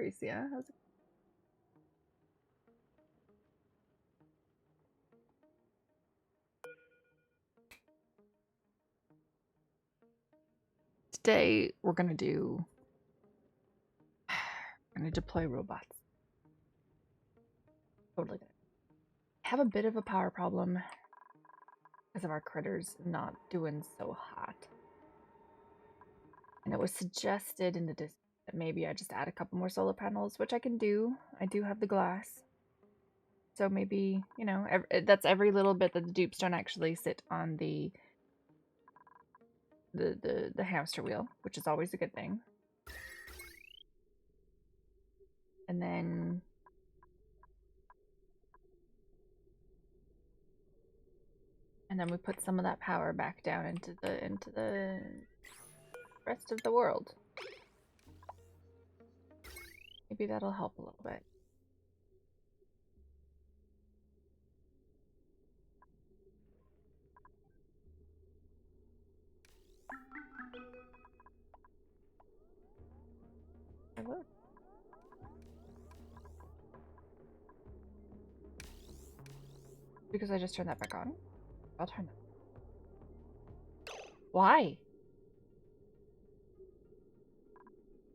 Patricia. How's it? Today we're gonna deploy robots. Totally gonna have a bit of a power problem because of our critters not doing so hot. And it was suggested in the that maybe I just add a couple more solar panels, which I can do. I do have the glass. So maybe, you know, that's every little bit that the dupes don't actually sit on the hamster wheel, which is always a good thing. And then we put some of that power back down into the rest of the world. Maybe that'll help a little bit. I will. Because I just turned that back on. I'll turn it. Why?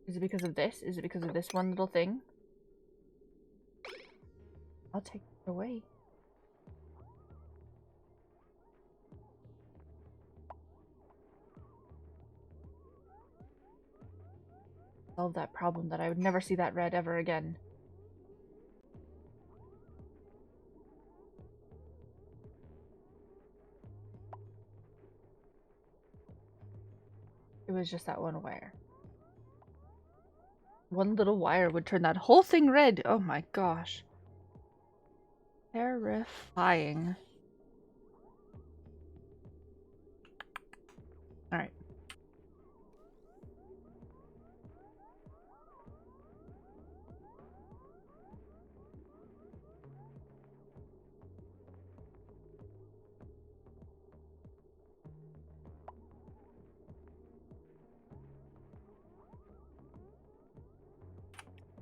Is it because of this? Is it because of this one little thing? I'll take it away. Solve that problem that I would never see that red ever again. It was just that one wire. One little wire would turn that whole thing red. Oh my gosh. Terrifying. Alright.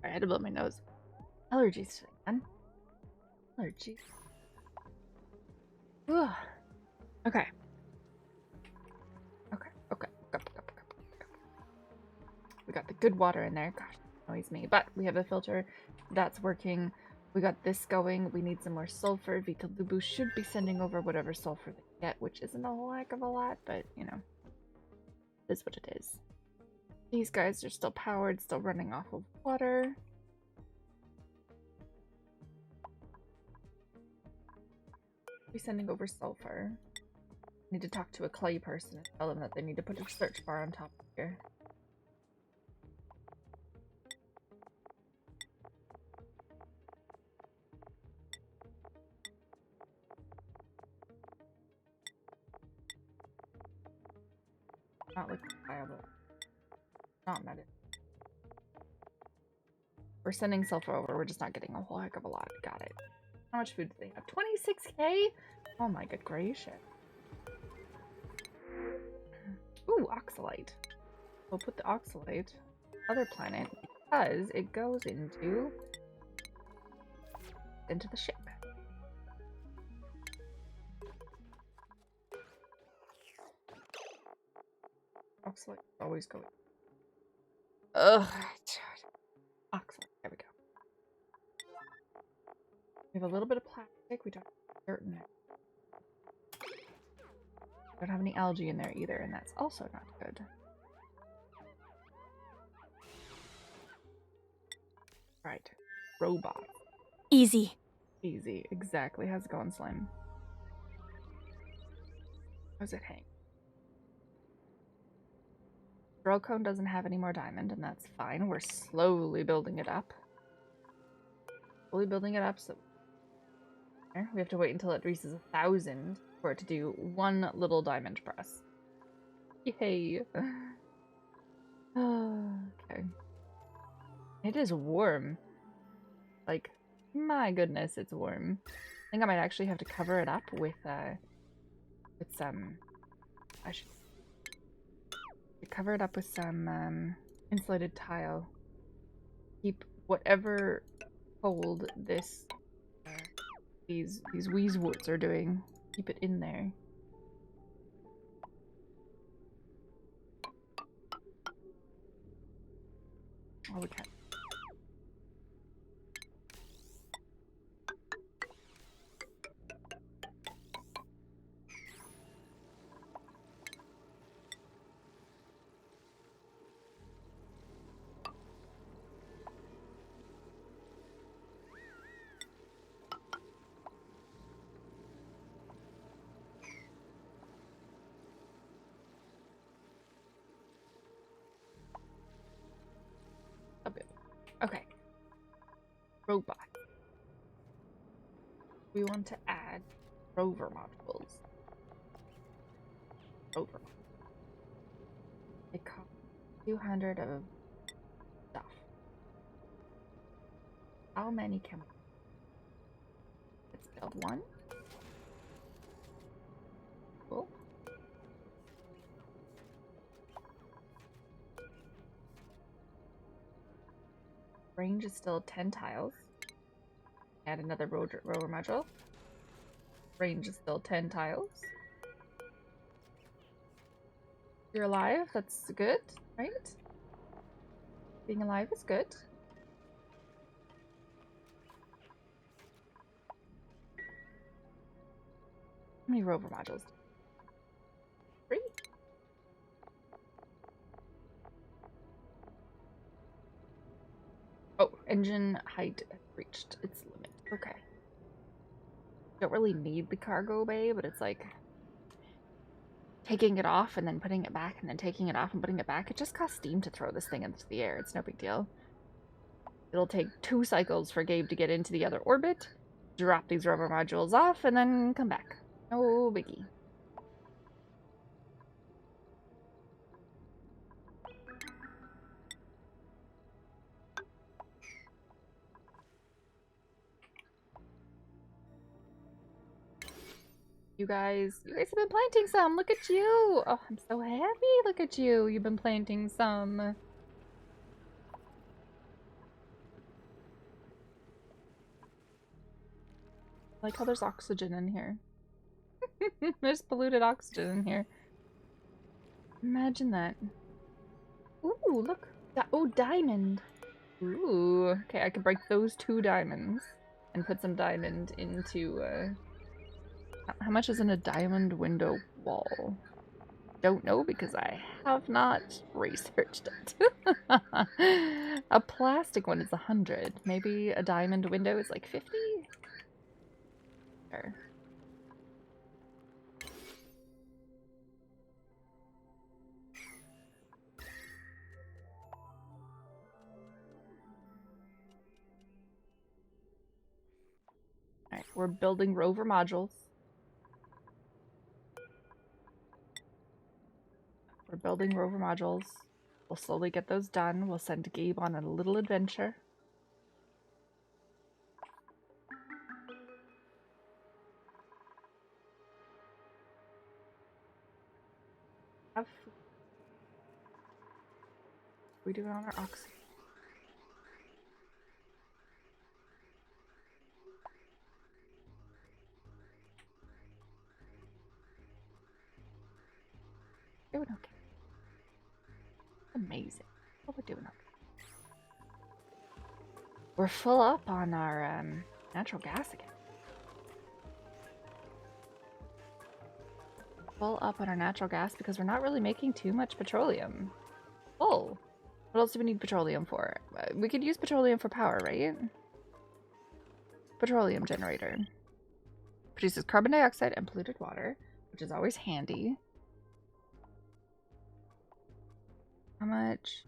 I had to blow my nose. Allergies today, man. Allergies. Ugh. Okay. Okay. We got the good water in there. Gosh, that annoys me. But we have a filter. That's working. We got this going. We need some more sulfur. Vita Lubu should be sending over whatever sulfur they get, which isn't a whole heck of a lot, but, you know, it is what it is. These guys are still powered, still running off of water. Be sending over sulfur. Need to talk to a clay person and tell them that they need to put a search bar on top of here. Not looking viable. Not medic. We're sending sulfur over, we're just not getting a whole heck of a lot. Got it. How much food do they have? 26k? Oh my good gracious. Ooh, oxalite. We'll put the oxalite other planet because it goes into the ship. Oxalite always going. Ugh. Oxalite. There we go. We have a little bit of plastic. We don't have dirt in it. Don't have any algae in there either, and that's also not good. Right. Robot. Easy. Easy. Exactly. How's it going, Slim? How's it hang? Cone doesn't have any more diamond, and that's fine. We're slowly building it up. Slowly building it up, so we have to wait until it reaches 1,000 for it to do one little diamond press. Yay! Okay. It is warm. Like, my goodness, it's warm. I think I might actually have to cover it up with some... I should cover it up with some insulated tile. Keep whatever cold these Weezwoots are doing, keep it in there. Oh, we can't. A bit. Okay. Robot. We want to add rover modules. Rover. It costs 200 of stuff. How many can we? Let's build one. Cool. Range is still 10 tiles. Add another rover module. Range is still 10 tiles. You're alive, that's good, right? Being alive is good. How many rover modules? 3? Oh, engine height reached its limit. Okay. Don't really need the cargo bay, but it's like taking it off and then putting it back and then taking it off and putting it back. It just costs steam to throw this thing into the air. It's no big deal. It'll take 2 cycles for Gabe to get into the other orbit, drop these rover modules off, and then come back. No biggie. You guys have been planting some. Look at you. Oh, I'm so happy. Look at you. You've been planting some. I like how there's oxygen in here. There's polluted oxygen in here. Imagine that. Ooh, look. Oh, diamond. Ooh. Okay, I can break those 2 diamonds and put some diamond into, how much is in a diamond window wall? Don't know because I have not researched it. A plastic one is 100. Maybe a diamond window is like 50? Sure. Alright, we're building rover modules. We're building rover modules. We'll slowly get those done. We'll send Gabe on a little adventure. Have food. We do it on our oxygen. Doing okay. Amazing. What we're doing okay. We're full up on our natural gas again. Full up on our natural gas because we're not really making too much petroleum. Oh, what else do we need petroleum for? We could use petroleum for power, right? Petroleum generator. Produces carbon dioxide and polluted water, which is always handy. How much?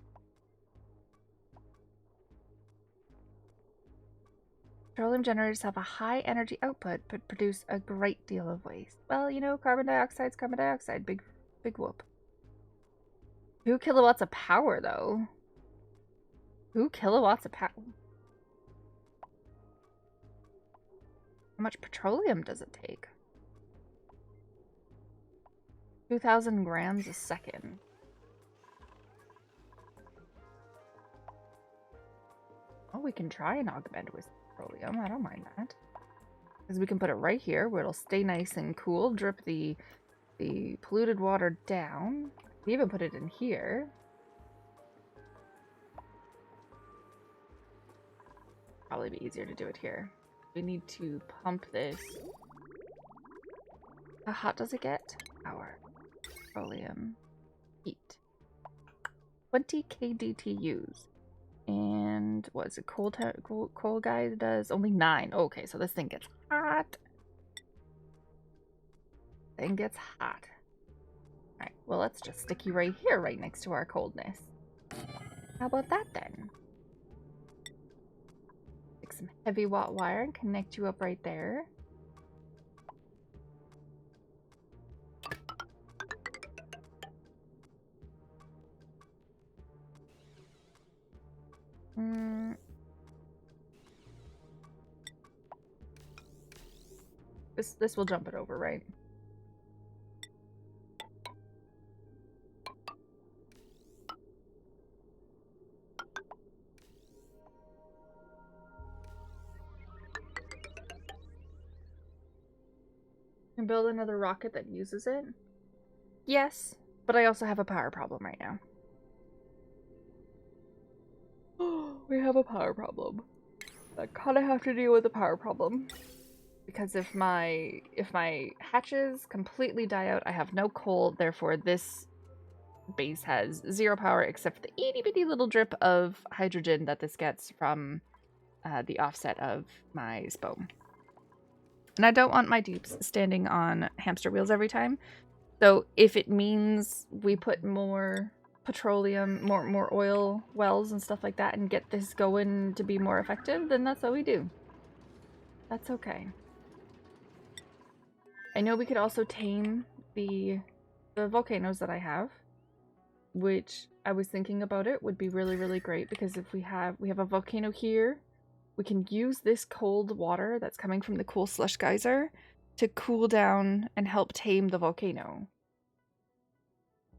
Petroleum generators have a high energy output, but produce a great deal of waste. Well, you know, carbon dioxide's carbon dioxide. Big whoop. 2 kilowatts of power, though. 2 kilowatts of power. How much petroleum does it take? 2,000 grams a second. Oh, we can try and augment with petroleum. I don't mind that. Because we can put it right here where it'll stay nice and cool, drip the polluted water down. We even put it in here. Probably be easier to do it here. We need to pump this. How hot does it get? Power. Petroleum. Heat. 20 kDTUs. And what is it? Coal guy does only 9. Oh, okay, so this thing gets hot. Thing gets hot. Alright, well, let's just stick you right here, right next to our coldness. How about that then? Take some heavy watt wire and connect you up right there. This will jump it over, right? Can build another rocket that uses it? Yes, but I also have a power problem right now. We have a power problem. I kind of have to deal with the power problem. Because if my hatches completely die out, I have no coal, therefore this base has 0 power except for the itty bitty little drip of hydrogen that this gets from the offset of my SPO. And I don't want my dupes standing on hamster wheels every time. So if it means we put more petroleum, more oil wells and stuff like that and get this going to be more effective, then that's what we do. That's okay. I know we could also tame the volcanoes that I have, which I was thinking about it would be really, really great because if we have a volcano here, we can use this cold water that's coming from the cool slush geyser to cool down and help tame the volcano.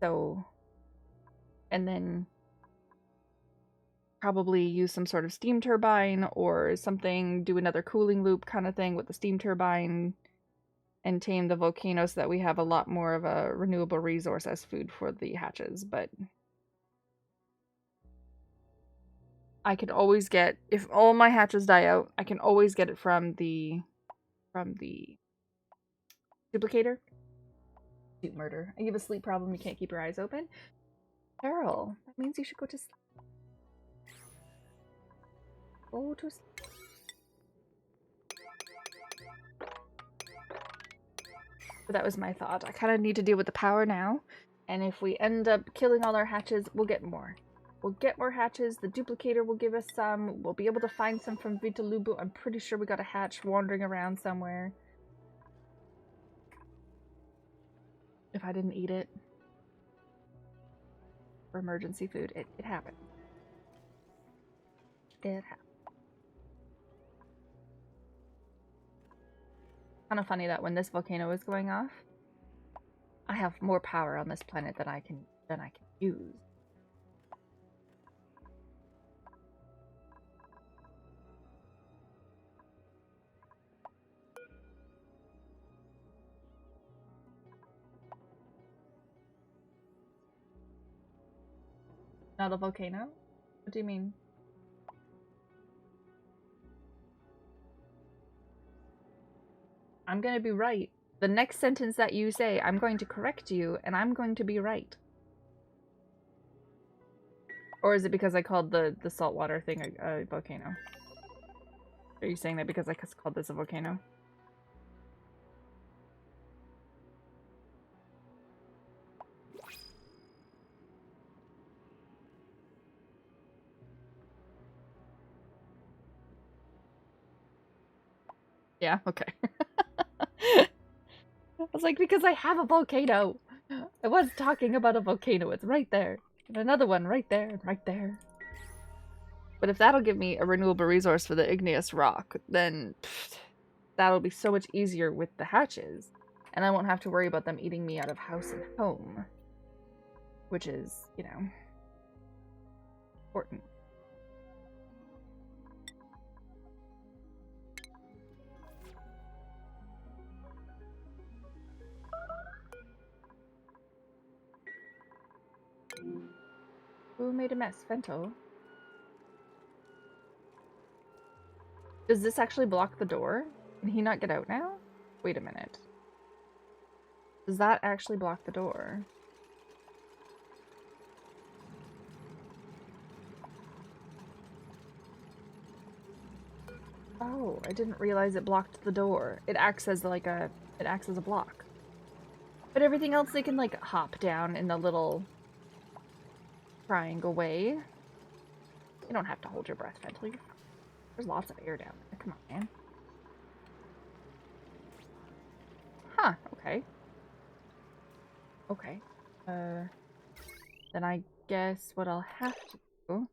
So, and then probably use some sort of steam turbine or something, do another cooling loop kind of thing with the steam turbine and tame the volcano so that we have a lot more of a renewable resource as food for the hatches. But I can always get, if all my hatches die out, I can always get it from the duplicator. Sleep murder. You have a sleep problem, you can't keep your eyes open. Carol, that means you should go to sleep. Go to sleep. But that was my thought. I kind of need to deal with the power now. And if we end up killing all our hatches, we'll get more. We'll get more hatches. The duplicator will give us some. We'll be able to find some from Vitalubu. I'm pretty sure we got a hatch wandering around somewhere. If I didn't eat it. For emergency food. It happened. It happened. Kind of funny that when this volcano is going off, I have more power on this planet than I can use. Not a volcano? What do you mean? I'm gonna be right. The next sentence that you say, I'm going to correct you, and I'm going to be right. Or is it because I called the saltwater thing a volcano? Are you saying that because I called this a volcano? Yeah, okay. I was like, because I have a volcano. I was talking about a volcano. It's right there. And another one right there and right there. But if that'll give me a renewable resource for the igneous rock, then that'll be so much easier with the hatches. And I won't have to worry about them eating me out of house and home. Which is, you know, important. Who made a mess? Fento. Does this actually block the door? Can he not get out now? Wait a minute. Does that actually block the door? Oh, I didn't realize it blocked the door. It acts as like a block. But everything else they can like hop down in the little triangle way. You don't have to hold your breath, Fentley. There's lots of air down there. Come on, man. Huh, okay. Okay. Then I guess what I'll have to do,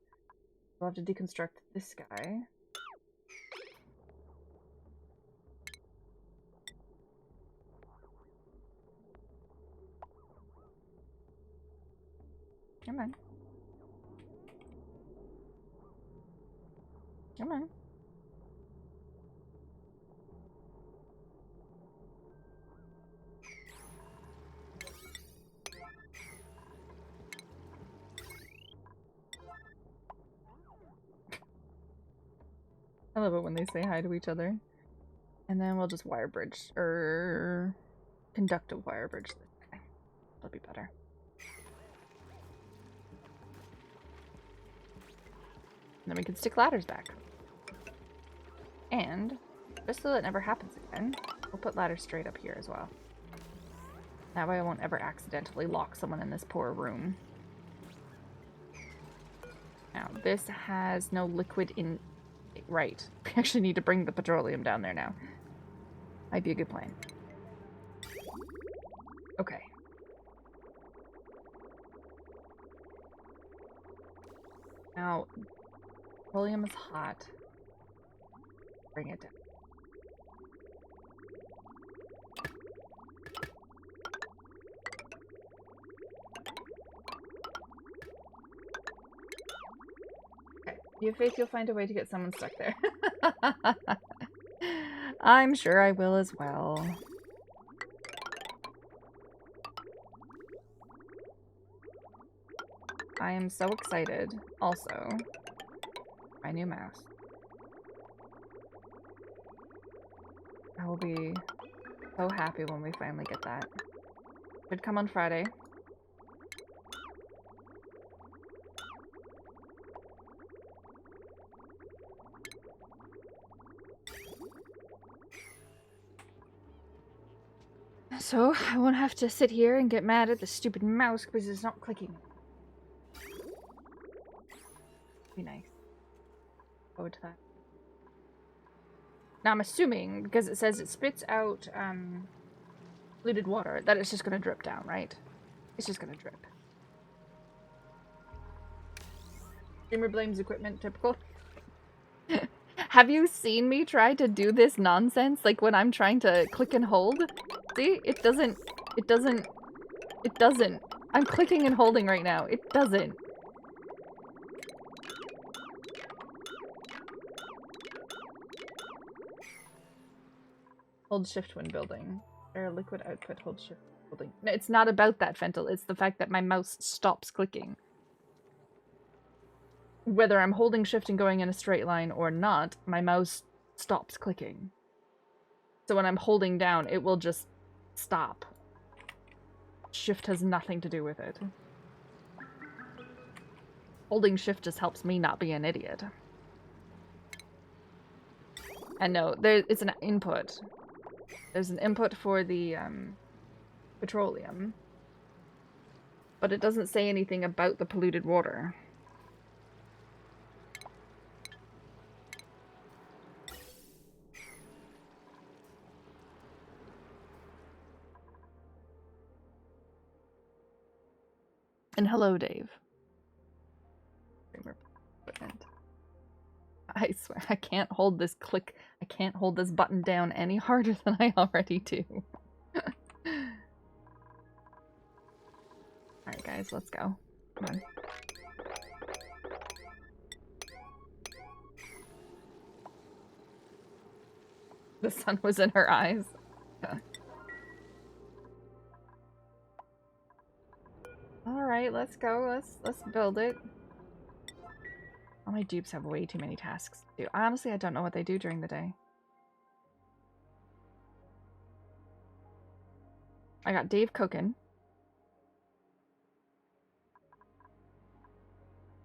I'll have to deconstruct this guy. Come on. Come on. I love it when they say hi to each other. And then we'll just wire bridge, or conductive wire bridge this guy. That'll be better. And then we can stick ladders back. And, just so that never happens again, we'll put ladders straight up here as well. That way I won't ever accidentally lock someone in this poor room. Now, this has no liquid in... Right. We actually need to bring the petroleum down there now. Might be a good plan. Okay. Now, petroleum is hot. Bring it down. Okay. You have faith you'll find a way to get someone stuck there. I'm sure I will as well. I am so excited. Also, my new mouse. I will be so happy when we finally get that. Should come on Friday. So, I won't have to sit here and get mad at the stupid mouse because it's not clicking. Be nice. Forward to that. Now I'm assuming, because it says it spits out polluted water, that it's just gonna drip down, right? It's just gonna drip. Streamer blames equipment, typical. Have you seen me try to do this nonsense? Like when I'm trying to click and hold? See? It doesn't. I'm clicking and holding right now. It doesn't. Hold shift when building. Or liquid output, hold shift when building. No, it's not about that, Fentel. It's the fact that my mouse stops clicking. Whether I'm holding shift and going in a straight line or not, my mouse stops clicking. So when I'm holding down, it will just stop. Shift has nothing to do with it. Holding shift just helps me not be an idiot. And no, it's an input. There's an input for the petroleum. But it doesn't say anything about the polluted water. And hello, Dave. I swear, I can't hold this click. I can't hold this button down any harder than I already do. Alright, guys, let's go. Come on. The sun was in her eyes. Alright, let's go. Let's build it. All my dupes have way too many tasks to do. Honestly, I don't know what they do during the day. I got Dave cooking.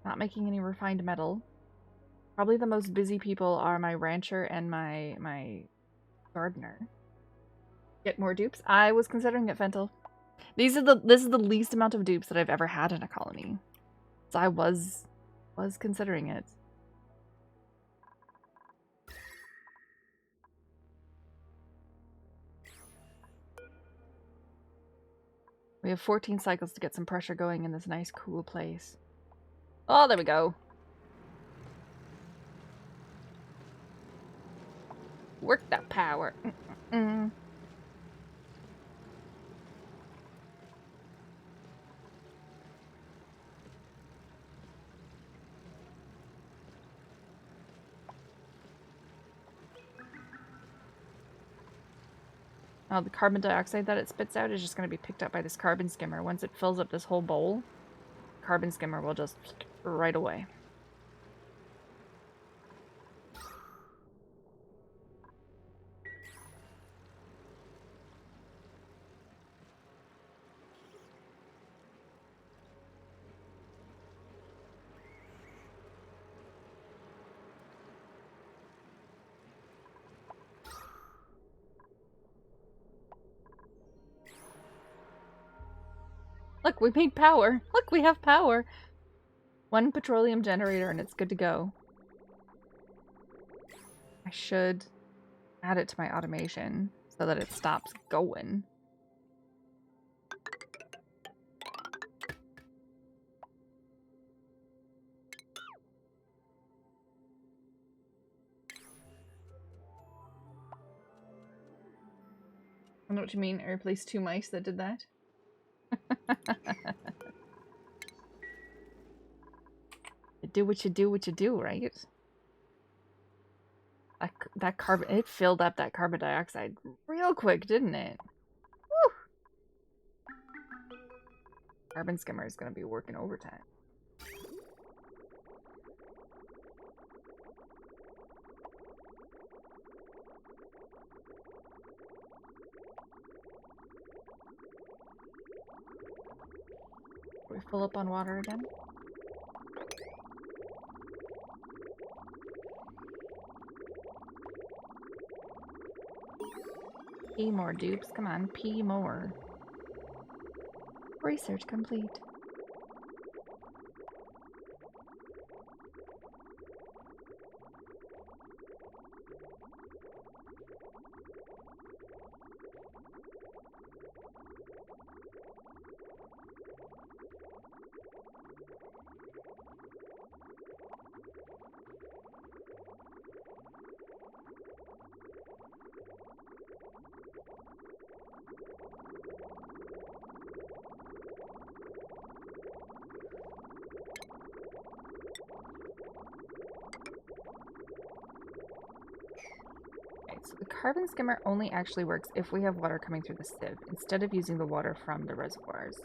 Not making any refined metal. Probably the most busy people are my rancher and my gardener. Get more dupes? I was considering it, Fentel. This is the least amount of dupes that I've ever had in a colony. So I was considering it. We have 14 cycles to get some pressure going in this nice, cool place. Oh, there we go. Work that power. Oh, the carbon dioxide that it spits out is just going to be picked up by this carbon skimmer. Once it fills up this whole bowl, carbon skimmer will just right away. Look, we made power. Look, we have power. One petroleum generator and it's good to go. I should add it to my automation so that it stops going. I know what you mean. I replaced 2 mice that did that. You do what you do, right? That carbon, it filled up that carbon dioxide real quick, didn't it? Woo! Carbon skimmer is going to be working overtime. We fill up on water again? Pee more dupes. Come on, pee more. Research complete. So the carbon skimmer only actually works if we have water coming through the sieve, instead of using the water from the reservoirs.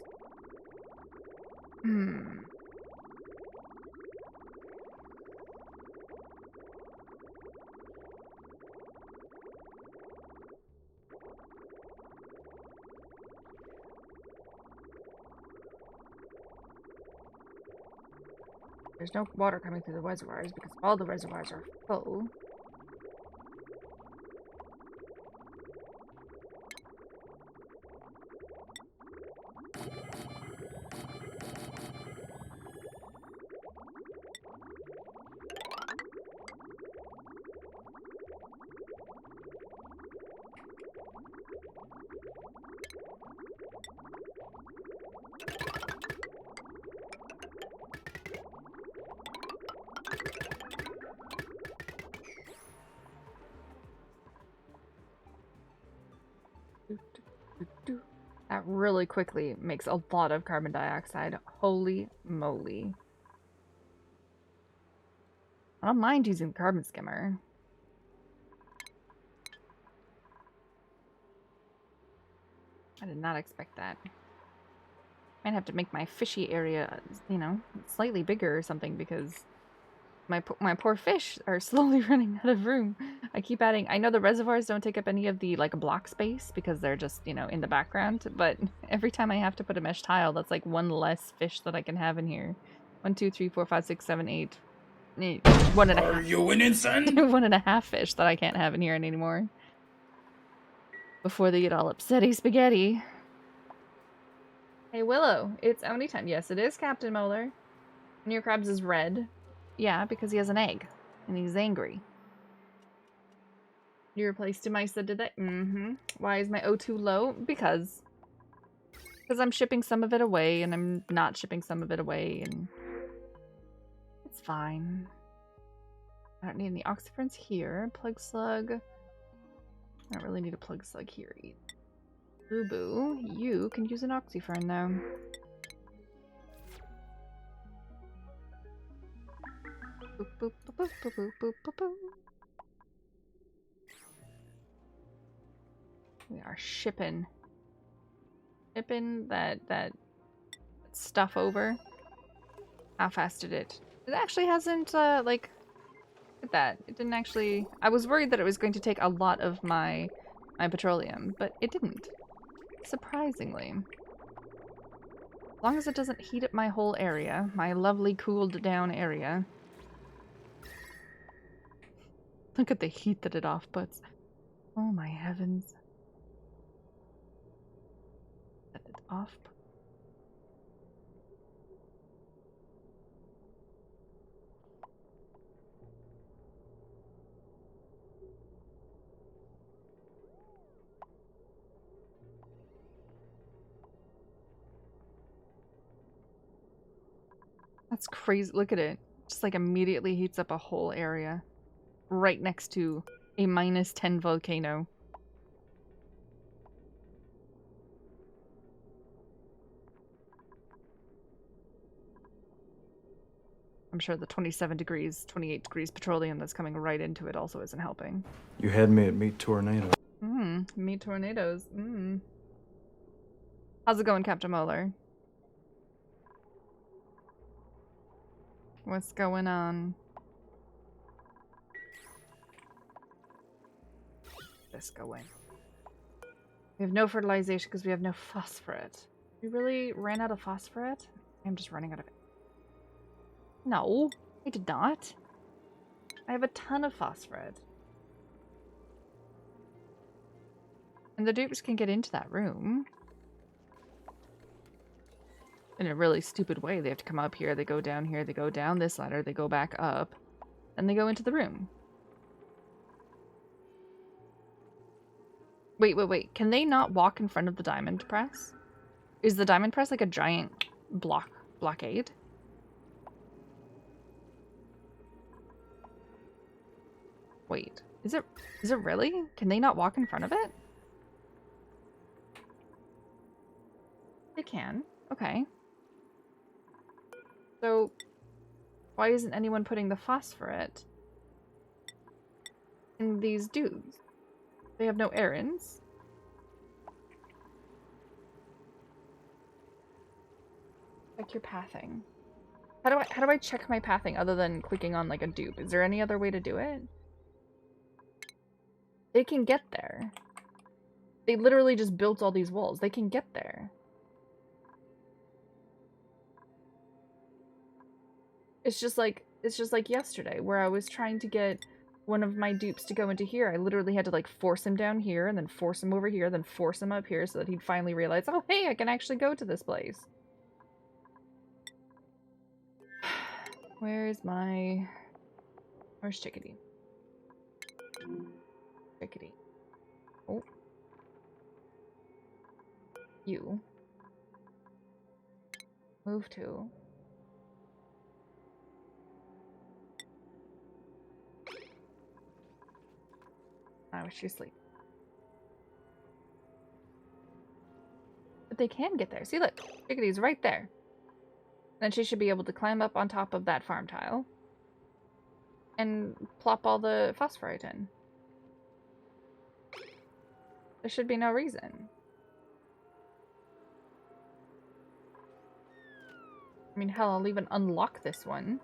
There's no water coming through the reservoirs because all the reservoirs are full. That really quickly makes a lot of carbon dioxide. Holy moly. I don't mind using the carbon skimmer. I did not expect that. Might have to make my fishy area, you know, slightly bigger or something because My poor fish are slowly running out of room. I keep adding. I know the reservoirs don't take up any of the like block space because they're just, you know, in the background. But every time I have to put a mesh tile, that's like one less fish that I can have in here. 1, 2, 3, 4, 5, 6, 7, 8. 1.5. Are you an insane? 1.5 fish that I can't have in here anymore. Before they get all upsetty spaghetti. Hey Willow, it's Oni time. Yes, it is Captain Molar. And your crabs is red. Yeah, because he has an egg. And he's angry. You replaced Demisa, did that? Mm-hmm. Why is my O2 low? Because I'm shipping some of it away, and I'm not shipping some of it away, and it's fine. I don't need any oxyferns here. Plug slug. I don't really need a plug slug here either. Boo Boo, you can use an oxyfern though. Boop, boop, boop, boop, boop, boop, boop, boop. We are shipping that stuff over. How fast did it? It actually hasn't like, look at that. It didn't actually. I was worried that it was going to take a lot of my petroleum, but it didn't. Surprisingly. As long as it doesn't heat up my whole area, my lovely cooled down area. Look at the heat that it off puts. Oh my heavens. Set it off. That's crazy. Look at it. Just like immediately heats up a whole area. Right next to a -10 volcano. I'm sure the 27 degrees, 28 degrees petroleum that's coming right into it also isn't helping. You had me at Meat Tornado. Meat tornadoes. How's it going, Captain Molar? What's going on? This going. We have no fertilization because we have no phosphorate. We really ran out of phosphorate? I'm just running out of it. No, I did not. I have a ton of phosphorate. And the dupes can get into that room. In a really stupid way. They have to come up here, they go down here, they go down this ladder, they go back up, and they go into the room. Wait. Can they not walk in front of the diamond press? Is the diamond press like a giant blockade? Wait, is it really? Can they not walk in front of it? They can. Okay. So, why isn't anyone putting the phosphorate in these dudes? They have no errands. Check your pathing. How do I check my pathing other than clicking on like a dupe? Is there any other way to do it? They can get there. They literally just built all these walls. They can get there. It's just like yesterday where I was trying to get one of my dupes to go into here. I literally had to like force him down here and then force him over here, then force him up here so that he'd finally realize, oh hey, I can actually go to this place. Where's Chickadee? Chickadee. Oh. You. Move to. I wish you sleep. But they can get there. See, look. Chickadee's right there. Then she should be able to climb up on top of that farm tile. And plop all the phosphorite in. There should be no reason. I mean, hell, I'll even unlock this one.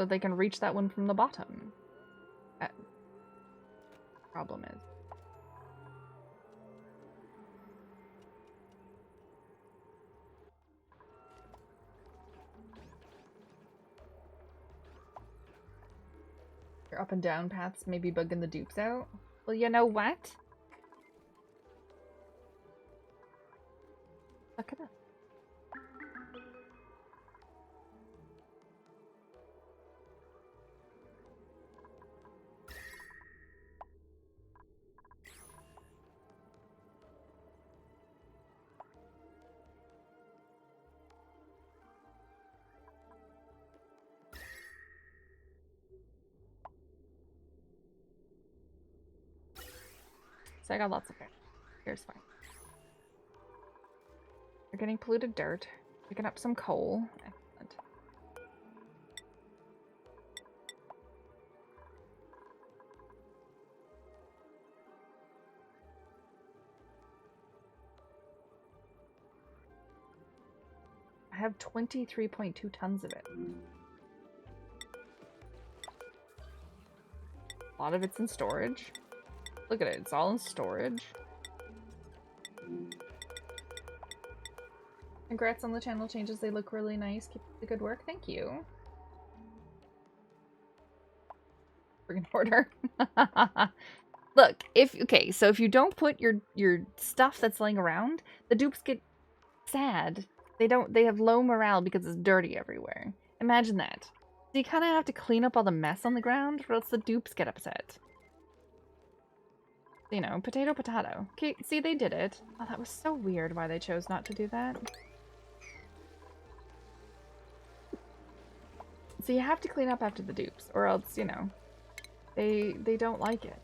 so they can reach that one from the bottom. Problem is. Your up and down paths may be bugging the dupes out. Well, you know what? Look at that. So I got lots of hair. Here's fine. We're getting polluted dirt. Picking up some coal. Excellent. I have 23.2 tons of it. A lot of it's in storage. Look at it, it's all in storage. Congrats on the channel changes, they look really nice. Keep up the good work, thank you. Friggin' hoarder. Look, so if you don't put your stuff that's laying around, the dupes get sad. They have low morale because it's dirty everywhere. Imagine that. So you kind of have to clean up all the mess on the ground, or else the dupes get upset. You know, potato, potato. Okay, see, they did it. Oh, that was so weird why they chose not to do that. So you have to clean up after the dupes, or else, you know, they don't like it.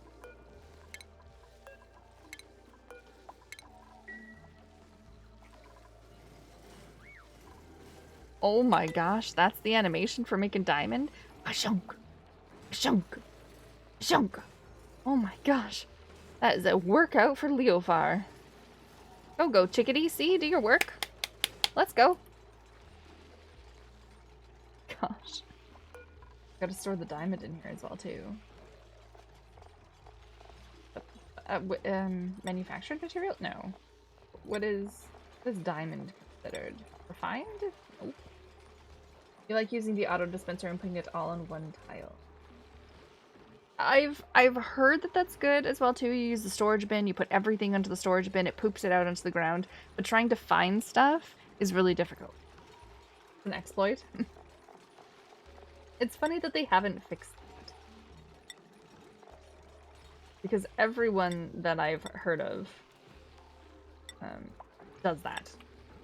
Oh my gosh, that's the animation for making diamond? Shunk, shunk, shunk. Oh my gosh. That is a workout for Leofar. Go, chickadee. See, do your work. Let's go. Gosh. Gotta store the diamond in here as well, too. Manufactured material? No. What is diamond considered? Refined? Nope. You like using the auto dispenser and putting it all on one tile. I've heard that that's good as well too. You use the storage bin, you put everything into the storage bin, it poops it out onto the ground. But trying to find stuff is really difficult. It's an exploit. It's funny that they haven't fixed that. Because everyone that I've heard of does that.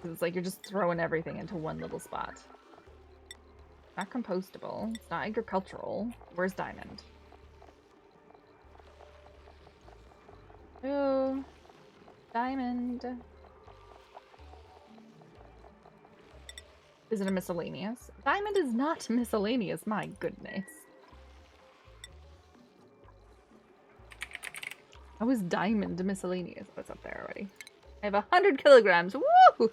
It's like you're just throwing everything into one little spot. Not compostable. It's not agricultural. Where's diamond? Oh, diamond. Is it a miscellaneous? Diamond is not miscellaneous, my goodness. How is diamond miscellaneous? What's up there already? I have 100 kilograms. Woo!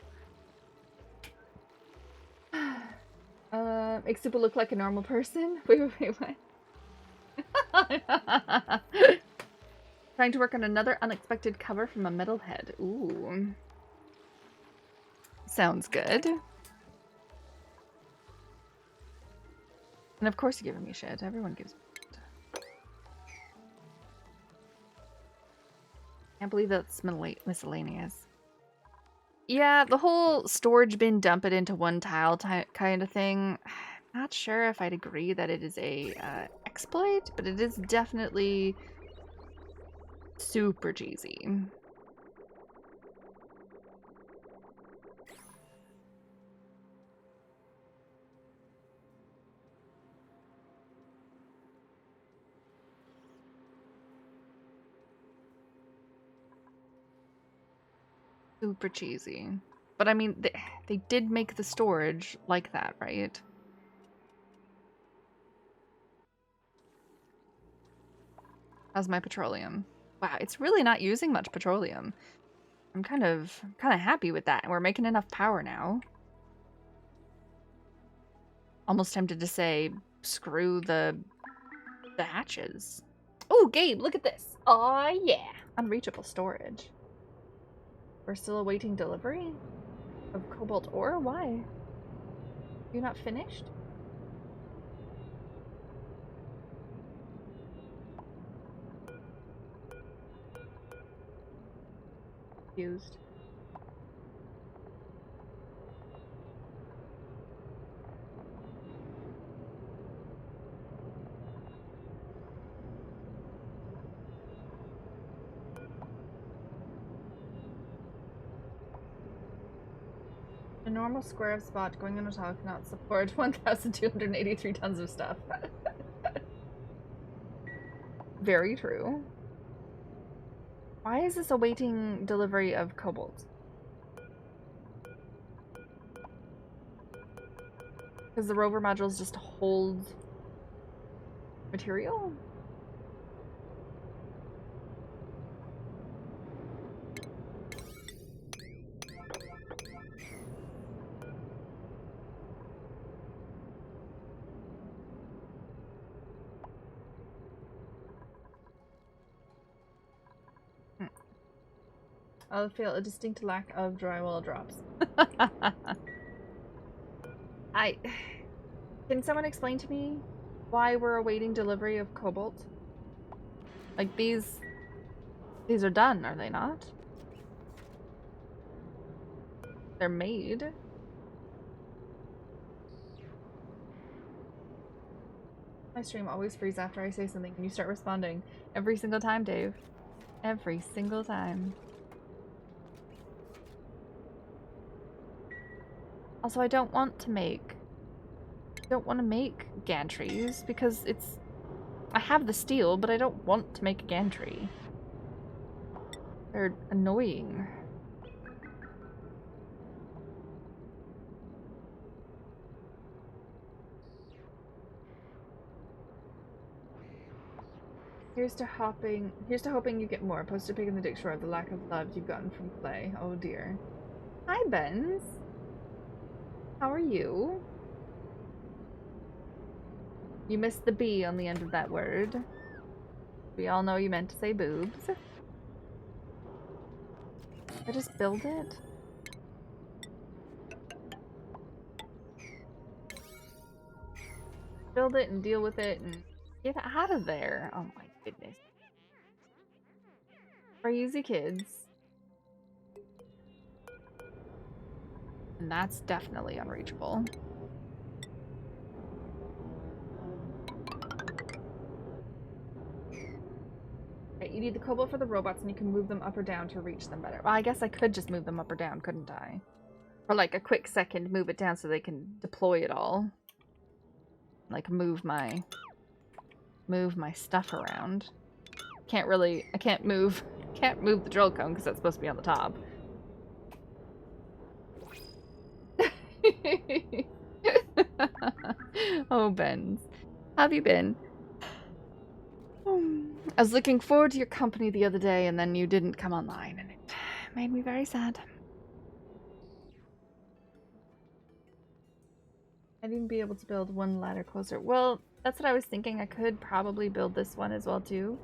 Makes Super look like a normal person. Wait, what? Trying to work on another unexpected cover from a metalhead. Ooh. Sounds good. And of course you're giving me shit. Everyone gives me shit. Can't believe that's miscellaneous. Yeah, the whole storage bin dump it into one tile kind of thing. Not sure if I'd agree that it is a exploit, but it is definitely super cheesy. Super cheesy. But I mean, they did make the storage like that, right? How's my petroleum? Wow, it's really not using much petroleum. I'm kind of happy with that. We're making enough power now. Almost tempted to say screw the hatches. Oh, Gabe, look at this. Oh, yeah. Unreachable storage. We're still awaiting delivery of cobalt ore? Why? You not finished? Confused. A normal square spot going on a tile cannot support 1,283 tons of stuff. Very true. Why is this awaiting delivery of cobalt? Because the rover modules just hold material? I'll feel a distinct lack of drywall drops. Can someone explain to me why we're awaiting delivery of cobalt? Like these are done, are they not? They're made. My stream always freezes after I say something and you start responding. Every single time, Dave. Every single time. Also, I don't want to make gantries because I have the steel, but I don't want to make a gantry. They're annoying. Here's to hoping you get more. Post a pig in the dictionary of the lack of love you've gotten from play. Oh dear. Hi, Benz. How are you? You missed the B on the end of that word. We all know you meant to say boobs. I just build it? Build it and deal with it and get out of there. Oh my goodness. Crazy kids. And that's definitely unreachable. Okay, you need the cobalt for the robots and you can move them up or down to reach them better. Well, I guess I could just move them up or down, couldn't I? For like a quick second, move it down so they can deploy it all. Like move my stuff around. I can't move the drill cone because that's supposed to be on the top. Oh, Benz. How have you been? I was looking forward to your company the other day and then you didn't come online and it made me very sad. I'd even be able to build one ladder closer. Well, that's what I was thinking. I could probably build this one as well too.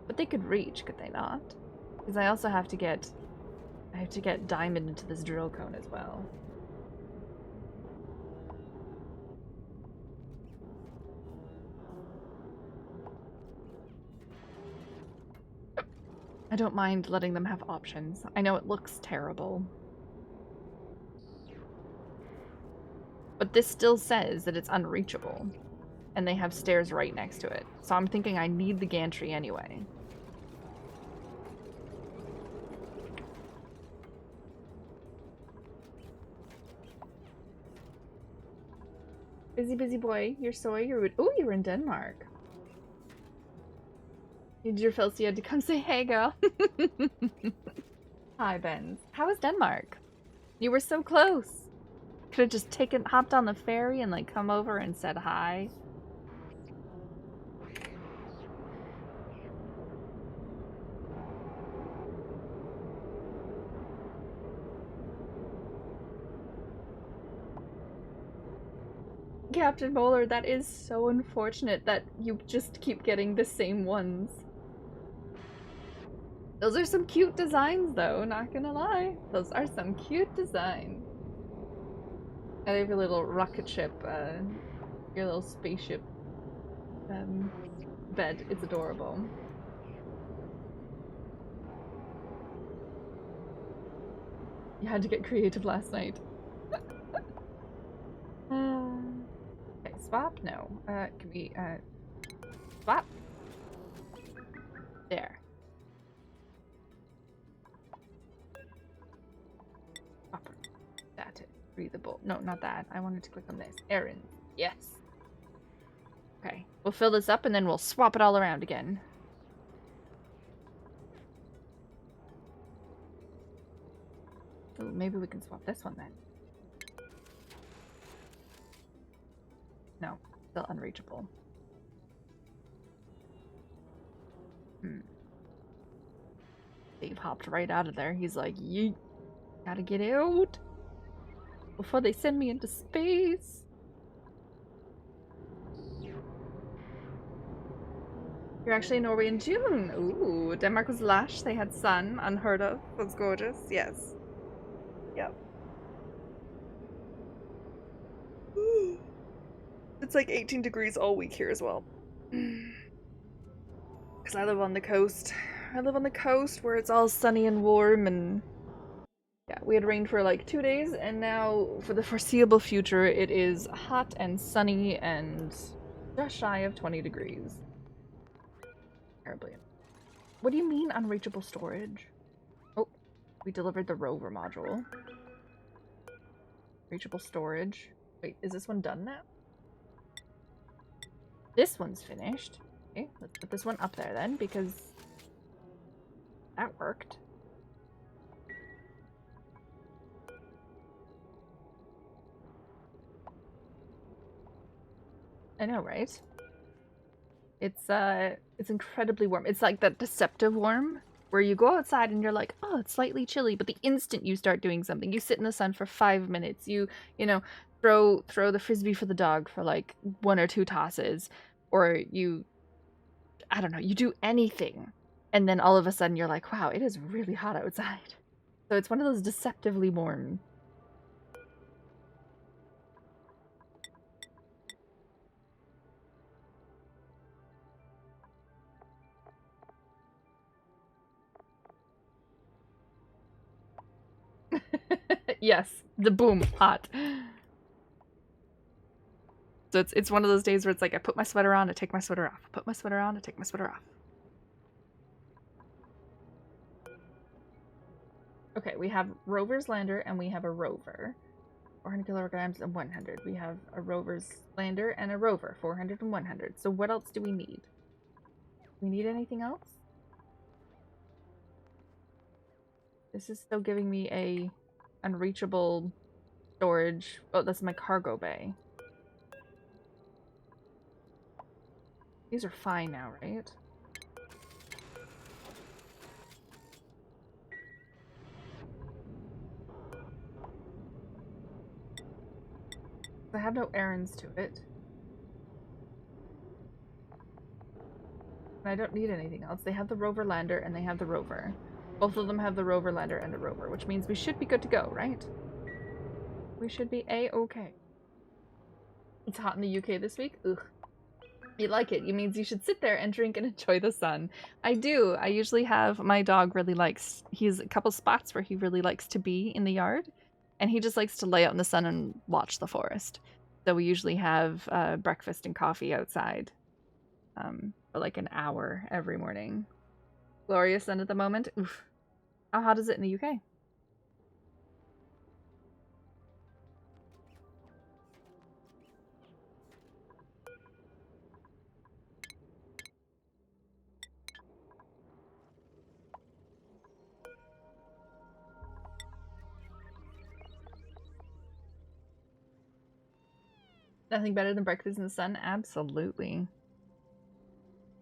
But they could reach, could they not? Because I also have to get diamond into this drill cone as well. I don't mind letting them have options. I know it looks terrible. But this still says that it's unreachable. And they have stairs right next to it. So I'm thinking I need the gantry anyway. Busy boy. You're soy. Ooh, you were in Denmark. Did your Phil you had to come say hey, girl? Hi, Benz. How was Denmark? You were so close. Could have just hopped on the ferry and like come over and said hi. Captain Molar, that is so unfortunate that you just keep getting the same ones. Those are some cute designs, though, not gonna lie. Those are some cute designs. I have your little rocket ship, your little spaceship bed. It's adorable. You had to get creative last night. Okay, swap? No. Can we, swap? There. Swap. That is breathable. No, not that. I wanted to click on this. Errands. Yes. Okay. We'll fill this up and then we'll swap it all around again. Ooh, maybe we can swap this one then. No, still unreachable. Dave hopped right out of there. He's like, yeet. Gotta get out before they send me into space. You're actually in Norway in June. Ooh, Denmark was lush. They had sun, unheard of. It was gorgeous. Yes. Yep. It's like 18 degrees all week here as well. Because I live on the coast. I live on the coast where it's all sunny and warm and... Yeah, we had rain for like 2 days, and now for the foreseeable future it is hot and sunny and just shy of 20 degrees. Terribly. What do you mean unreachable storage? Oh, we delivered the rover module. Reachable storage. Wait, is this one done now? This one's finished. Okay, let's put this one up there then, because that worked. I know, right? It's incredibly warm. It's like that deceptive warm where you go outside and you're like, oh, it's slightly chilly, but the instant you start doing something, you sit in the sun for 5 minutes, you know, throw the frisbee for the dog for like 1 or 2 tosses, or you, I don't know, you do anything, and then all of a sudden you're like, wow, it is really hot outside. So it's one of those deceptively warm. Yes, the boom, hot. So it's one of those days where it's like I put my sweater on, I take my sweater off. I put my sweater on, I take my sweater off. Okay, we have Rover's Lander and we have a Rover. 400 kilograms and 100. We have a Rover's Lander and a Rover, 400 and 100. So what else do we need? Do we need anything else? This is still giving me a unreachable storage. Oh, that's my cargo bay. These are fine now, right? I have no errands to it. And I don't need anything else. They have the Rover Lander and they have the Rover. Both of them have the Rover Lander and a Rover, which means we should be good to go, right? We should be A-okay. It's hot in the UK this week? Ugh. You like it. It means you should sit there and drink and enjoy the sun. I do. I usually have, my dog really likes, he's a couple spots where he really likes to be in the yard. And he just likes to lay out in the sun and watch the forest. So we usually have breakfast and coffee outside for like an hour every morning. Glorious sun at the moment. Oof. How hot is it in the UK? Nothing better than breakfast in the sun? Absolutely.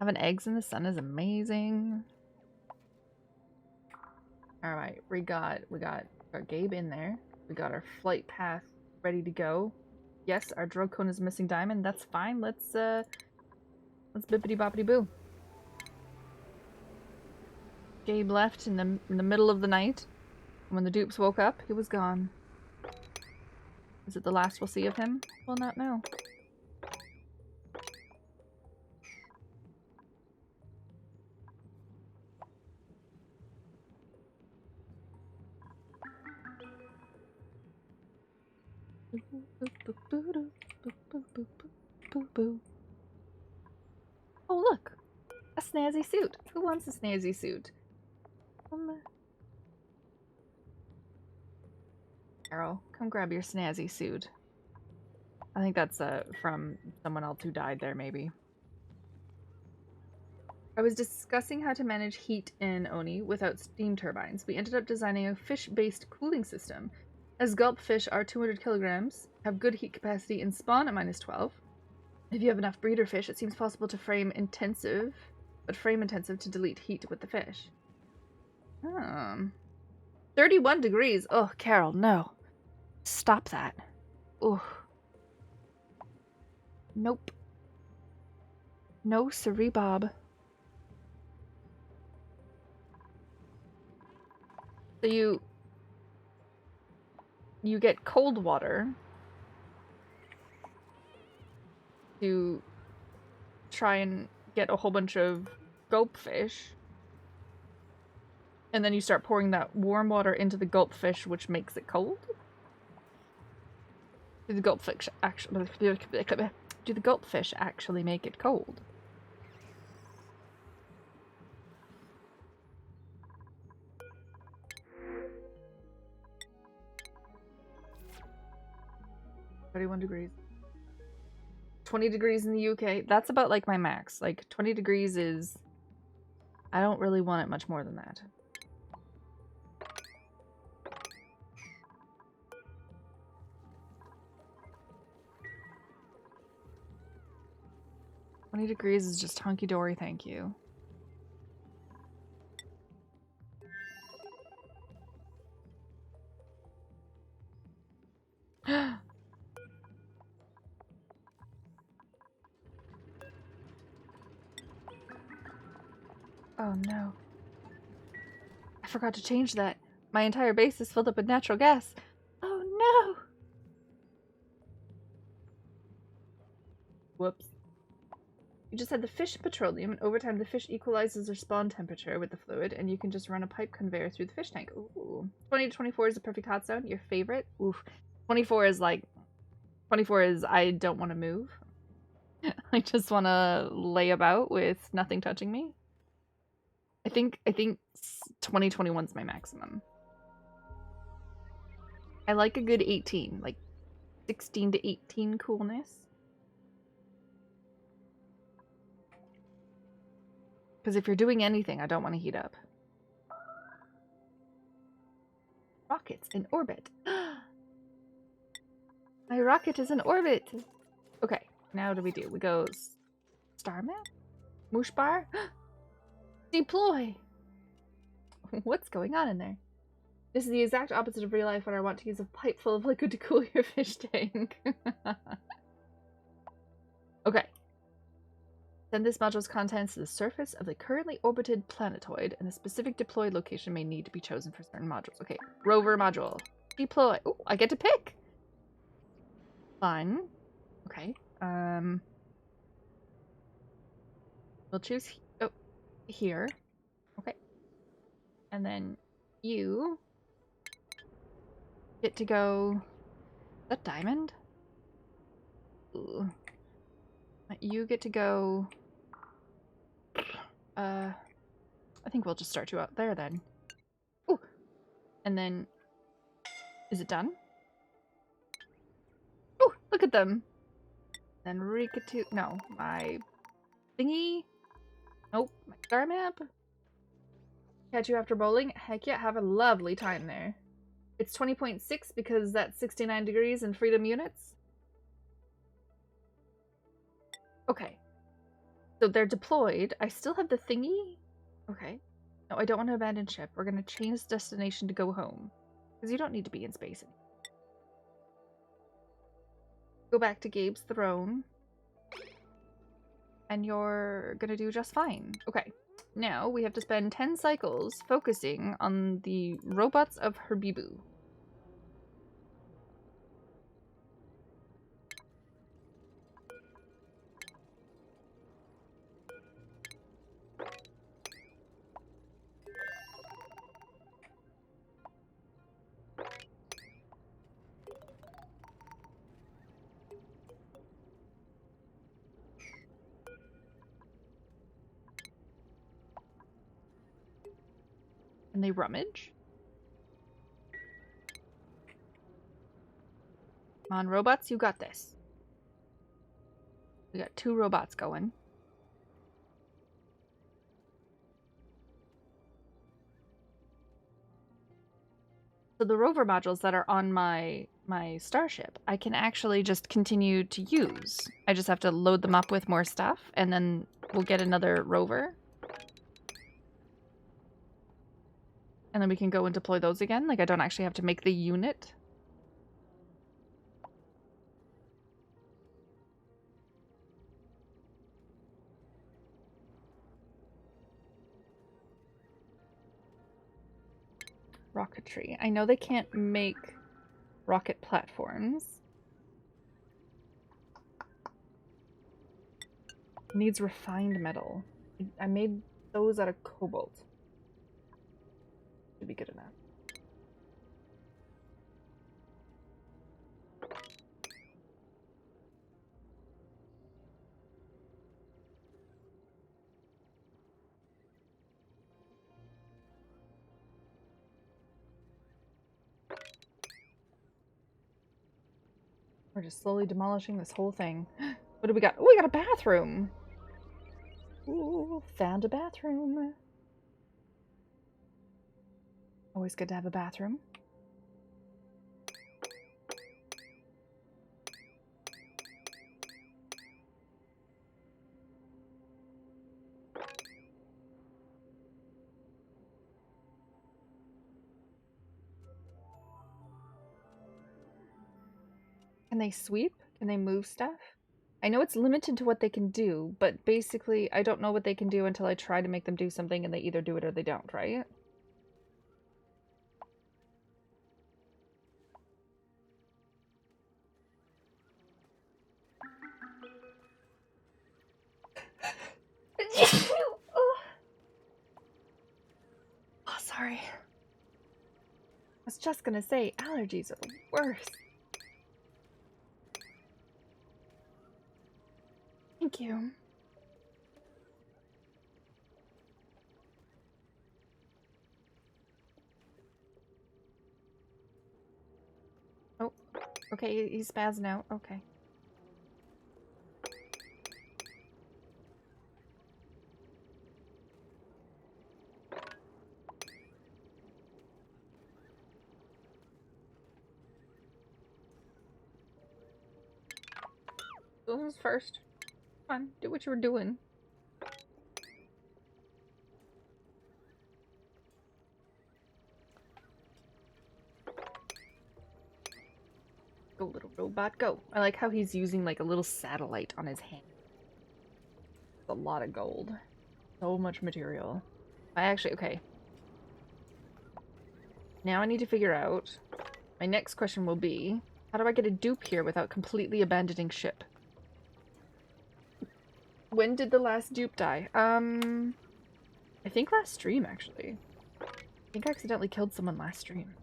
Having eggs in the sun is amazing. Alright, we got Gabe in there. We got our flight path ready to go. Yes, our drug cone is missing diamond. That's fine. Let's bippity boppity boo. Gabe left in the middle of the night. When the dupes woke up, he was gone. Is it the last we'll see of him? We'll not know. Oh, look! A snazzy suit! Who wants a snazzy suit? Carol, come grab your snazzy suit. I think that's from someone else who died there, maybe. I was discussing how to manage heat in ONI without steam turbines. We ended up designing a fish-based cooling system. As gulp fish are 200 kilograms, have good heat capacity, and spawn at -12. If you have enough breeder fish, it seems possible to frame intensive to delete heat with the fish. 31 degrees. Oh, Carol, no. Stop that. Oh. Nope. No siree, Bob. So you get cold water to try and get a whole bunch of gulp fish. And then you start pouring that warm water into the gulp fish, which makes it cold? Do the gulp fish actually make it cold? "31 degrees. 20 degrees in the UK. That's about like my max. Like 20 degrees is... I don't really want it much more than that. "20 degrees is just hunky-dory, thank you." Oh no. I forgot to change that. My entire base is filled up with natural gas. Oh no! Whoops. You just had the fish petroleum, and over time the fish equalizes their spawn temperature with the fluid, and you can just run a pipe conveyor through the fish tank. Ooh. 20 to 24 is the perfect hot zone. Your favorite? Oof. 24 is like... 24 is I don't want to move. I just want to lay about with nothing touching me. I think 2021 is my maximum. I like a good 18, like 16 to 18 coolness. Because if you're doing anything, I don't want to heat up. Rockets in orbit. My rocket is in orbit. Okay, now what do? We go star map? Moosh bar? Deploy! What's going on in there? This is the exact opposite of real life when I want to use a pipe full of liquid to cool your fish tank. Okay. Send this module's contents to the surface of the currently orbited planetoid, and the specific deployed location may need to be chosen for certain modules. Okay, rover module. Deploy. Oh, I get to pick! Fun. Okay. We'll choose here. Okay. And then you get to go... Is that diamond? Ooh. You get to go... I think we'll just start you out there then. Ooh. And then... Is it done? Ooh, look at them! Then Rikatu... No, my... thingy? Nope, my star map? Catch you after bowling? Heck yeah, have a lovely time there. It's 20.6 because that's 69 degrees in freedom units. Okay. So they're deployed. I still have the thingy? Okay. No, I don't want to abandon ship. We're going to change this destination to go home. Because you don't need to be in space anymore. go back to Gabe's throne. And you're gonna do just fine. Okay. Now we have to spend 10 cycles focusing on the robots of Herbibu. And they rummage. Come on, robots, you got this. We got 2 robots going. So the rover modules that are on my starship, I can actually just continue to use. I just have to load them up with more stuff, and then we'll get another rover. And then we can go and deploy those again. Like, I don't actually have to make the unit. Rocketry. I know they can't make rocket platforms. Needs refined metal. I made those out of cobalt. Should be good enough. We're just slowly demolishing this whole thing. What do we got? Oh, we got a bathroom! Ooh, found a bathroom. Always good to have a bathroom. Can they sweep? Can they move stuff? I know it's limited to what they can do, but basically I don't know what they can do until I try to make them do something and they either do it or they don't, right? Oh, sorry. I was just gonna say, allergies are the worst. Thank you. Oh, okay, he's spazzing out. Okay. Who's first? Come on, do what you were doing. Go, little robot, go. I like how he's using like a little satellite on his hand. A lot of gold. So much material. I actually, okay. Now I need to figure out, my next question will be, how do I get a dupe here without completely abandoning ship? When did the last dupe die? I think last stream, actually. I think I accidentally killed someone last stream.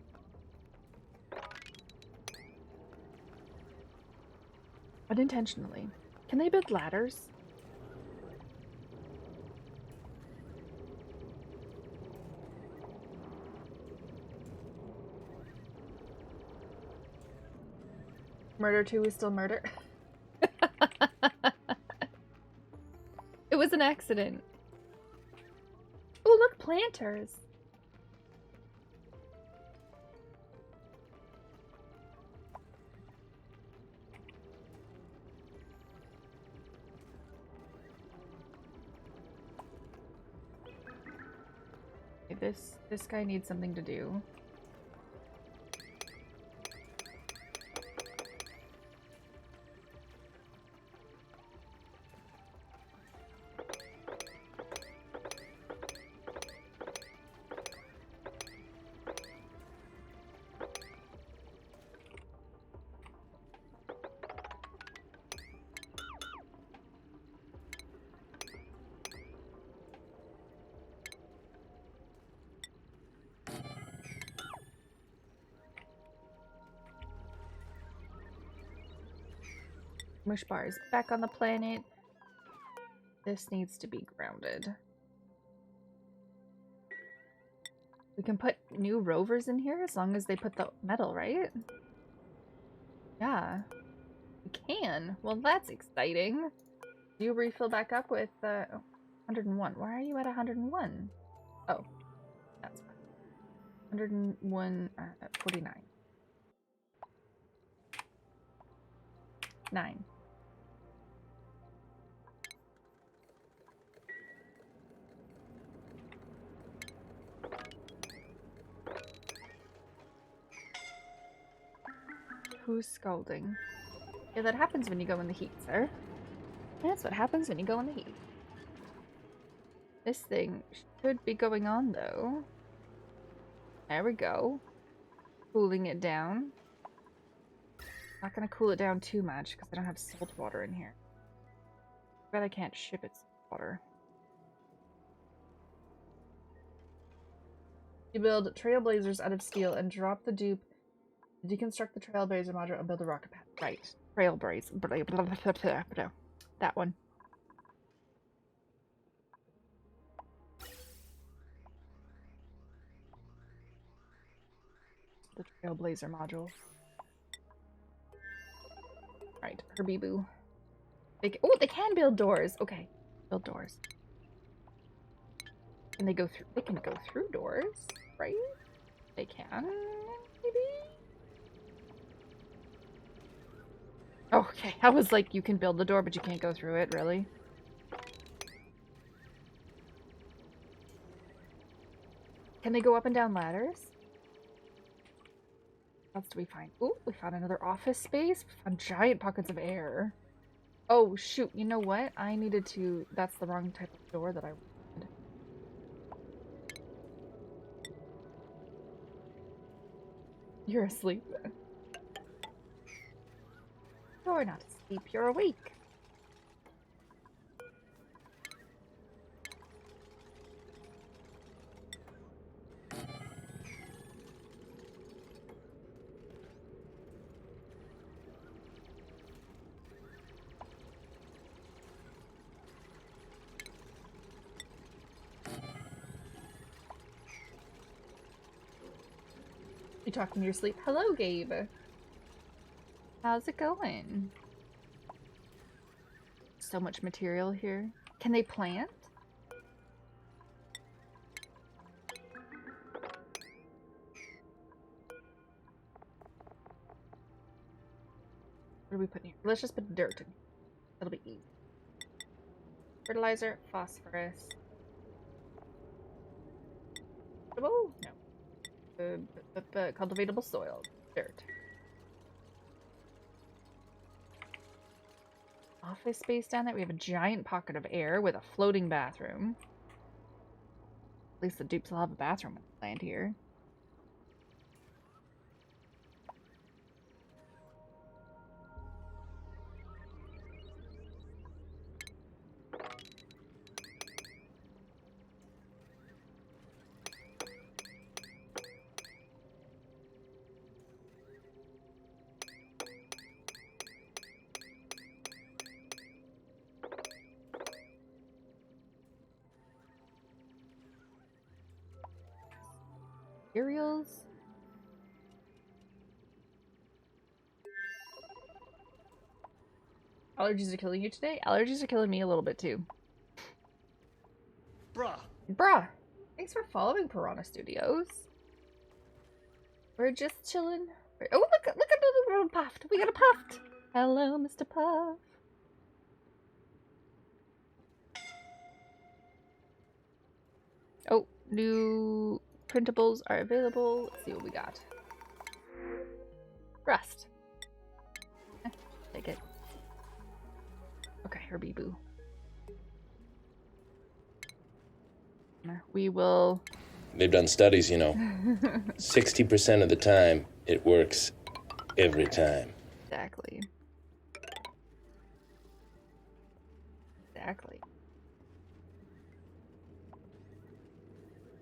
Unintentionally. Can they build ladders? Murder 2 is still murder. It was an accident. Oh, look, planters. Okay, this guy needs something to do. Mush bar is back on the planet. This needs to be grounded. We can put new rovers in here as long as they put the metal, right? Yeah. We can. Well, that's exciting. You refill back up with 101. Why are you at 101? Oh, that's fine. 101 at 49. 9. Who's scolding? Yeah, that happens when you go in the heat, sir. That's what happens when you go in the heat. This thing should be going on, though. There we go. Cooling it down. Not gonna cool it down too much because I don't have salt water in here. But I can't ship it salt water. You build trailblazers out of steel and drop the dupe. Deconstruct the trailblazer module and build a rocket pad. Right. Trailblazer. That one. The trailblazer module. Right. Herbie Boo. Oh, they can build doors. Okay. Build doors. Can they go through? They can go through doors, right? They can, maybe? Okay, I was like, you can build the door, but you can't go through it, really? Can they go up and down ladders? What else do we find? Ooh, we found another office space. We found giant pockets of air. Oh, shoot, you know what? I needed to... That's the wrong type of door that I wanted. You're asleep. You're not asleep, you're awake. You talking in your sleep? Hello, Gabe. How's it going? So much material here. Can they plant? What are we putting here? Let's just put dirt in. That'll be easy. Fertilizer, phosphorus. Oh, no. Cultivatable soil. Dirt. Office space down there. We have a giant pocket of air with a floating bathroom. At least the dupes will have a bathroom when they land here. Materials. Allergies are killing you today? Allergies are killing me a little bit too. Bruh. Thanks for following Piranha Studios. We're just chilling. Oh, look at the little Puffed. We got a Puffed. Hello, Mr. Puff. Oh, new printables are available. Let's see what we got. Rust. Take it. Okay, Herbie Boo. We will... They've done studies, you know. 60% of the time, it works every time. Exactly. Exactly.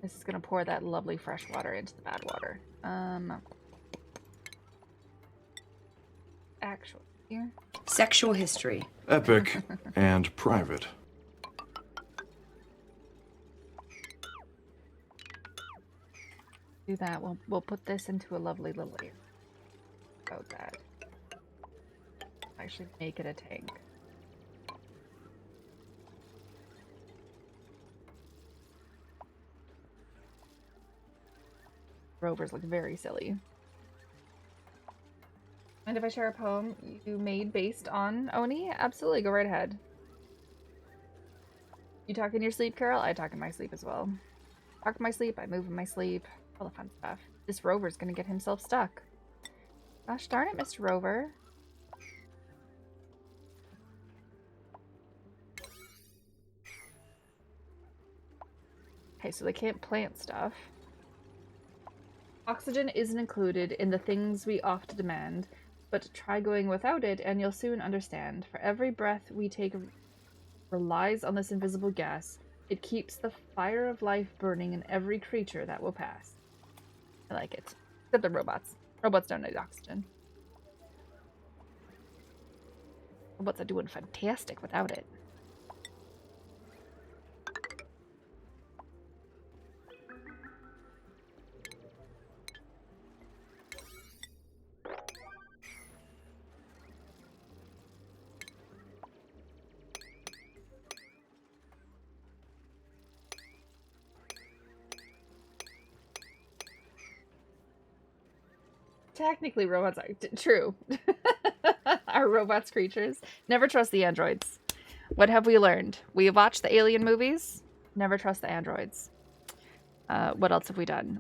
This is gonna pour that lovely fresh water into the bad water. Actually, here. Sexual history. Epic and private. Do that. We'll put this into a lovely little area. About that. Actually make it a tank. Rovers look very silly. Mind if I share a poem you made based on Oni? Absolutely, go right ahead. You talk in your sleep, Carol? I talk in my sleep as well. Talk in my sleep, I move in my sleep. All the fun stuff. This Rover's gonna get himself stuck. Gosh darn it, Mr. Rover. Okay, so they can't plant stuff. Oxygen isn't included in the things we oft demand, but try going without it and you'll soon understand. For every breath we take relies on this invisible gas. It keeps the fire of life burning in every creature that will pass. I like it. Except the robots. Robots don't need oxygen. Robots are doing fantastic without it. Technically, robots are true. Are robots creatures? Never trust the androids. What have we learned? We have watched the Alien movies. Never trust the androids. What else have we done?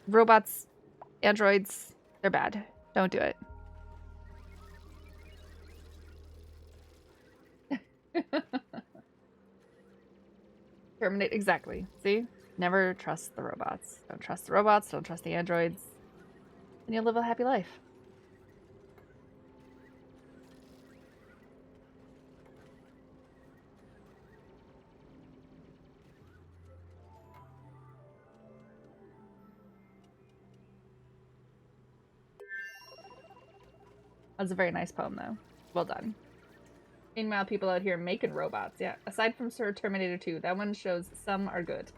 Robots, androids, they're bad. Don't do it. Terminate, exactly. See? Never trust the robots. Don't trust the robots, don't trust the androids. And you'll live a happy life. That's a very nice poem, though. Well done. Meanwhile, people out here making robots. Yeah, aside from Sir Terminator 2, that one shows some are good.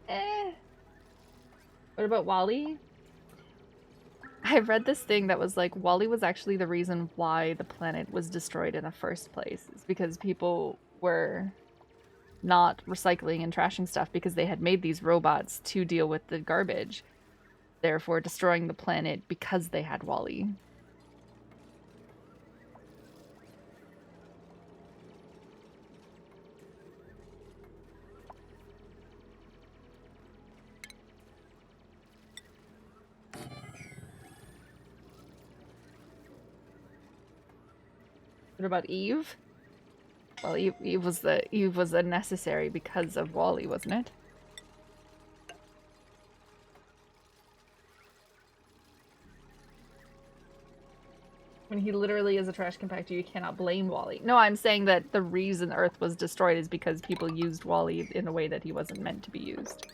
What about WALL-E? I read this thing that was like, WALL-E was actually the reason why the planet was destroyed in the first place. It's because people were not recycling and trashing stuff because they had made these robots to deal with the garbage, therefore destroying the planet because they had WALL-E. What about Eve? Well, Eve was a necessary because of WALL-E, wasn't it? When he literally is a trash compactor, you cannot blame WALL-E. No, I'm saying that the reason Earth was destroyed is because people used WALL-E in a way that he wasn't meant to be used.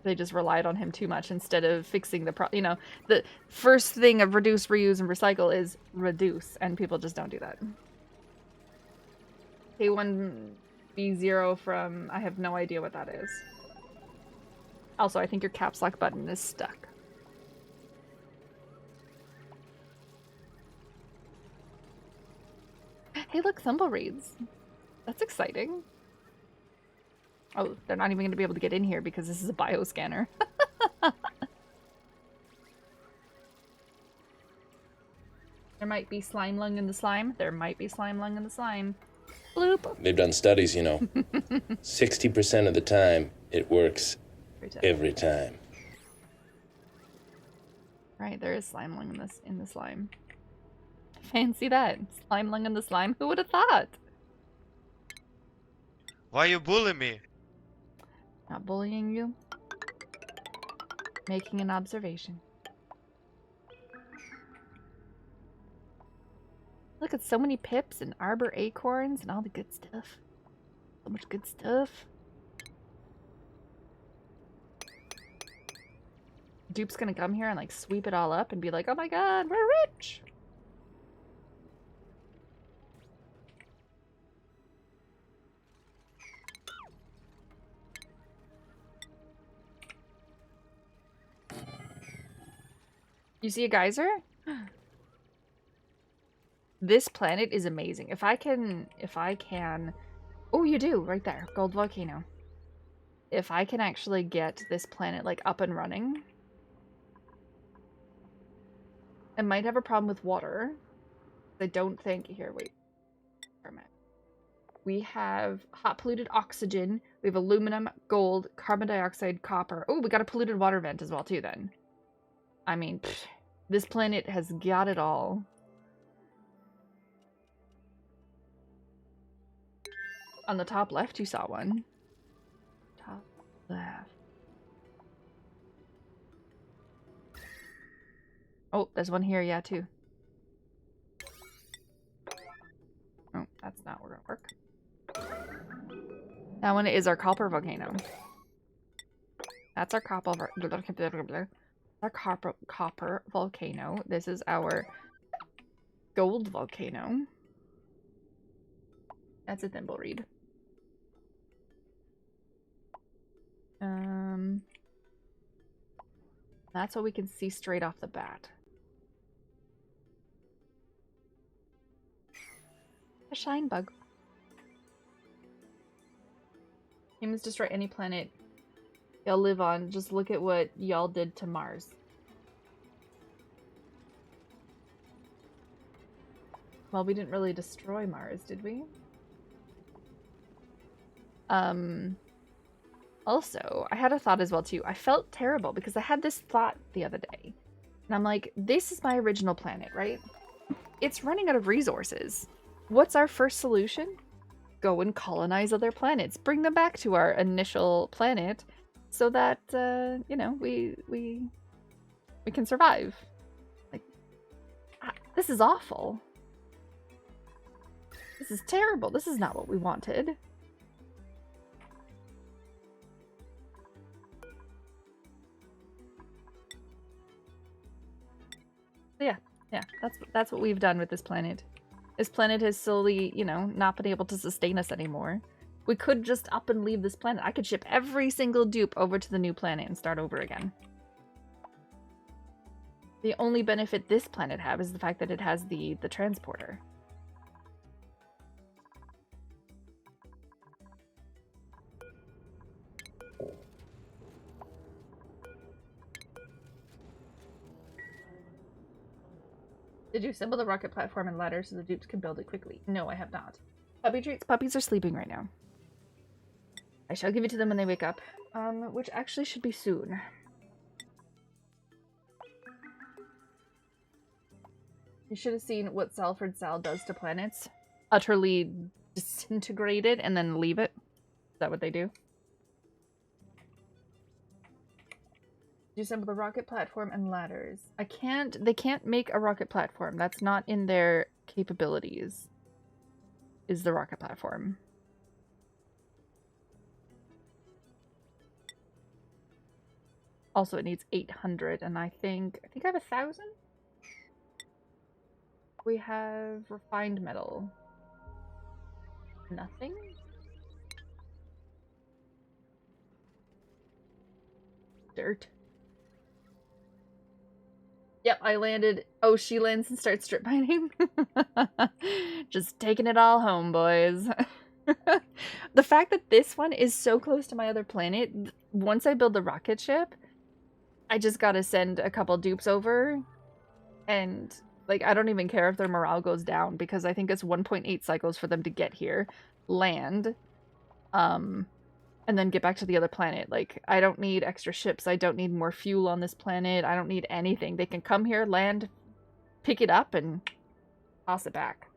They just relied on him too much instead of fixing the problem. You know, the first thing of reduce, reuse, and recycle is reduce, and people just don't do that. K1B0 from... I have no idea what that is. Also, I think your caps lock button is stuck. Hey, look, Thumblereads. That's exciting. Oh, they're not even going to be able to get in here because this is a bioscanner. There might be slime lung in the slime. There might be slime lung in the slime. Bloop. They've done studies, you know. 60% of the time, it works every time. Right, there is slime lung in the slime. Fancy that. Slime lung in the slime. Who would have thought? Why you bully me? Not bullying you. Making an observation. Look at so many pips and arbor acorns and all the good stuff. So much good stuff. Dupe's gonna come here and like sweep it all up and be like, oh my god, we're rich! You see a geyser? This planet is amazing. If I can... Oh, you do, right there. Gold volcano. If I can actually get this planet, like, up and running... I might have a problem with water. I don't think... Here, wait. We have hot polluted oxygen. We have aluminum, gold, carbon dioxide, copper. Oh, we got a polluted water vent as well, too, then. I mean, pfft, this planet has got it all. On the top left, you saw one. Top left. Oh, there's one here, yeah, too. Oh, that's not gonna work. That one is our copper volcano. That's our copper volcano. This is our gold volcano. That's a thimbleweed. That's what we can see straight off the bat. A shine bug. Humans destroy any planet y'all live on. Just look at what y'all did to Mars. Well, we didn't really destroy Mars, did we? Also, I had a thought as well, too. I felt terrible because I had this thought the other day. And I'm like, this is my original planet, right? It's running out of resources. What's our first solution? Go and colonize other planets. Bring them back to our initial planet so that, you know, we can survive. Like, this is awful. This is terrible. This is not what we wanted. Yeah, that's what we've done with this planet. This planet has slowly, you know, not been able to sustain us anymore. We could just up and leave this planet. I could ship every single dupe over to the new planet and start over again. The only benefit this planet has is the fact that it has the transporter. Did you assemble the rocket platform and ladder so the dupes can build it quickly? No, I have not. Puppy treats. Puppies are sleeping right now. I shall give it to them when they wake up. Which actually should be soon. You should have seen what Salford Sal does to planets. Utterly disintegrate it and then leave it. Is that what they do? You assemble the rocket platform and ladders. They can't make a rocket platform. That's not in their capabilities. Is the rocket platform. Also, it needs 800, and I think I have 1,000? We have refined metal. Nothing? Dirt. Yep, I landed. Oh, she lands and starts strip mining. Just taking it all home, boys. The fact that this one is so close to my other planet, once I build the rocket ship, I just gotta send a couple dupes over. And, like, I don't even care if their morale goes down, because I think it's 1.8 cycles for them to get here, land, and then get back to the other planet. Like, I don't need extra ships. I don't need more fuel on this planet. I don't need anything. They can come here, land, pick it up, and toss it back.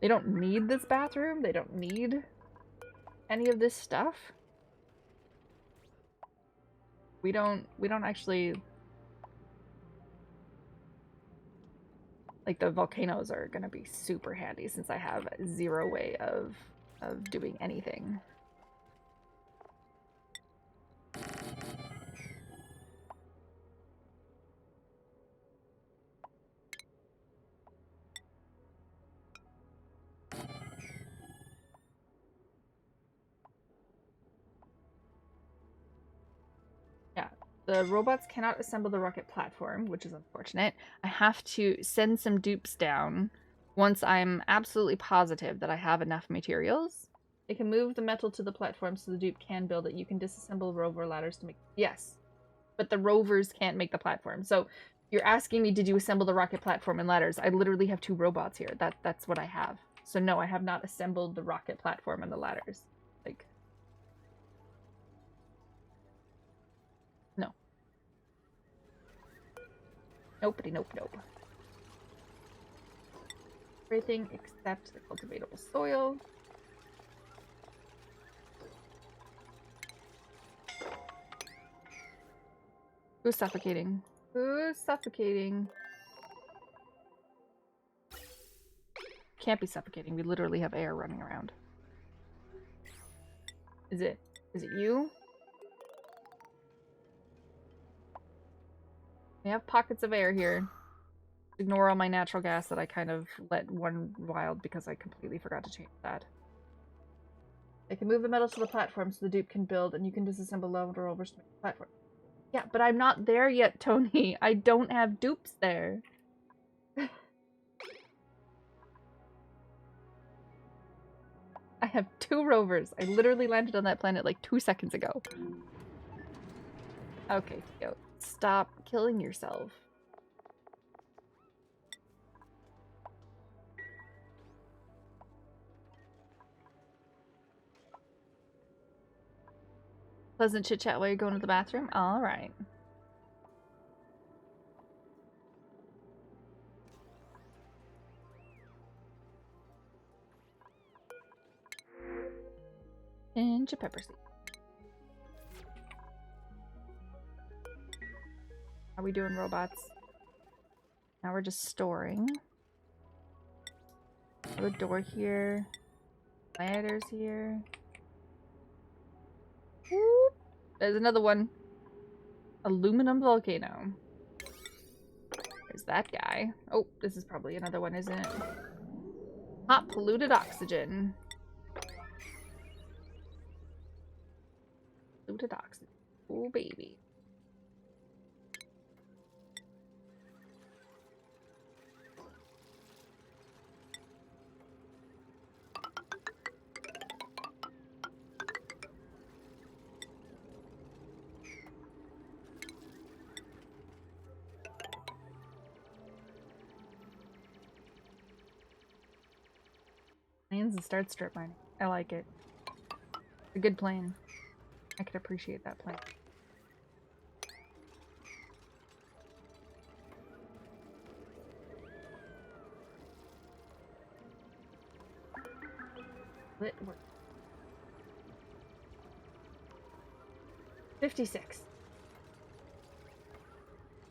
They don't need this bathroom. They don't need any of this stuff. We don't actually... Like, the volcanoes are gonna be super handy since I have zero way of doing anything. The robots cannot assemble the rocket platform, which is unfortunate. I have to send some dupes down once I'm absolutely positive that I have enough materials. It can move the metal to the platform so the dupe can build it. You can disassemble rover ladders to make... Yes, but the rovers can't make the platform. So you're asking me, did you assemble the rocket platform and ladders? I literally have 2 robots here. That's what I have. So no, I have not assembled the rocket platform and the ladders. Like... No. Nopey, nope, nope. Everything except the cultivatable soil. Who's suffocating? Who's suffocating? Can't be suffocating. We literally have air running around. Is it you? We have pockets of air here. Ignore all my natural gas that I kind of let run wild because I completely forgot to change that. They can move the metal to the platform so the dupe can build, and you can disassemble loader rovers to make the platform. Yeah, but I'm not there yet, Tony. I don't have dupes there. I have 2 rovers. I literally landed on that planet like 2 seconds ago. Okay, Theo. Stop killing yourself. Pleasant chit chat while you're going to the bathroom? Alright. And your pepper seed. How are we doing, robots? Now we're just storing. Have a door here. Ladders here. Whoop. There's another one. Aluminum volcano. There's that guy. Oh, this is probably another one, isn't it? Hot polluted oxygen. Polluted oxygen. Oh, baby. Plans and start strip mining. I like it. It's a good plan. I could appreciate that plan. Lit work. 56.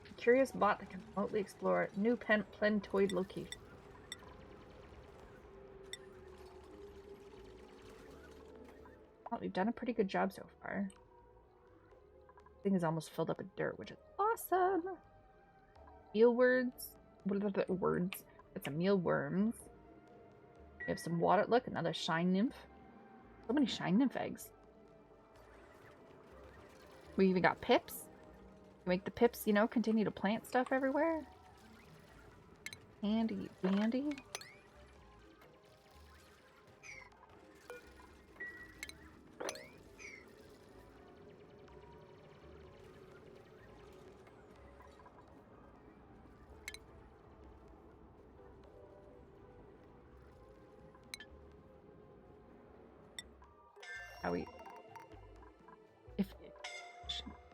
A curious bot that can remotely explore new planetoid location. Well, we've done a pretty good job so far. This thing is almost filled up with dirt, which is awesome. Mealworms. What are the words? Got some mealworms. We have some water. Look, another shine nymph. So many shine nymph eggs. We even got pips. We make the pips, you know, continue to plant stuff everywhere. Handy dandy.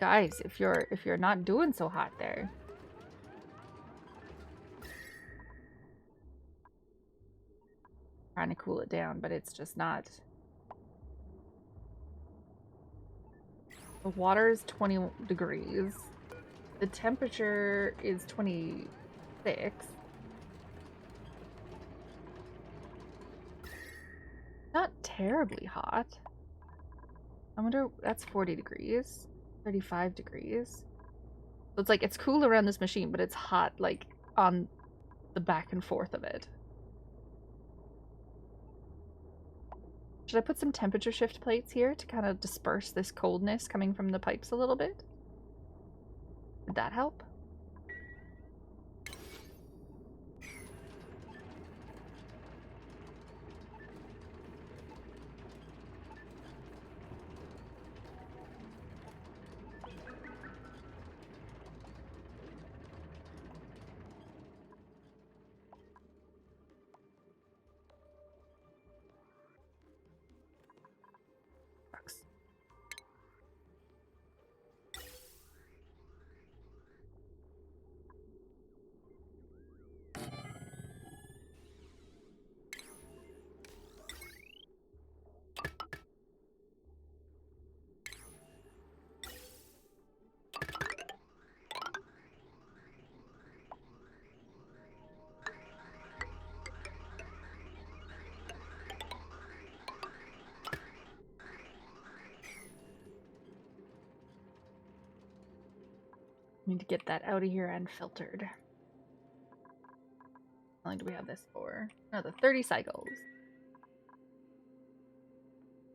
Guys, if you're not doing so hot there. Trying to cool it down, but it's just not. The water is 20 degrees. The temperature is 26. Not terribly hot. I wonder, that's 40 degrees. 35 degrees. So it's like, it's cool around this machine, but it's hot, like, on the back and forth of it. Should I put some temperature shift plates here to kind of disperse this coldness coming from the pipes a little bit? Did that help? Need to get that out of here and filtered. How long do we have this for? Another 30 cycles.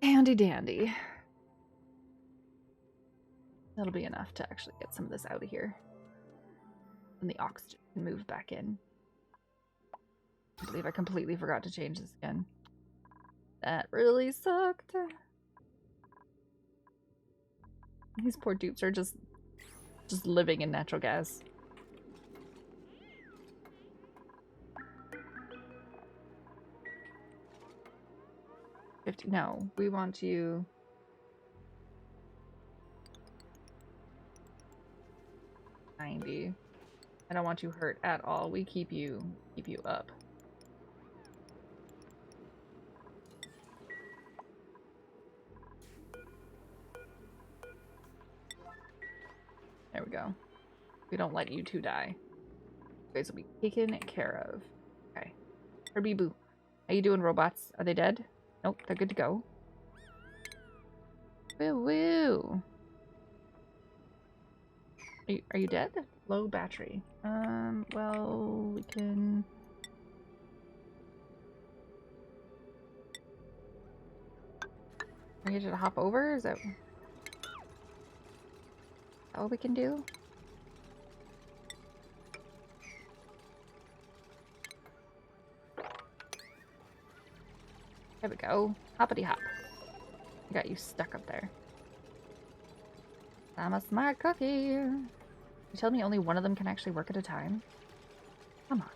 Handy dandy. That'll be enough to actually get some of this out of here. And the oxygen can move back in. I believe I completely forgot to change this again. That really sucked. These poor dupes are just living in natural gas. No, we want you. I don't want you hurt at all. We keep you up. There we go. We don't let you two die. You guys will be taken care of. Okay. Herbie Boo. How you doing, robots? Are they dead? Nope, they're good to go. Woo woo. Are you dead? Low battery. Well, we can... I need you to hop over? Is that all we can do? There we go. Hoppity hop. I got you stuck up there. I'm a smart cookie. You tell me only one of them can actually work at a time? Come on.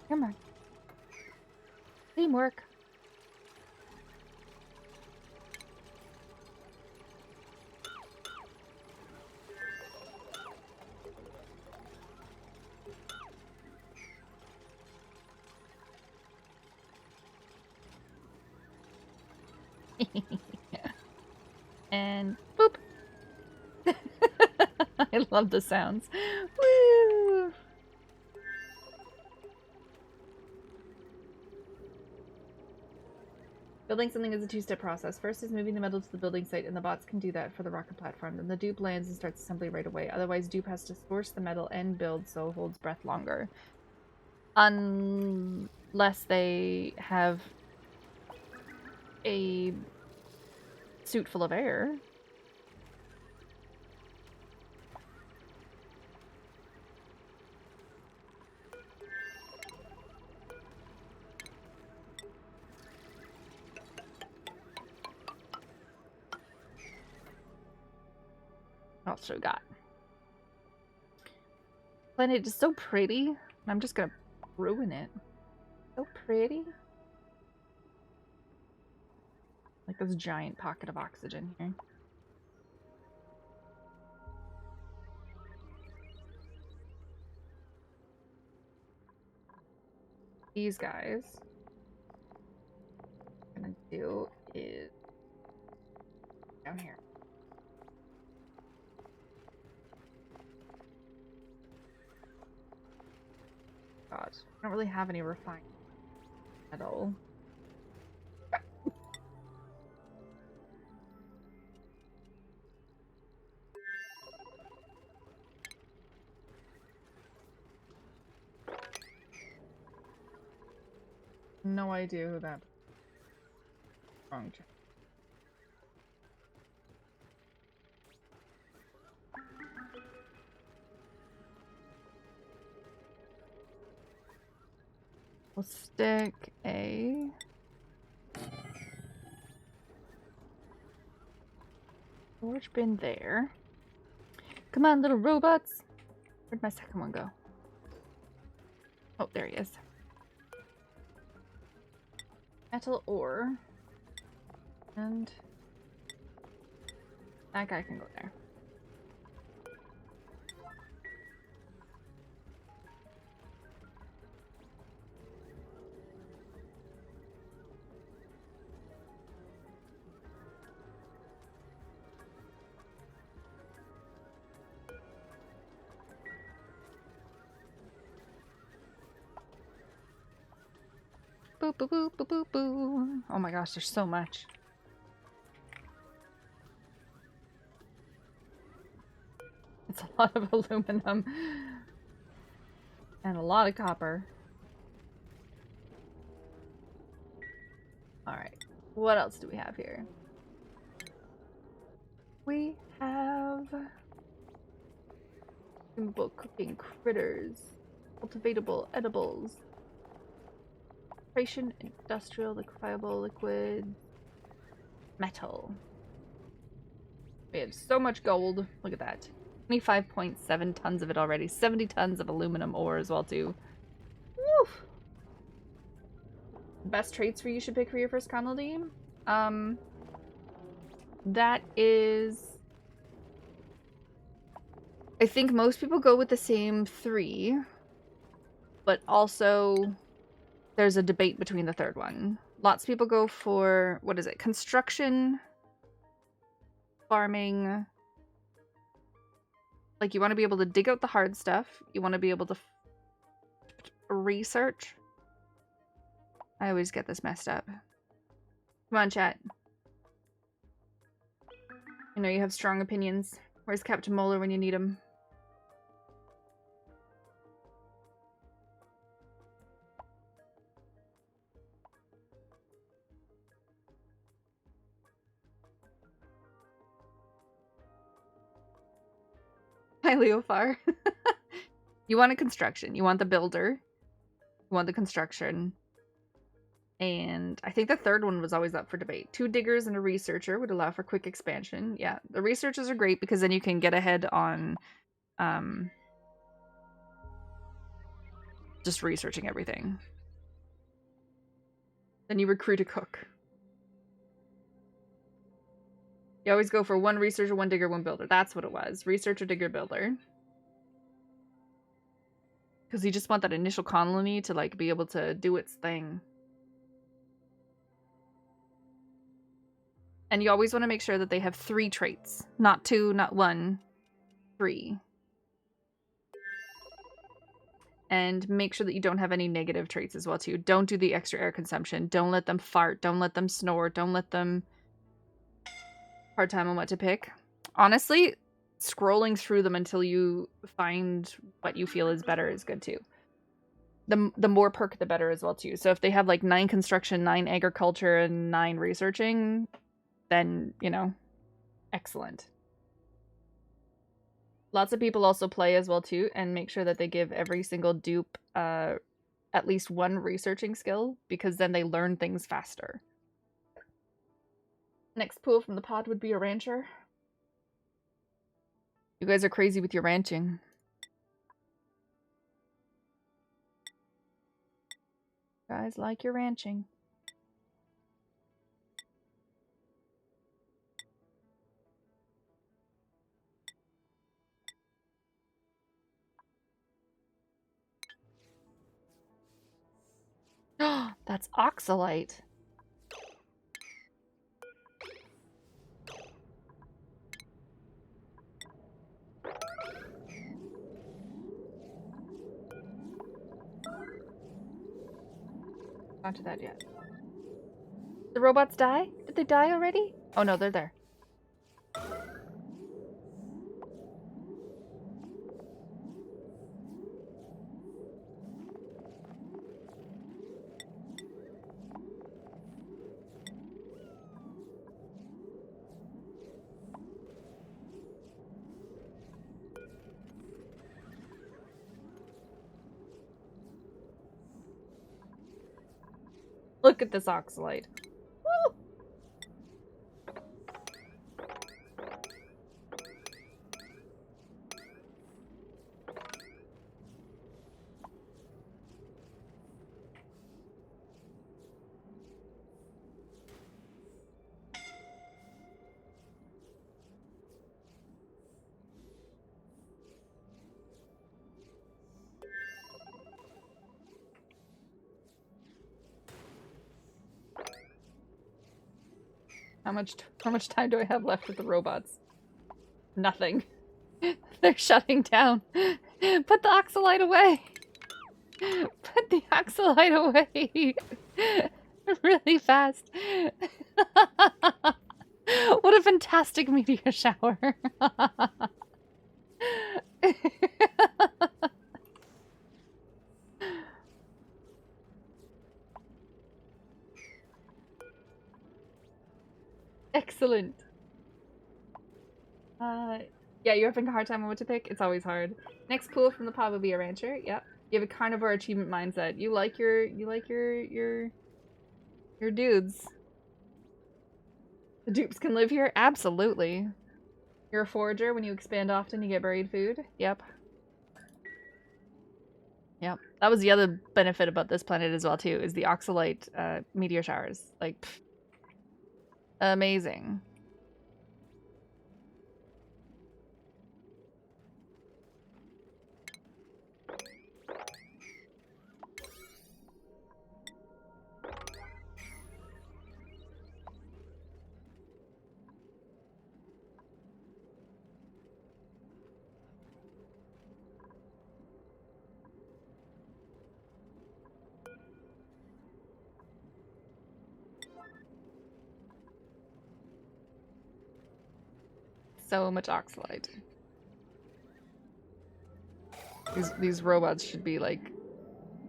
Come on. Teamwork. And boop. I love the sounds. Woo! Building something is a two-step process. First is moving the metal to the building site, and the bots can do that for the rocket platform. Then the dupe lands and starts assembly right away. Otherwise, dupe has to source the metal and build, so it holds breath longer. Unless they have a suit full of air. What else do we got? Planet is so pretty, and I'm just gonna ruin it. So pretty. Like this giant pocket of oxygen here. These guys, what I'm gonna do is down here. God, I don't really have any refined metal. No idea who that wrong check. We'll stick a storage bin there. Come on, little robots. Where'd my second one go? Oh, there he is. Metal ore. And that guy can go there. Boo, boo, boo, boo, boo, boo. Oh my gosh, there's so much. It's a lot of aluminum. And a lot of copper. Alright. What else do we have here? We have consumable cooking critters. Cultivatable edibles. Creation, industrial, liquefiable, liquid, metal. We have so much gold. Look at that. 25.7 tons of it already. 70 tons of aluminum ore as well, too. Woo! Best traits for you should pick for your first colony? That is... I think most people go with the same 3. But also... there's a debate between the third one. Lots of people go for, what is it? Construction, farming. Like, you want to be able to dig out the hard stuff. You want to be able to research. I always get this messed up. Come on, chat. I know you have strong opinions. Where's Captain Moeller when you need him? Hi, Leofar. You want a construction. You want the builder. You want the construction. And I think the third one was always up for debate. 2 diggers and a researcher would allow for quick expansion. Yeah, the researchers are great because then you can get ahead on just researching everything. Then you recruit a cook. You always go for 1 researcher, 1 digger, 1 builder. That's what it was. Researcher, digger, builder. Because you just want that initial colony to, like, be able to do its thing. And you always want to make sure that they have 3 traits. Not 2, not 1. 3. And make sure that you don't have any negative traits as well, too. Don't do the extra air consumption. Don't let them fart. Don't let them snore. Don't let them... hard time on what to pick. Honestly, scrolling through them until you find what you feel is better is good too. The more perk, the better as well too. So if they have like 9 construction, 9 agriculture, and 9 researching, then, you know, excellent. Lots of people also play as well too and make sure that they give every single dupe at least 1 researching skill because then they learn things faster. Next pool from the pod would be a rancher. You guys are crazy with your ranching. Guys like your ranching. That's oxalite. Not to that yet. The robots die? Did they die already? Oh no, they're there. Look at this oxalite. Woo! How much time do I have left with the robots? Nothing. They're shutting down. Put the oxalite away. Put the oxalite away. Really fast. What a fantastic meteor shower. Excellent. Yeah, you're having a hard time on what to pick? It's always hard. Next pool from the pod will be a rancher. Yep. You have a carnivore achievement mindset. You like your dudes. The dupes can live here? Absolutely. You're a forager. When you expand often, you get buried food. Yep. Yep. That was the other benefit about this planet as well, too, is the oxalite meteor showers. Like, pff, amazing. So much oxalite. These robots should be like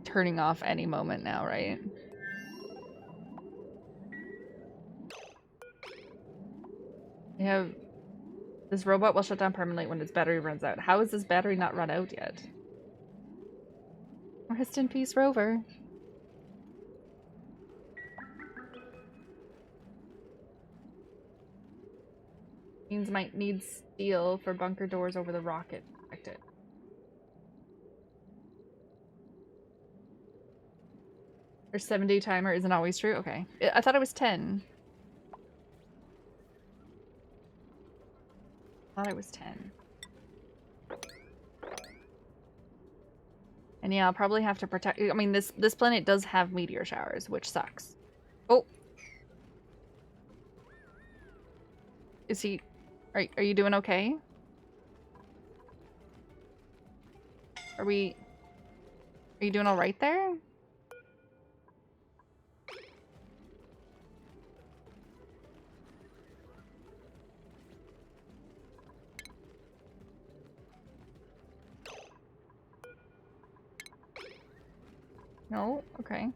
turning off any moment now, right? We have this robot will shut down permanently when its battery runs out. How is this battery not run out yet? Rest in peace, Rover. Means might need steel for bunker doors over the rocket. Protect it. Our 7-day timer isn't always true? Okay. I thought it was 10. I thought it was 10. And yeah, I'll probably have to protect... I mean, this planet does have meteor showers, which sucks. Oh! Is he... Are you doing okay? Are you doing alright there? No? Okay.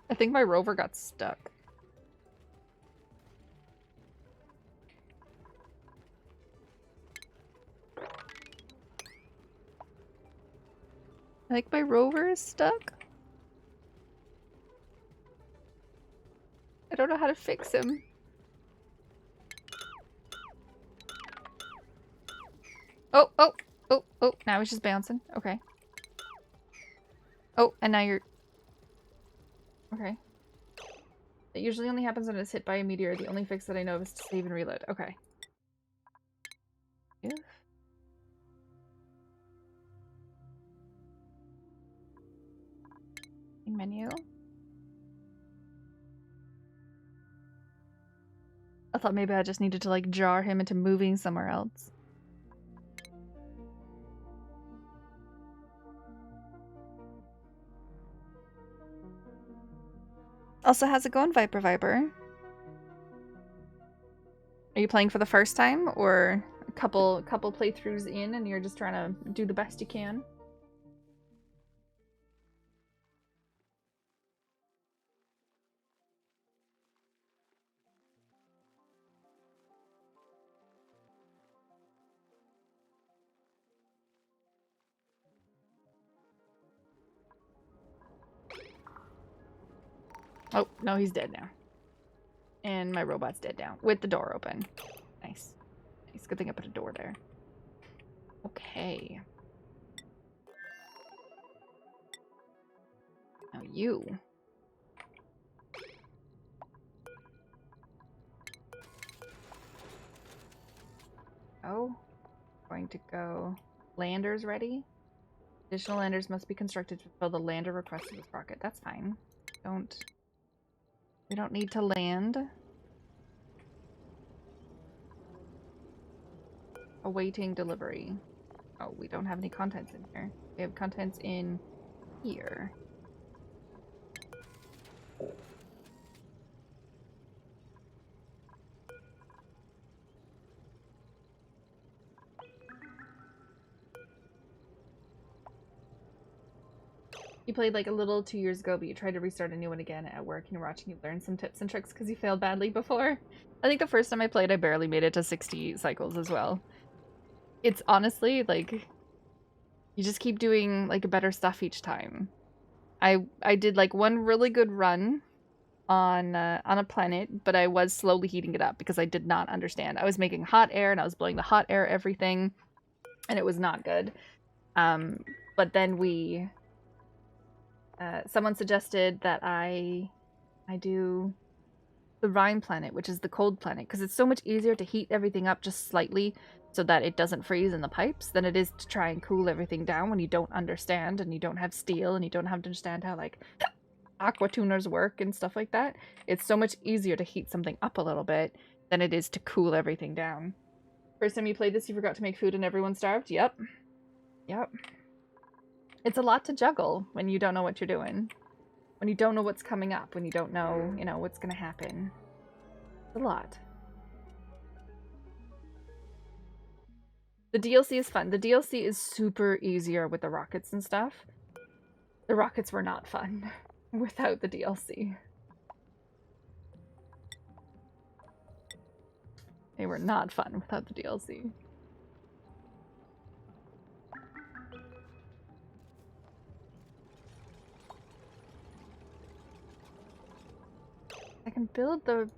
I think my rover got stuck. I think my rover is stuck. I don't know how to fix him. Oh, oh, oh, oh, now he's just bouncing. Okay. Oh, and now you're... Okay. It usually only happens when it's hit by a meteor. The only fix that I know of is to save and reload. Okay. Yeah. Menu. I thought maybe I just needed to like jar him into moving somewhere else. Also, how's it going, Viper Viper? Are you playing for the first time, or a couple playthroughs in and you're just trying to do the best you can? Oh, no, he's dead now. And my robot's dead now, with the door open. Nice. Nice. Good thing I put a door there. Okay. Now you. Oh. Going to go. Landers ready? Additional landers must be constructed to fulfill the lander request of this rocket. That's fine. We don't need to land. Awaiting delivery. Oh, we don't have any contents in here. We have contents in here. You played like a little 2 years ago, but you tried to restart a new one again at work and you're watching you learn some tips and tricks because you failed badly before. I think the first time I played, I barely made it to 60 cycles as well. It's honestly like you just keep doing like better stuff each time. I did like one really good run on a planet, but I was slowly heating it up because I did not understand. I was making hot air and I was blowing the hot air everything, and it was not good. But then we someone suggested that I do the Rhine planet, which is the cold planet, because it's so much easier to heat everything up just slightly so that it doesn't freeze in the pipes than it is to try and cool everything down when you don't understand and you don't have steel and you don't have to understand how like aqua tuners work and stuff like that. It's so much easier to heat something up a little bit than it is to cool everything down. First time you played this, you forgot to make food and everyone starved? Yep. Yep. It's a lot to juggle when you don't know what you're doing. When you don't know what's coming up. When you don't know, you know, what's gonna happen. It's a lot. The DLC is fun. The DLC is super easier with the rockets and stuff. The rockets were not fun without the DLC. They were not fun without the DLC. I can build the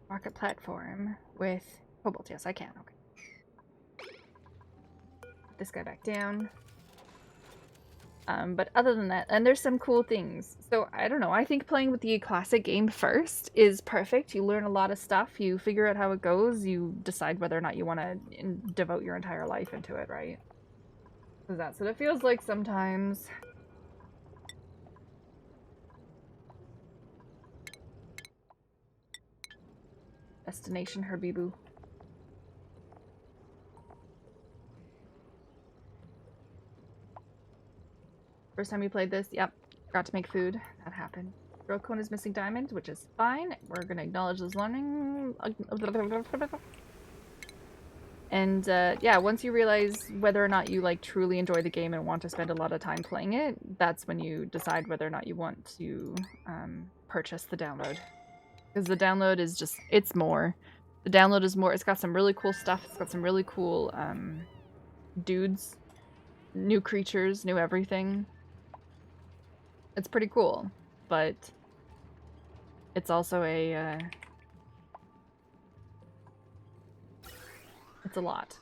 rocket platform with cobalt. Yes, I can. Okay. Put this guy back down. But other than that, and there's some cool things. So, I don't know. I think playing with the classic game first is perfect. You learn a lot of stuff. You figure out how it goes. You decide whether or not you want to devote your entire life into it, right? Because that's what it feels like sometimes. Destination Herbiboo. First time you played this, yep. Forgot to make food. That happened. Drill cone is missing diamonds, which is fine. We're gonna acknowledge this learning. And yeah, once you realize whether or not you like truly enjoy the game and want to spend a lot of time playing it, that's when you decide whether or not you want to purchase the download. Because the download is just, it's more. The download is more. It's got some really cool stuff. It's got some really cool dudes, new creatures, new everything. It's pretty cool, but it's also a it's a lot.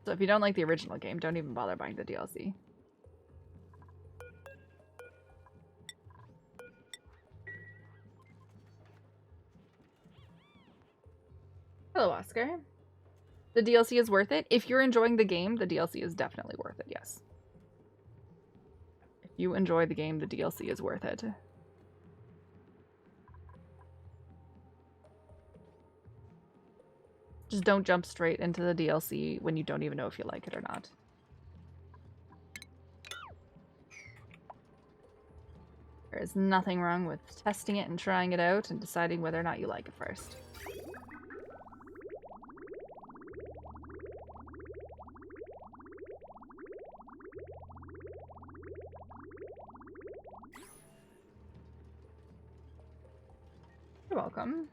So if you don't like the original game, don't even bother buying the DLC. Hello, Oscar. The DLC is worth it. If you're enjoying the game, the DLC is definitely worth it, yes. If you enjoy the game, the DLC is worth it. Just don't jump straight into the DLC when you don't even know if you like it or not. There is nothing wrong with testing it and trying it out and deciding whether or not you like it first. You're welcome.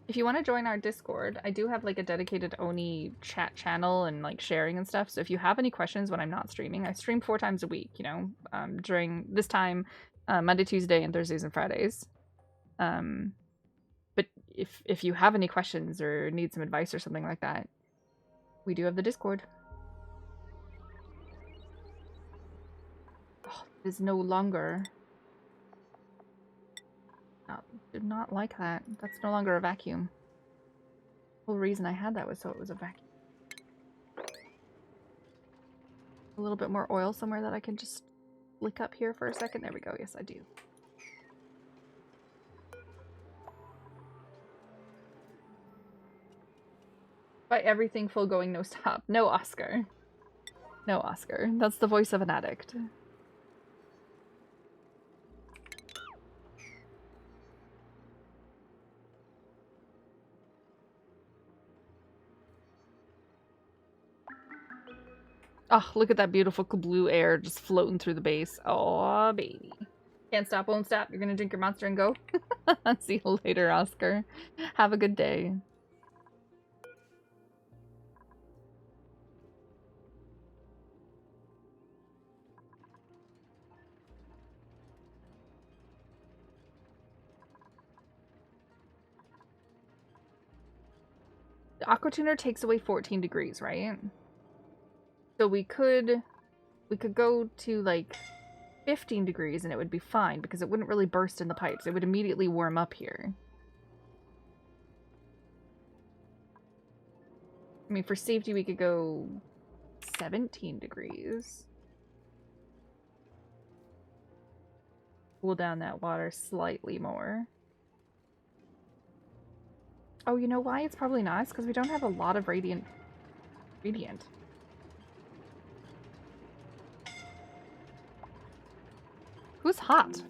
If you want to join our Discord, I do have like a dedicated ONI chat channel and like sharing and stuff. So if you have any questions when I'm not streaming, I stream 4 times a week, you know, during this time, Monday, Tuesday, and Thursdays and Fridays. But if you have any questions or need some advice or something like that, we do have the Discord. Oh, it is no longer. Oh, did not like that. That's no longer a vacuum. The whole reason I had that was so it was a vacuum. A little bit more oil somewhere that I can just lick up here for a second. There we go. Yes, I do. By everything full going, no stop. No Oscar. No Oscar. That's the voice of an addict. Oh, look at that beautiful blue air just floating through the base. Oh, baby. Can't stop, won't stop. You're gonna drink your monster and go? See you later, Oscar. Have a good day. The aqua tuner takes away 14 degrees, right? So we could go to like 15 degrees and it would be fine because it wouldn't really burst in the pipes. It would immediately warm up here. I mean, for safety, we could go 17 degrees. Cool down that water slightly more. Oh, you know why it's probably not? It's because we don't have a lot of radiant. Who's hot?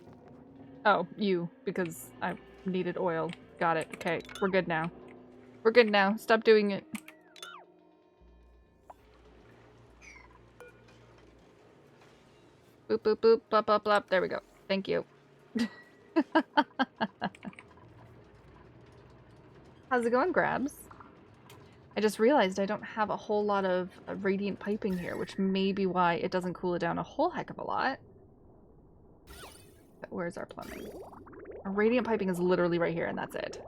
Oh, you, because I needed oil. Got it. Okay, we're good now. We're good now. Stop doing it. Boop, boop, boop, blop, blop, blop. There we go. Thank you. How's it going, Grabs? I just realized I don't have a whole lot of radiant piping here, which may be why it doesn't cool it down a whole heck of a lot. But where's our plumbing? Our radiant piping is literally right here, and that's it.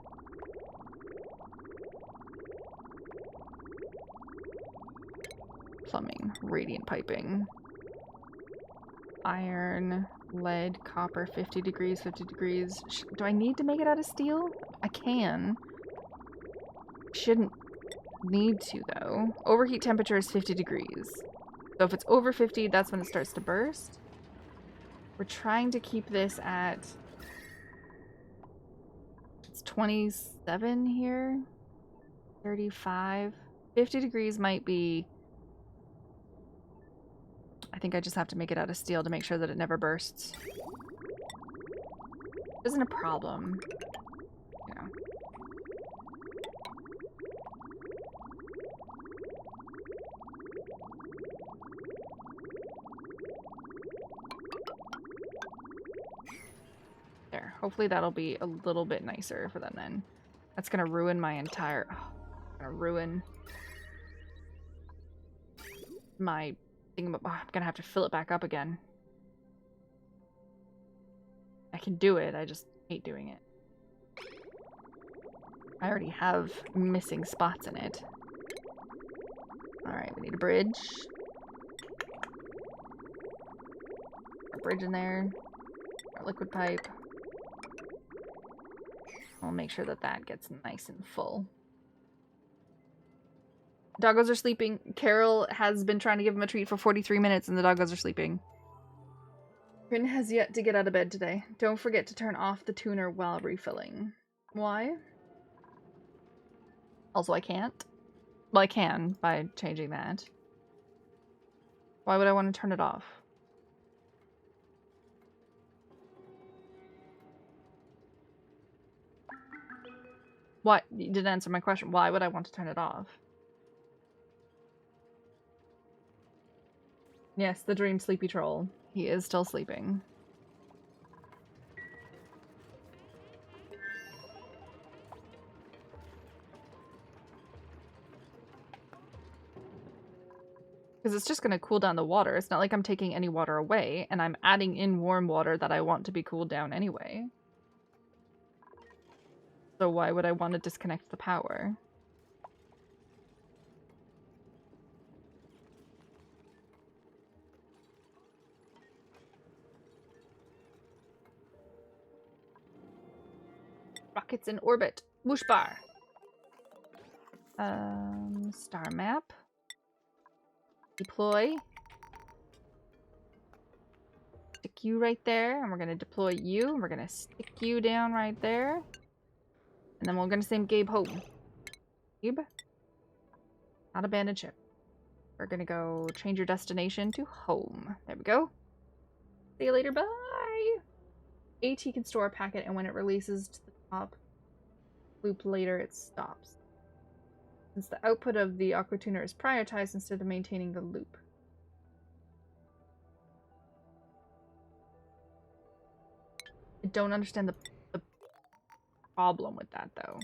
Plumbing, radiant piping. Iron, lead, copper, 50 degrees, 50 degrees. Do I need to make it out of steel? I can. Shouldn't need to, though. Overheat temperature is 50 degrees. So if it's over 50, that's when it starts to burst. We're trying to keep this at... It's 27 here. 35. 50 degrees might be... I think I just have to make it out of steel to make sure that it never bursts. Isn't a problem. Yeah. There. Hopefully that'll be a little bit nicer for them then. That's gonna ruin my entire... Oh, gonna ruin my... I'm gonna have to fill it back up again. I can do it, I just hate doing it. I already have missing spots in it. Alright, we need a bridge. A bridge in there. Our liquid pipe. I'll make sure that that gets nice and full. Doggos are sleeping. Carol has been trying to give him a treat for 43 minutes and the doggos are sleeping. Rin has yet to get out of bed today. Don't forget to turn off the tuner while refilling. Why? Also, I can't. Well, I can by changing that. Why would I want to turn it off? What? You didn't answer my question. Why would I want to turn it off? Yes, the dream sleepy troll. He is still sleeping. Because it's just going to cool down the water. It's not like I'm taking any water away, and I'm adding in warm water that I want to be cooled down anyway. So why would I want to disconnect the power? Rockets in orbit. Whoosh bar. Star map. Deploy. Stick you right there, and we're gonna deploy you, and we're gonna stick you down right there. And then we're gonna send Gabe home. Gabe? Not abandoned ship. We're gonna go change your destination to home. There we go. See you later, bye! AT can store a packet, and when it releases to the top loop later, it stops. Since the output of the aqua tuner is prioritized instead of maintaining the loop. I don't understand the problem with that, though.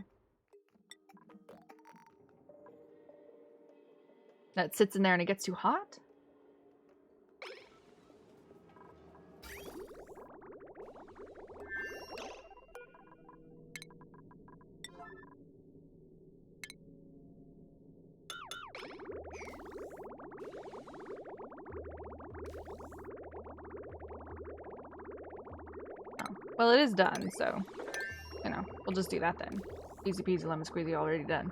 That sits in there and it gets too hot? Well, it is done, so, you know, we'll just do that then. Easy peasy lemon squeezy, already done.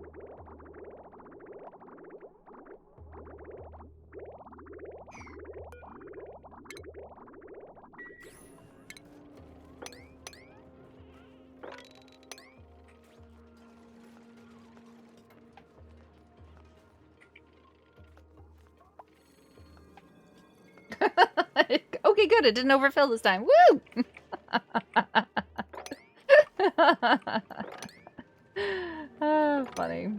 Okay, good. It didn't overfill this time. Woo! Oh, funny.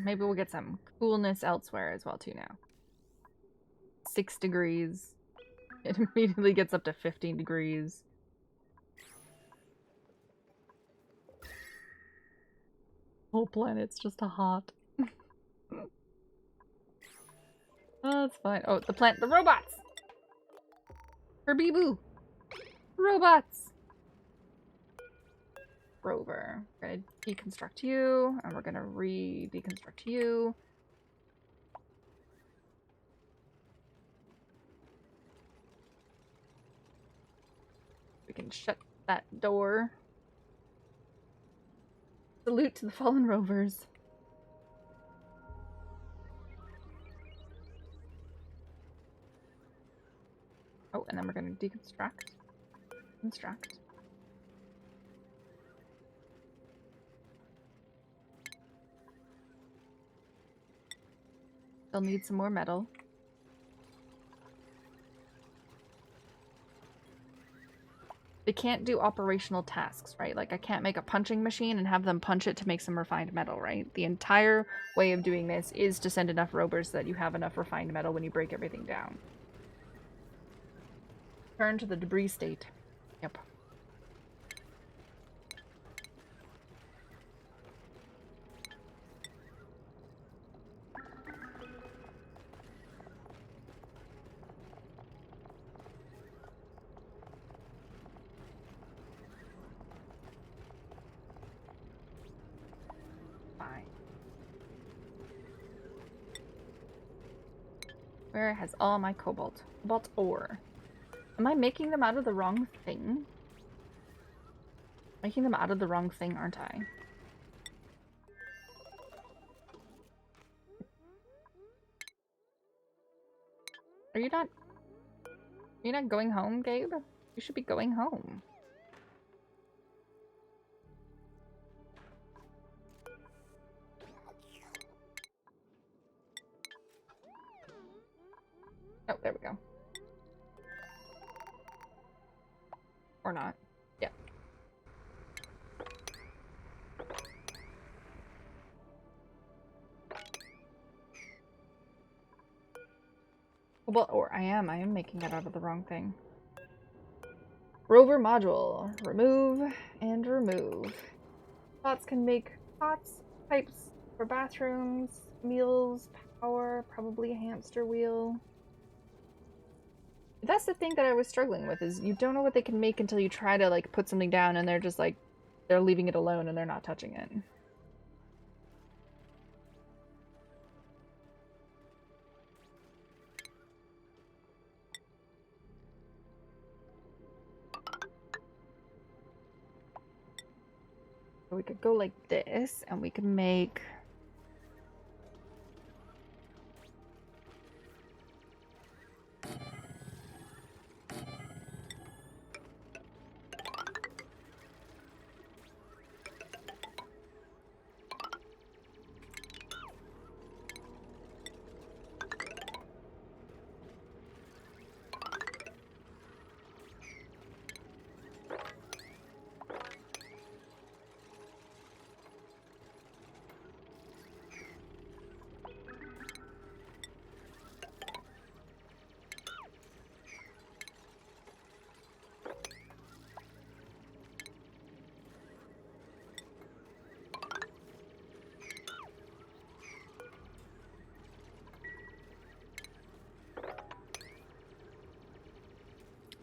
Maybe we'll get some coolness elsewhere as well too now. 6 degrees. It immediately gets up to 15 degrees. Whole planet's just hot. Oh, that's fine. Oh, the robots! Herbie-boo! Robots! Rover. We're gonna deconstruct you, and we're gonna re-deconstruct you. We can shut that door. Salute to the fallen rovers. Oh, and then we're gonna deconstruct. Construct. They'll need some more metal. They can't do operational tasks, right? Like, I can't make a punching machine and have them punch it to make some refined metal, right? The entire way of doing this is to send enough rovers so that you have enough refined metal when you break everything down. Turn to the debris state. Yep. Where has all my cobalt? Cobalt ore. Am I making them out of the wrong thing? Making them out of the wrong thing, aren't I? Are you not... You're not going home, Gabe? You should be going home. Oh, there we go. Or not. Yeah. Well, or I am making it out of the wrong thing. Rover module. Remove and remove. Pots can make pots, pipes for bathrooms, meals, power, probably a hamster wheel. That's the thing that I was struggling with, is you don't know what they can make until you try to like put something down and they're just like, they're leaving it alone and they're not touching it. So we could go like this and we could make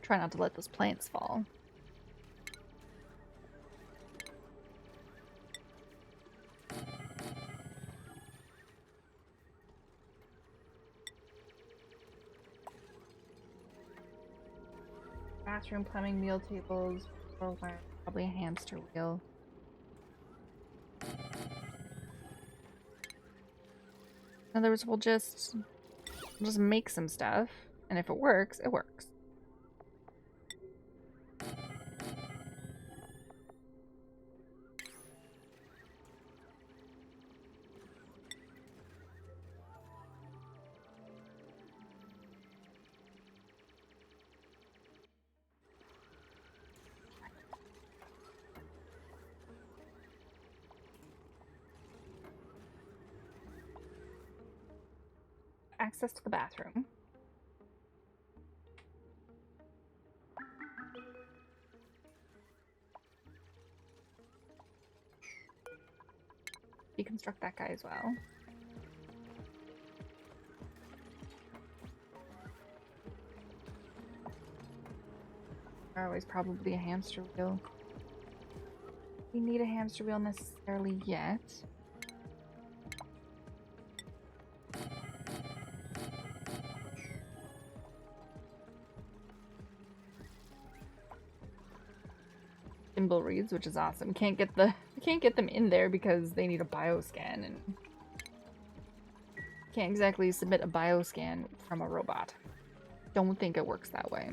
try not to let those plants fall. Bathroom, plumbing, meal tables, probably a hamster wheel. In other words, we'll just make some stuff, and if it works, it works. Access to the bathroom. Deconstruct that guy as well. Always probably a hamster wheel. We need a hamster wheel necessarily yet. Thimble reads, which is awesome. Can't get them in there because they need a bioscan, and can't exactly submit a bioscan from a robot. Don't think it works that way.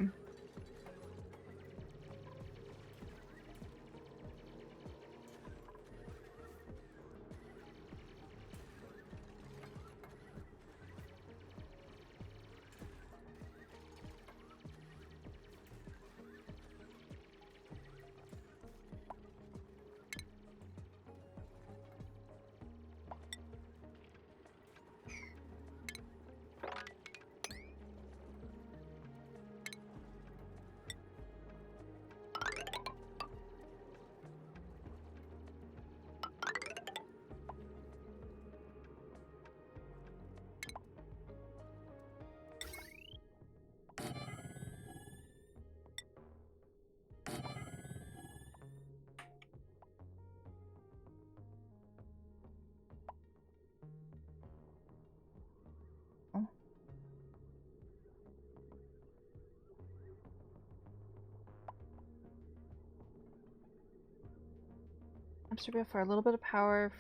Hamster wheel for a little bit of power.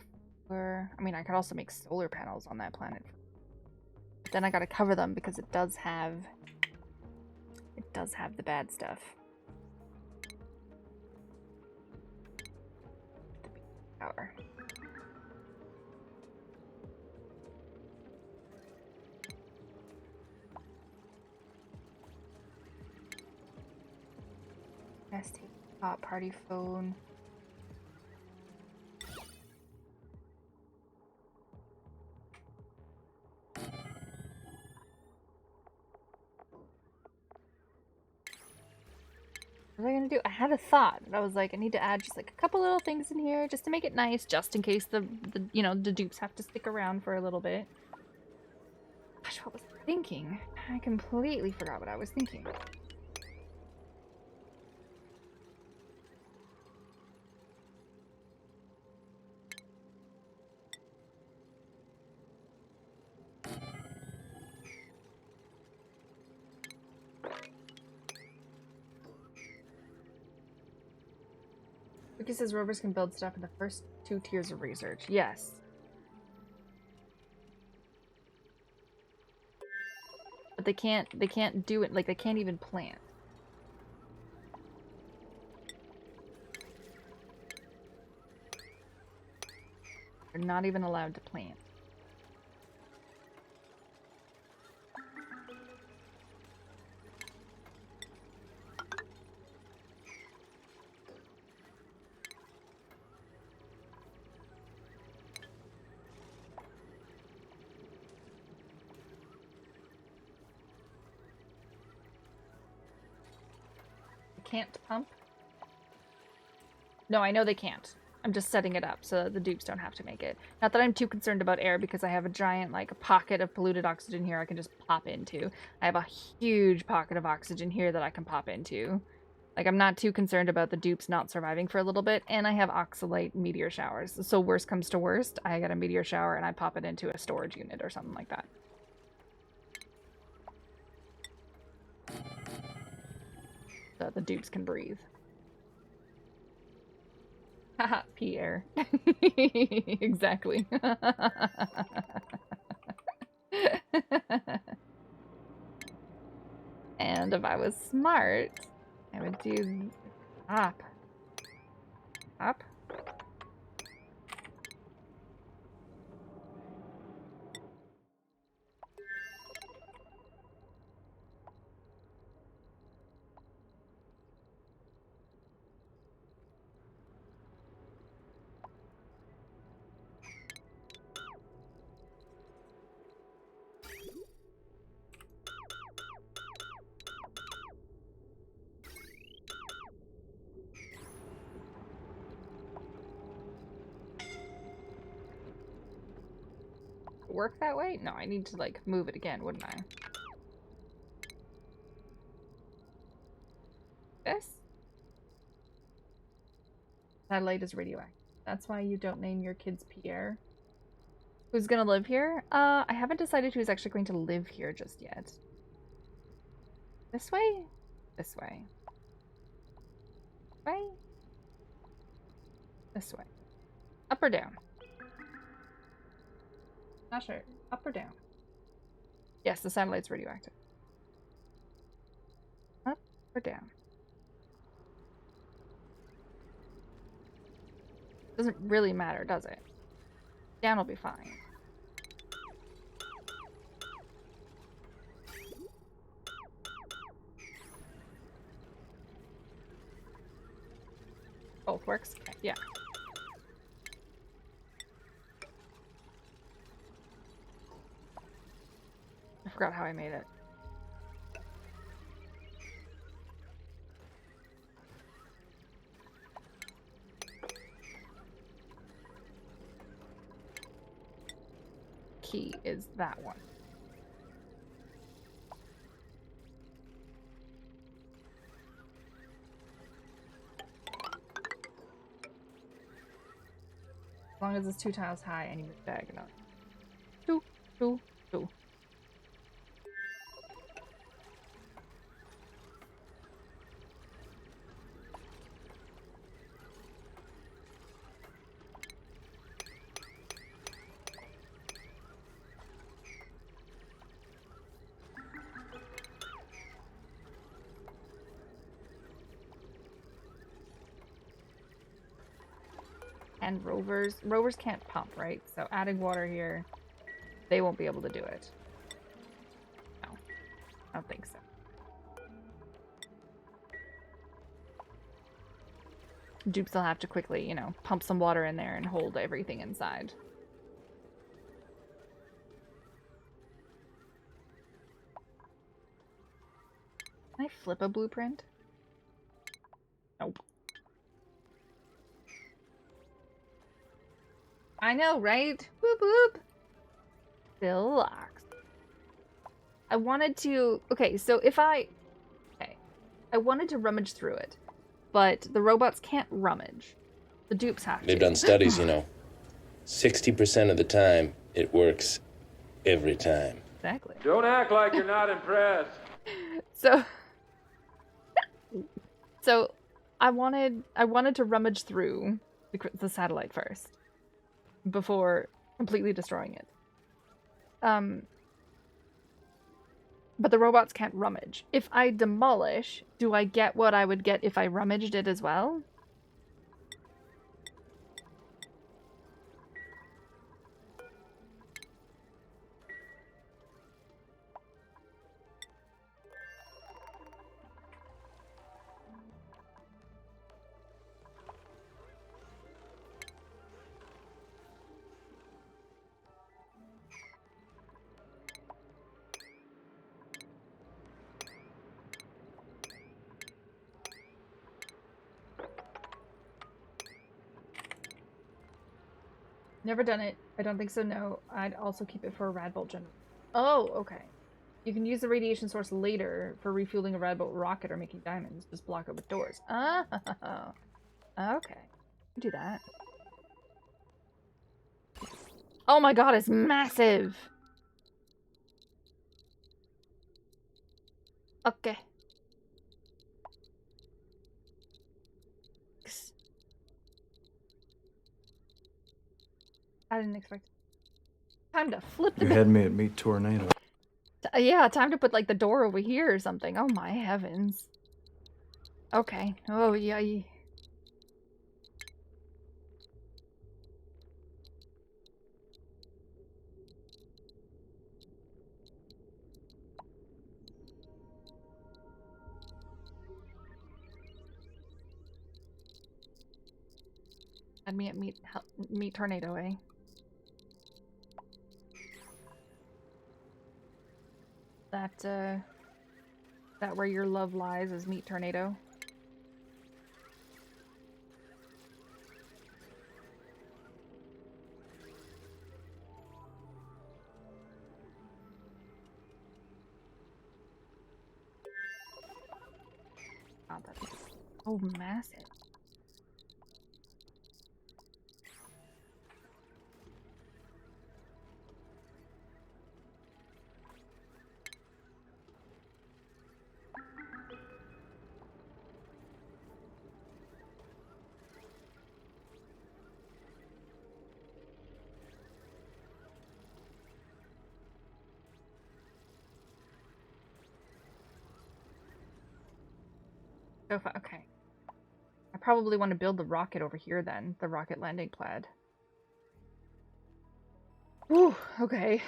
I mean, I could also make solar panels on that planet. But then I gotta cover them because it does have the bad stuff. Power. ST hot party phone. What was I gonna do? I had a thought. I was like, I need to add just like a couple little things in here just to make it nice, just in case the the dupes have to stick around for a little bit. Gosh, what was I thinking? I completely forgot what I was thinking. Wiki says rovers can build stuff in the first 2 tiers of research. Yes. But they can't do it, like they can't even plant. They're not even allowed to plant. They can't pump? No, I know they can't. I'm just setting it up so that the dupes don't have to make it. Not that I'm too concerned about air because I have a giant, like, pocket of polluted oxygen here I can just pop into. I have a huge pocket of oxygen here that I can pop into. Like, I'm not too concerned about the dupes not surviving for a little bit, and I have oxalate meteor showers. So worst comes to worst, I get a meteor shower and I pop it into a storage unit or something like that. So that the dupes can breathe. Haha, Pierre. Exactly. And if I was smart, I would do up. Up? Work that way? No, I need to, like, move it again, wouldn't I? This? Satellite is radioactive. That's why you don't name your kids Pierre. Who's gonna live here? I haven't decided who's actually going to live here just yet. This way? This way. Way? This way. Up or down? Not sure. Up or down? Yes, the satellite's radioactive. Up or down? Doesn't really matter, does it? Down will be fine. Both works? Okay, yeah. I forgot how I made it. Key is that one. As long as it's 2 tiles high and you move diagonal. 2, 2, 2. And rovers can't pump, right? So adding water here, they won't be able to do it. No, I don't think so. Dupes will have to quickly, you know, pump some water in there and hold everything inside. Can I flip a blueprint? Nope. I know, right? Whoop whoop. Still locks. I wanted to... Okay, so if I... Okay. I wanted to rummage through it, but the robots can't rummage. The dupes have to. They've done studies, 60% of the time, it works every time. Exactly. Don't act like you're not impressed. So... So, I wanted to rummage through the satellite first, before completely destroying it. But the robots can't rummage. If I demolish, do I get what I would get if I rummaged it as well? Never done it. I don't think so, no. I'd also keep it for a Radbolt generator. Oh, okay. You can use the radiation source later for refueling a Radbolt rocket or making diamonds. Just block it with doors. Oh, okay. Do that. Oh my god, it's massive! Okay. I didn't expect it. Time to flip the... You had me at meet tornado. Yeah, time to put, like, the door over here or something. Oh my heavens. Okay. Oh, yay. Had me at meet tornado, eh? That where your love lies is meet tornado. Oh, that's so massive. Okay. I probably want to build the rocket over here then. The rocket landing pad. Whew, okay.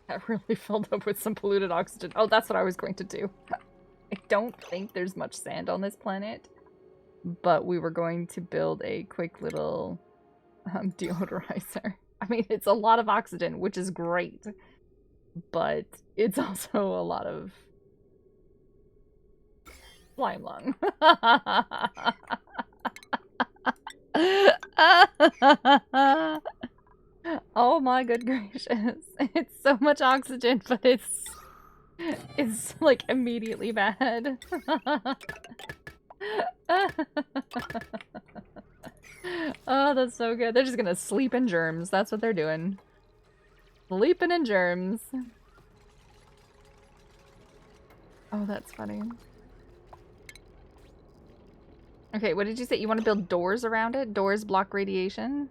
That really filled up with some polluted oxygen. Oh, that's what I was going to do. I don't think there's much sand on this planet, but we were going to build a quick little deodorizer. I mean, it's a lot of oxygen, which is great, but it's also a lot of slime lung. Oh my good gracious. It's so much oxygen, but it's like immediately bad. Oh, that's so good. They're just gonna sleep in germs. That's what they're doing. Sleeping in germs. Oh, that's funny. Okay, what did you say? You want to build doors around it? Doors block radiation?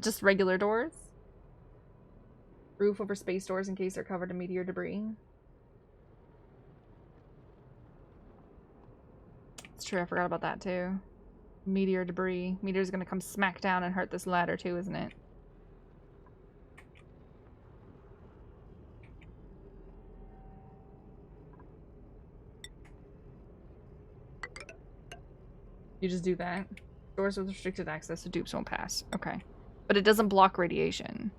Just regular doors? Roof over space doors in case they're covered in meteor debris. It's true, I forgot about that too. Meteor debris. Meteor's gonna come smack down and hurt this ladder too, isn't it? You just do that. Doors with restricted access to dupes won't pass. Okay. But it doesn't block radiation.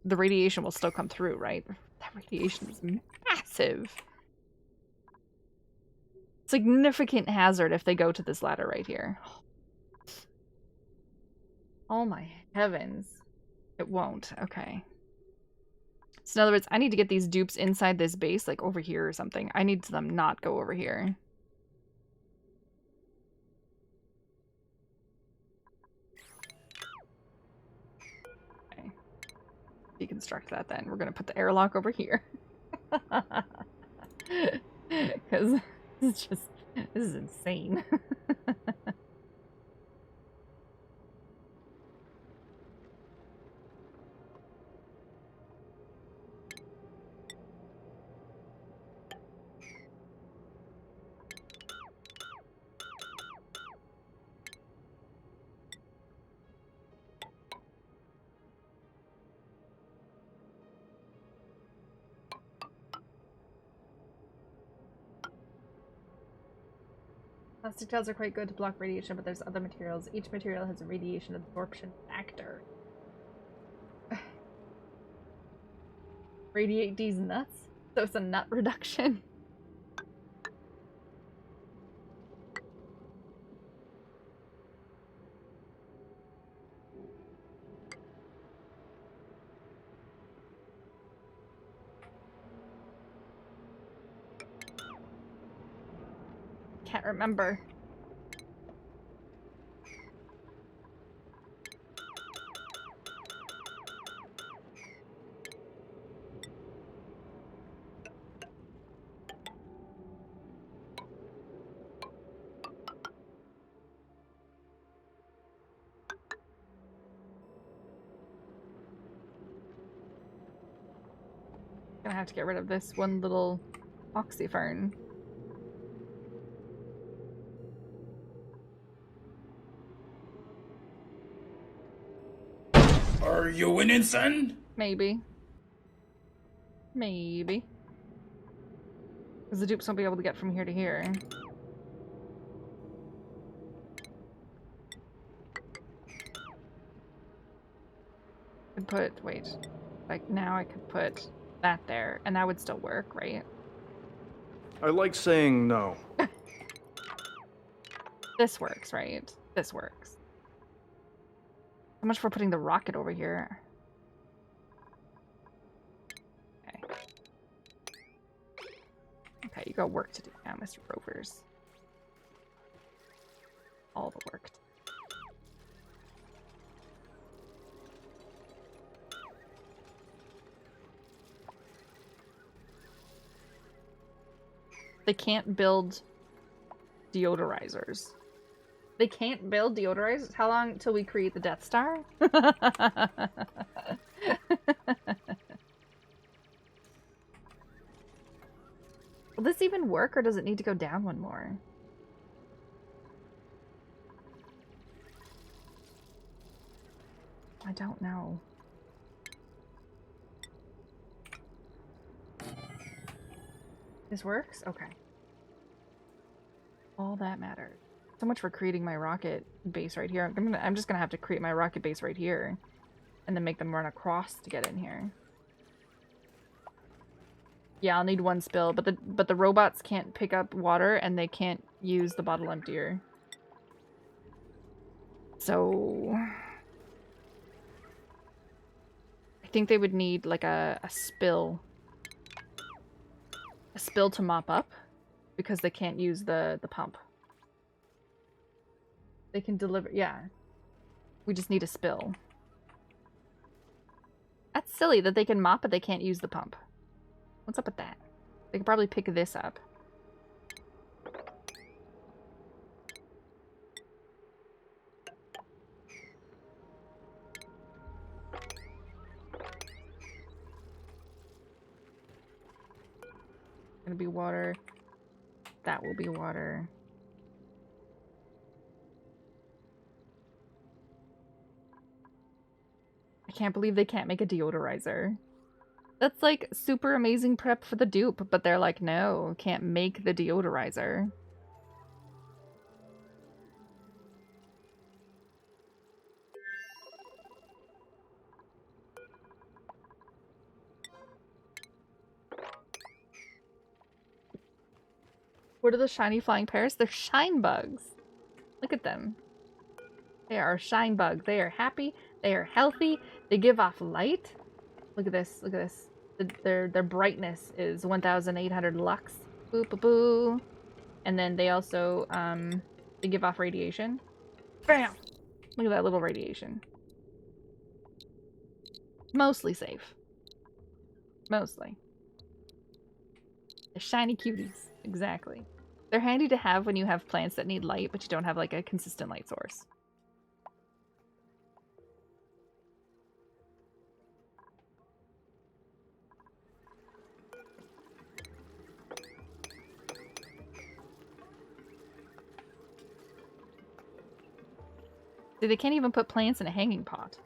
The radiation will still come through, right? That radiation is massive. Significant hazard if they go to this ladder right here. Oh my heavens. It won't. Okay. So in other words, I need to get these dupes inside this base, like over here or something. I need them not go over here. Okay. Deconstruct that then. We're gonna put the airlock over here. Because this is insane. Plastic tiles are quite good to block radiation, but there's other materials. Each material has a radiation absorption factor. Radiate these nuts? So it's a nut reduction. Can't remember. Gonna have to get rid of this one little oxyfern. Are you winning, son? Maybe. Maybe. Because the dupes won't be able to get from here to here. Could put, wait. Like now I could put that there, and that would still work, right? I like saying no. This works, right? This works. How much for putting the rocket over here? Okay. Okay, you got work to do now, Mr. Rovers. All the work. They can't build deodorizers. They can't build deodorizers? How long till we create the Death Star? Will this even work, or does it need to go down one more? I don't know. This works? Okay. All that matters. So much for creating my rocket base right here. I'm just gonna have to create my rocket base right here, and then make them run across to get in here. Yeah, I'll need one spill, but the robots can't pick up water, and they can't use the bottle emptier. So I think they would need like a spill. A spill to mop up, because they can't use the pump. They can deliver, yeah. We just need a spill. That's silly that they can mop, but they can't use the pump. What's up with that? They could probably pick this up. Gonna be water. That will be water. I can't believe they can't make a deodorizer. That's like super amazing prep for the dupe, but they're like, no, can't make the deodorizer. What are the shiny flying pears? They're shine bugs. Look at them. They are shine bugs. They are happy. They are healthy. They give off light. Look at this. Look at this. Their brightness is 1,800 lux. Boo boo boo. And then they also they give off radiation. Bam! Look at that little radiation. Mostly safe. Mostly. They're shiny cuties. Exactly. They're handy to have when you have plants that need light, but you don't have like a consistent light source. See, they can't even put plants in a hanging pot.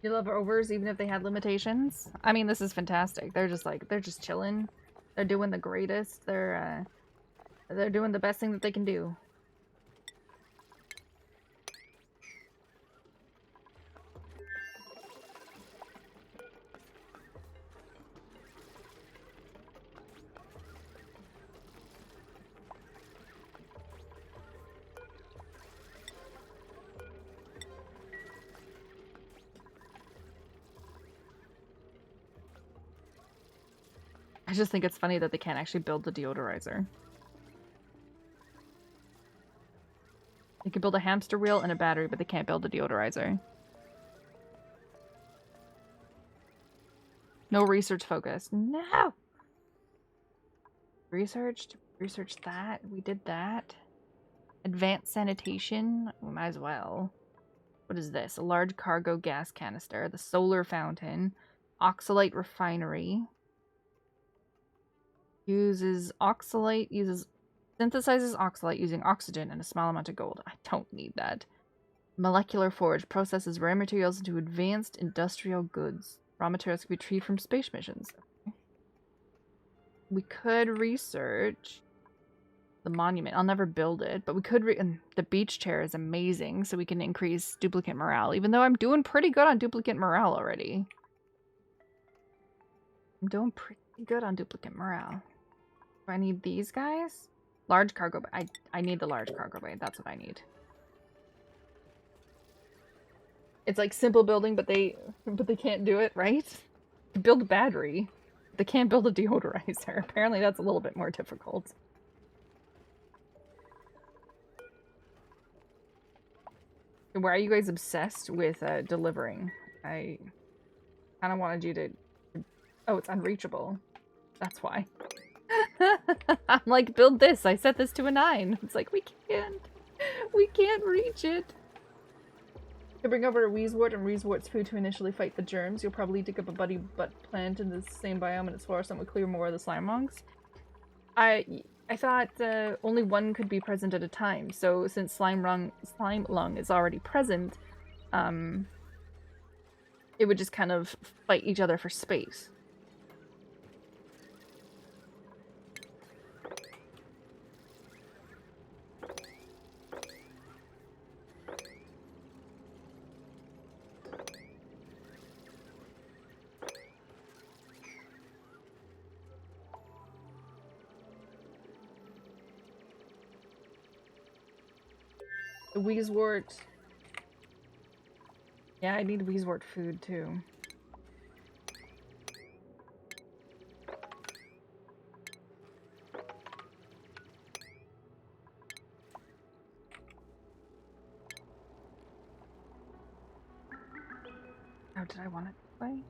You love overs even if they had limitations? I mean, this is fantastic. They're just like, they're just chilling. They're doing the greatest. They're doing the best thing that they can do. I just think it's funny that they can't actually build the deodorizer. They can build a hamster wheel and a battery, but they can't build a deodorizer. No research focus. No! Research that. We did that. Advanced sanitation. We might as well. What is this? A large cargo gas canister. The solar fountain. Oxalite refinery. Synthesizes oxalite using oxygen and a small amount of gold. I don't need that. Molecular forge processes rare materials into advanced industrial goods. Raw materials can be retrieved from space missions. Okay. We could research the monument. I'll never build it, but we could and the beach chair is amazing, so we can increase duplicate morale, even though I'm doing pretty good on duplicate morale already. I'm doing pretty good on duplicate morale. Do I need these guys? Large cargo bay. I need the large cargo bay. That's what I need. It's like simple building, but they can't do it, right? To build a battery. They can't build a deodorizer. Apparently that's a little bit more difficult. Why are you guys obsessed with delivering? I kind of wanted you to... Oh, it's unreachable. That's why. I'm like, build this. I set this to a 9. It's like, we can't reach it. To bring over a Wheezewort and Wheezewort's food to initially fight the germs, you'll probably dig up a buddy butt plant in the same biome and its forest that would clear more of the slime monks. I thought only one could be present at a time, so since slime lung is already present, it would just kind of fight each other for space. The Wheezewort. Yeah, I need Wheezewort food too. Oh, did I want it this way?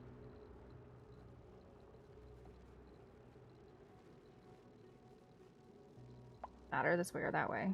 matter this way or that way.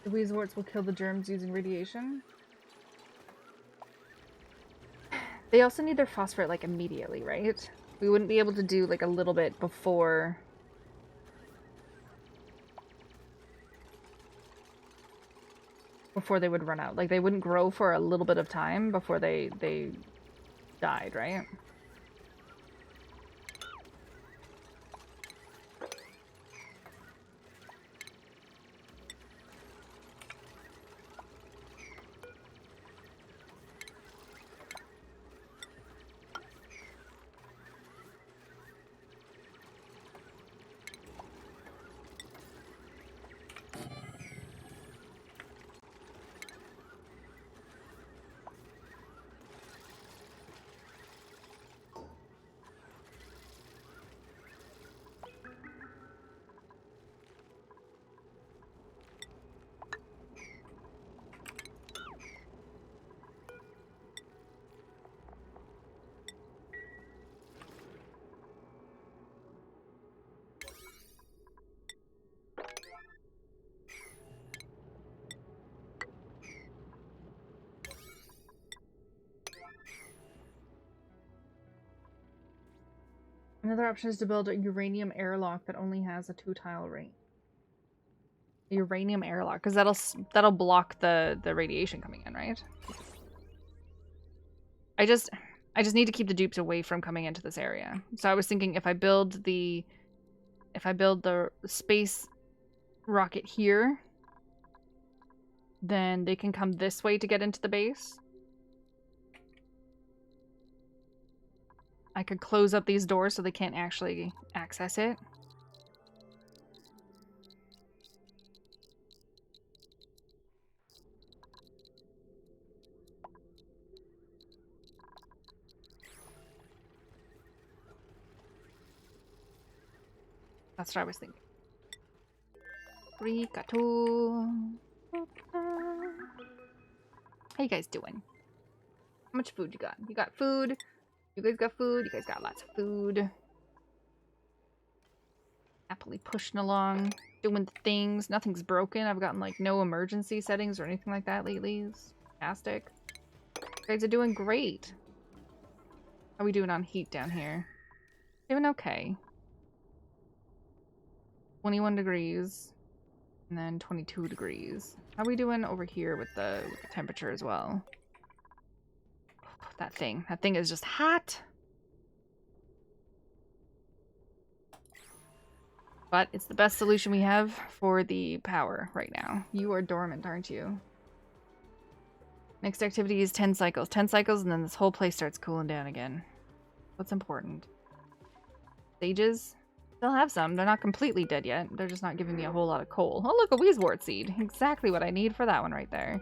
The Weezeworts will kill the germs using radiation. They also need their phosphorate, like, immediately, right? We wouldn't be able to do, like, a little bit before... before they would run out. Like, they wouldn't grow for a little bit of time before they died, right? Another option is to build a uranium airlock that only has a 2-tile range. A uranium airlock, because that'll block the radiation coming in, right? I just need to keep the dupes away from coming into this area. So I was thinking if I build the space rocket here, then they can come this way to get into the base. I could close up these doors so they can't actually access it. That's what I was thinking. Ricato. How you guys doing? How much food you got? You got food? You guys got food? You guys got lots of food. Happily pushing along, doing the things. Nothing's broken. I've gotten like no emergency settings or anything like that lately. It's fantastic. You guys are doing great. How are we doing on heat down here? Doing okay. 21 degrees. And then 22 degrees. How are we doing over here with the temperature as well? That thing is just hot. But it's the best solution we have for the power right now. You are dormant, aren't you? Next activity is 10 cycles. 10 cycles and then this whole place starts cooling down again. What's important? Sages? Still have some. They're not completely dead yet. They're just not giving me a whole lot of coal. Oh look, a Weezewort seed. Exactly what I need for that one right there.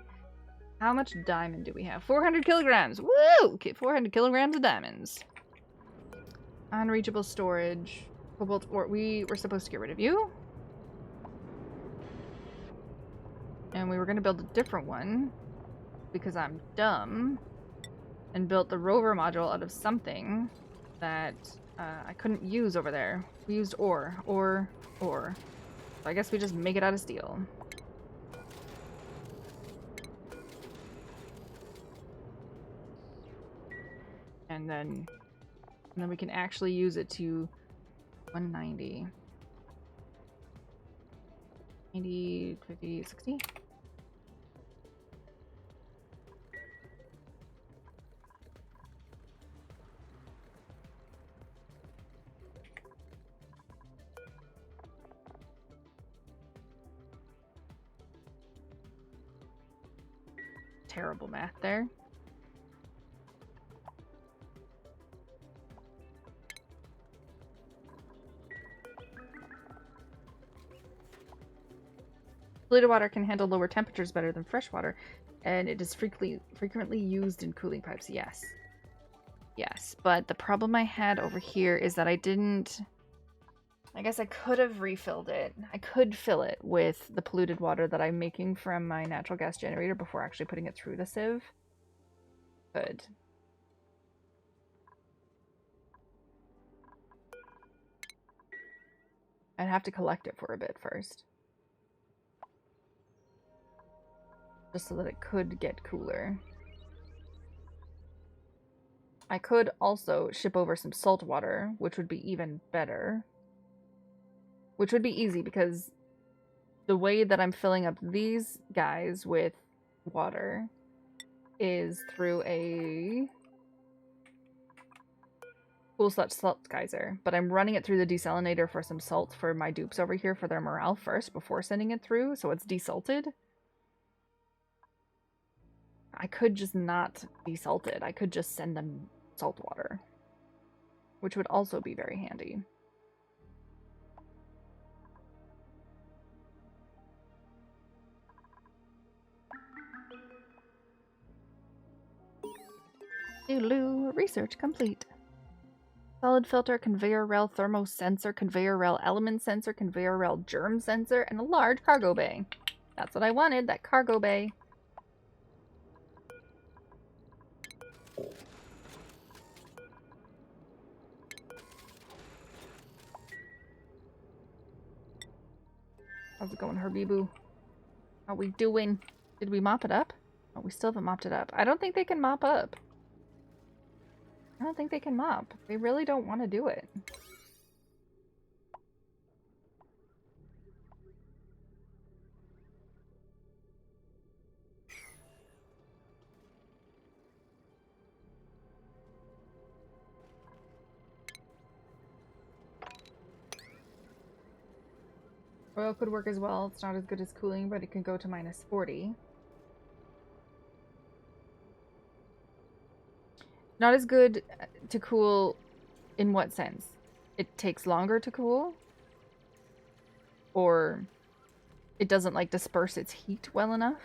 How much diamond do we have? 400 kilograms! Woo! Okay, 400 kilograms of diamonds. Unreachable storage. Cobalt ore. We were supposed to get rid of you. And we were going to build a different one. Because I'm dumb. And built the rover module out of something that I couldn't use over there. We used ore. Ore. So I guess we just make it out of steel. And then we can actually use it to 190. 90, 50, 60. Terrible math there. Polluted water can handle lower temperatures better than fresh water, and it is frequently used in cooling pipes. Yes. Yes, but the problem I had over here is that I didn't... I guess I could have refilled it. I could fill it with the polluted water that I'm making from my natural gas generator before actually putting it through the sieve. Could. I'd have to collect it for a bit first. Just so that it could get cooler. I could also ship over some salt water, which would be even better. Which would be easy because the way that I'm filling up these guys with water is through a cool salt geyser. But I'm running it through the desalinator for some salt for my dupes over here for their morale first before sending it through, so it's desalted. I could just not desalt it. I could just send them salt water, which would also be very handy. Research complete. Solid filter, conveyor rail, thermo sensor, conveyor rail element sensor, conveyor rail germ sensor, and a large cargo bay. That's what I wanted, that cargo bay. How's it going, Herbie Boo? How we doing? Did we mop it up? Oh, we still haven't mopped it up. I don't think they can mop up. I don't think they can mop. They really don't want to do it. Oil could work as well. It's not as good as cooling, but it can go to minus 40. Not as good to cool in what sense? It takes longer to cool? Or it doesn't like disperse its heat well enough?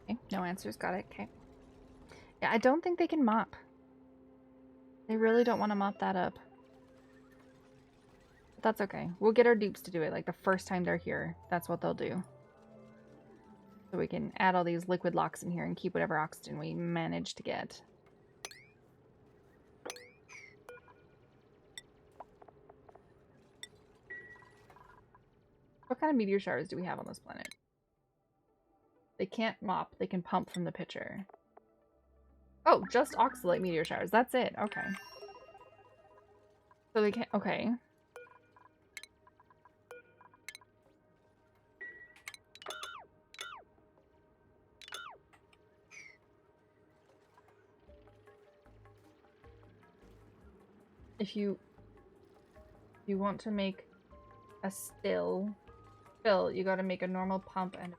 Okay, no answers. Got it. Okay. Yeah, I don't think they can mop. They really don't want to mop that up. But that's okay. We'll get our dupes to do it. Like the first time they're here, that's what they'll do. So we can add all these liquid locks in here and keep whatever oxygen we manage to get. What kind of meteor showers do we have on this planet? They can't mop. They can pump from the pitcher. Oh, just oxalate meteor showers. That's it. Okay. So they can't... Okay. If you want to make a spill, you gotta make a normal pump and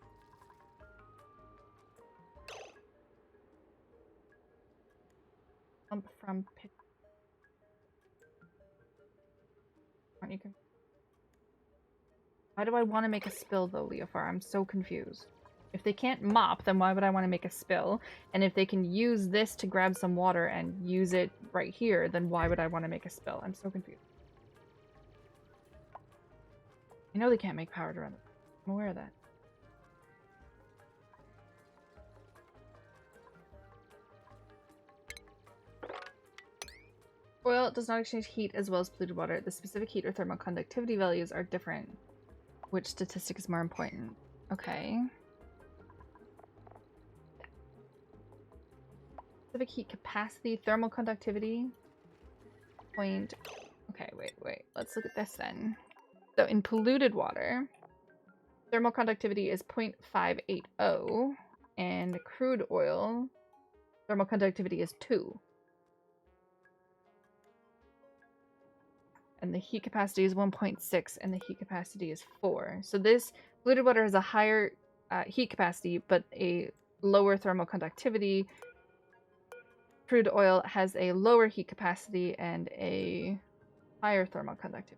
pump from pit. You can. Why do I want to make a spill though, Leofar? I'm so confused. If they can't mop, then why would I want to make a spill? And if they can use this to grab some water and use it right here, then why would I want to make a spill? I'm so confused. You know they can't make power to run. I'm aware of that. Oil does not exchange heat as well as polluted water. The specific heat or thermal conductivity values are different. Which statistic is more important? Okay. Specific heat capacity, thermal conductivity. Point. Okay, wait. Let's look at this then. So in polluted water, thermal conductivity is 0.580, and crude oil, thermal conductivity is 2. And the heat capacity is 1.6, and the heat capacity is 4. So this polluted water has a higher heat capacity, but a lower thermal conductivity. Crude oil has a lower heat capacity and a higher thermal conductivity.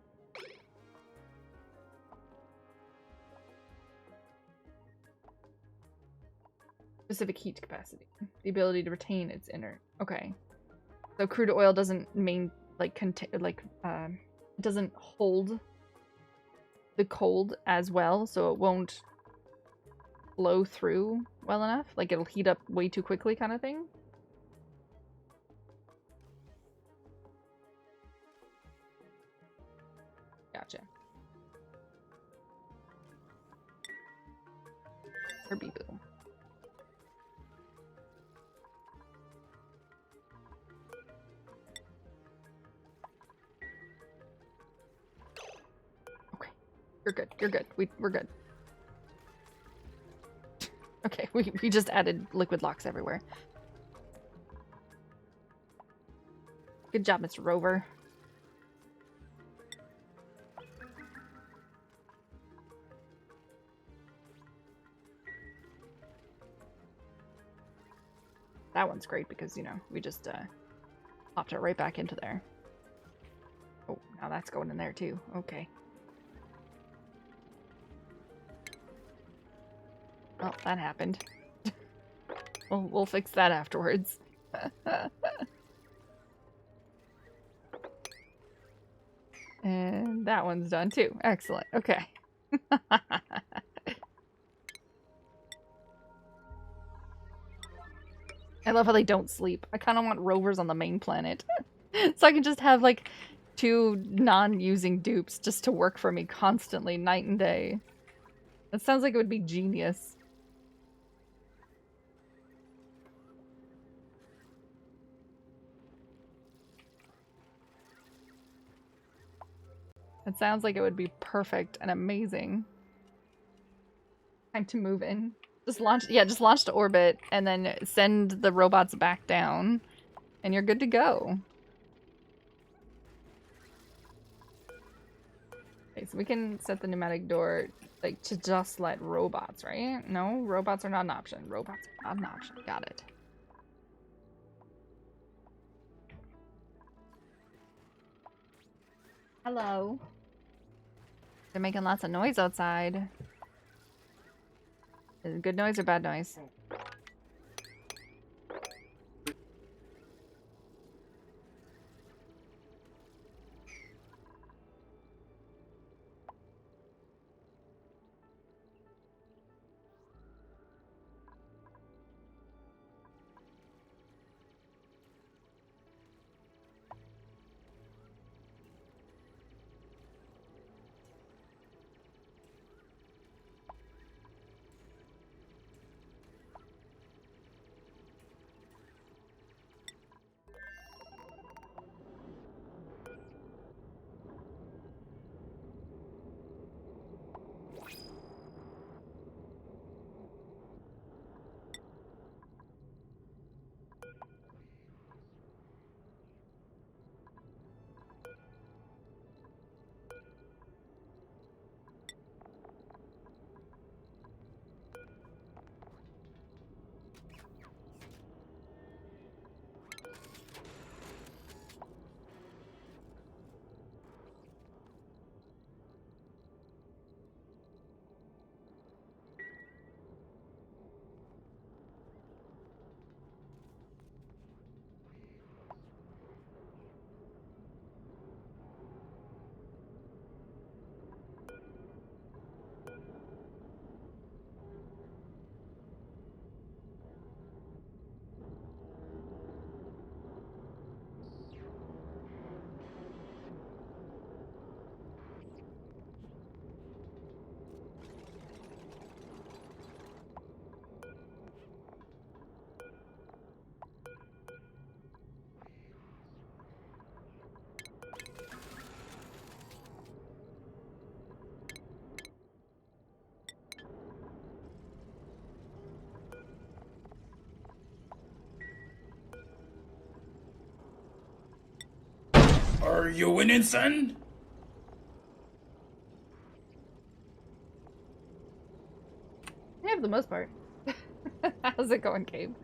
Specific heat capacity. The ability to retain its inner. Okay. So crude oil doesn't doesn't hold the cold as well, so it won't flow through well enough. Like it'll heat up way too quickly kind of thing. Gotcha. Herbie boo. Okay. You're good. You're good. We're good. Okay, we just added liquid locks everywhere. Good job, Mr. Rover. That one's great because, you know, we just popped it right back into there. Oh, now that's going in there too. Okay. Oh, that happened. We'll fix that afterwards. And that one's done too. Excellent. Okay. I love how they don't sleep. I kind of want rovers on the main planet. So I can just have, like, 2 non-using dupes just to work for me constantly, night and day. That sounds like it would be genius. It sounds like it would be perfect and amazing. Time to move in. Just launch to orbit and then send the robots back down and you're good to go. Okay, so we can set the pneumatic door like to just let robots, right? No, robots are not an option. Robots are not an option. Got it. Hello. They're making lots of noise outside. Is it good noise or bad noise? Are you winning, son? Yeah, for the most part. How's it going, Gabe?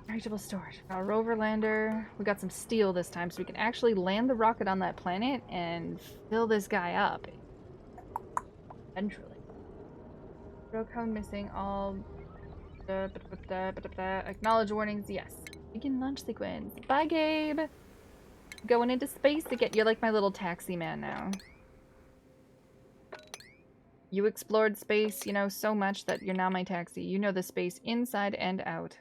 Vegetable storage. Got a rover lander. We got some steel this time, so we can actually land the rocket on that planet and fill this guy up. Eventually. Rogue cone missing. All. Acknowledge warnings. Yes. Begin launch sequence. Bye, Gabe. Going into space to get. You're like my little taxi man now. You explored space, you know, so much that you're now my taxi. You know the space inside and out.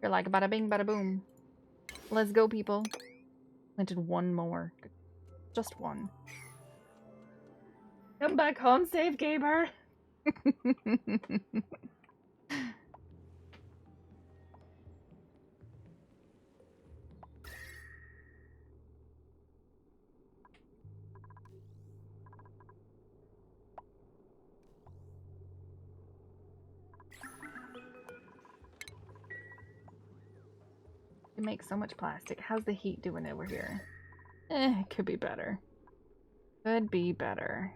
You're like bada bing, bada boom. Let's go, people. Planted one more. Just one. Come back home safe, Gaber. You make so much plastic. How's the heat doing over here? It could be better. Could be better.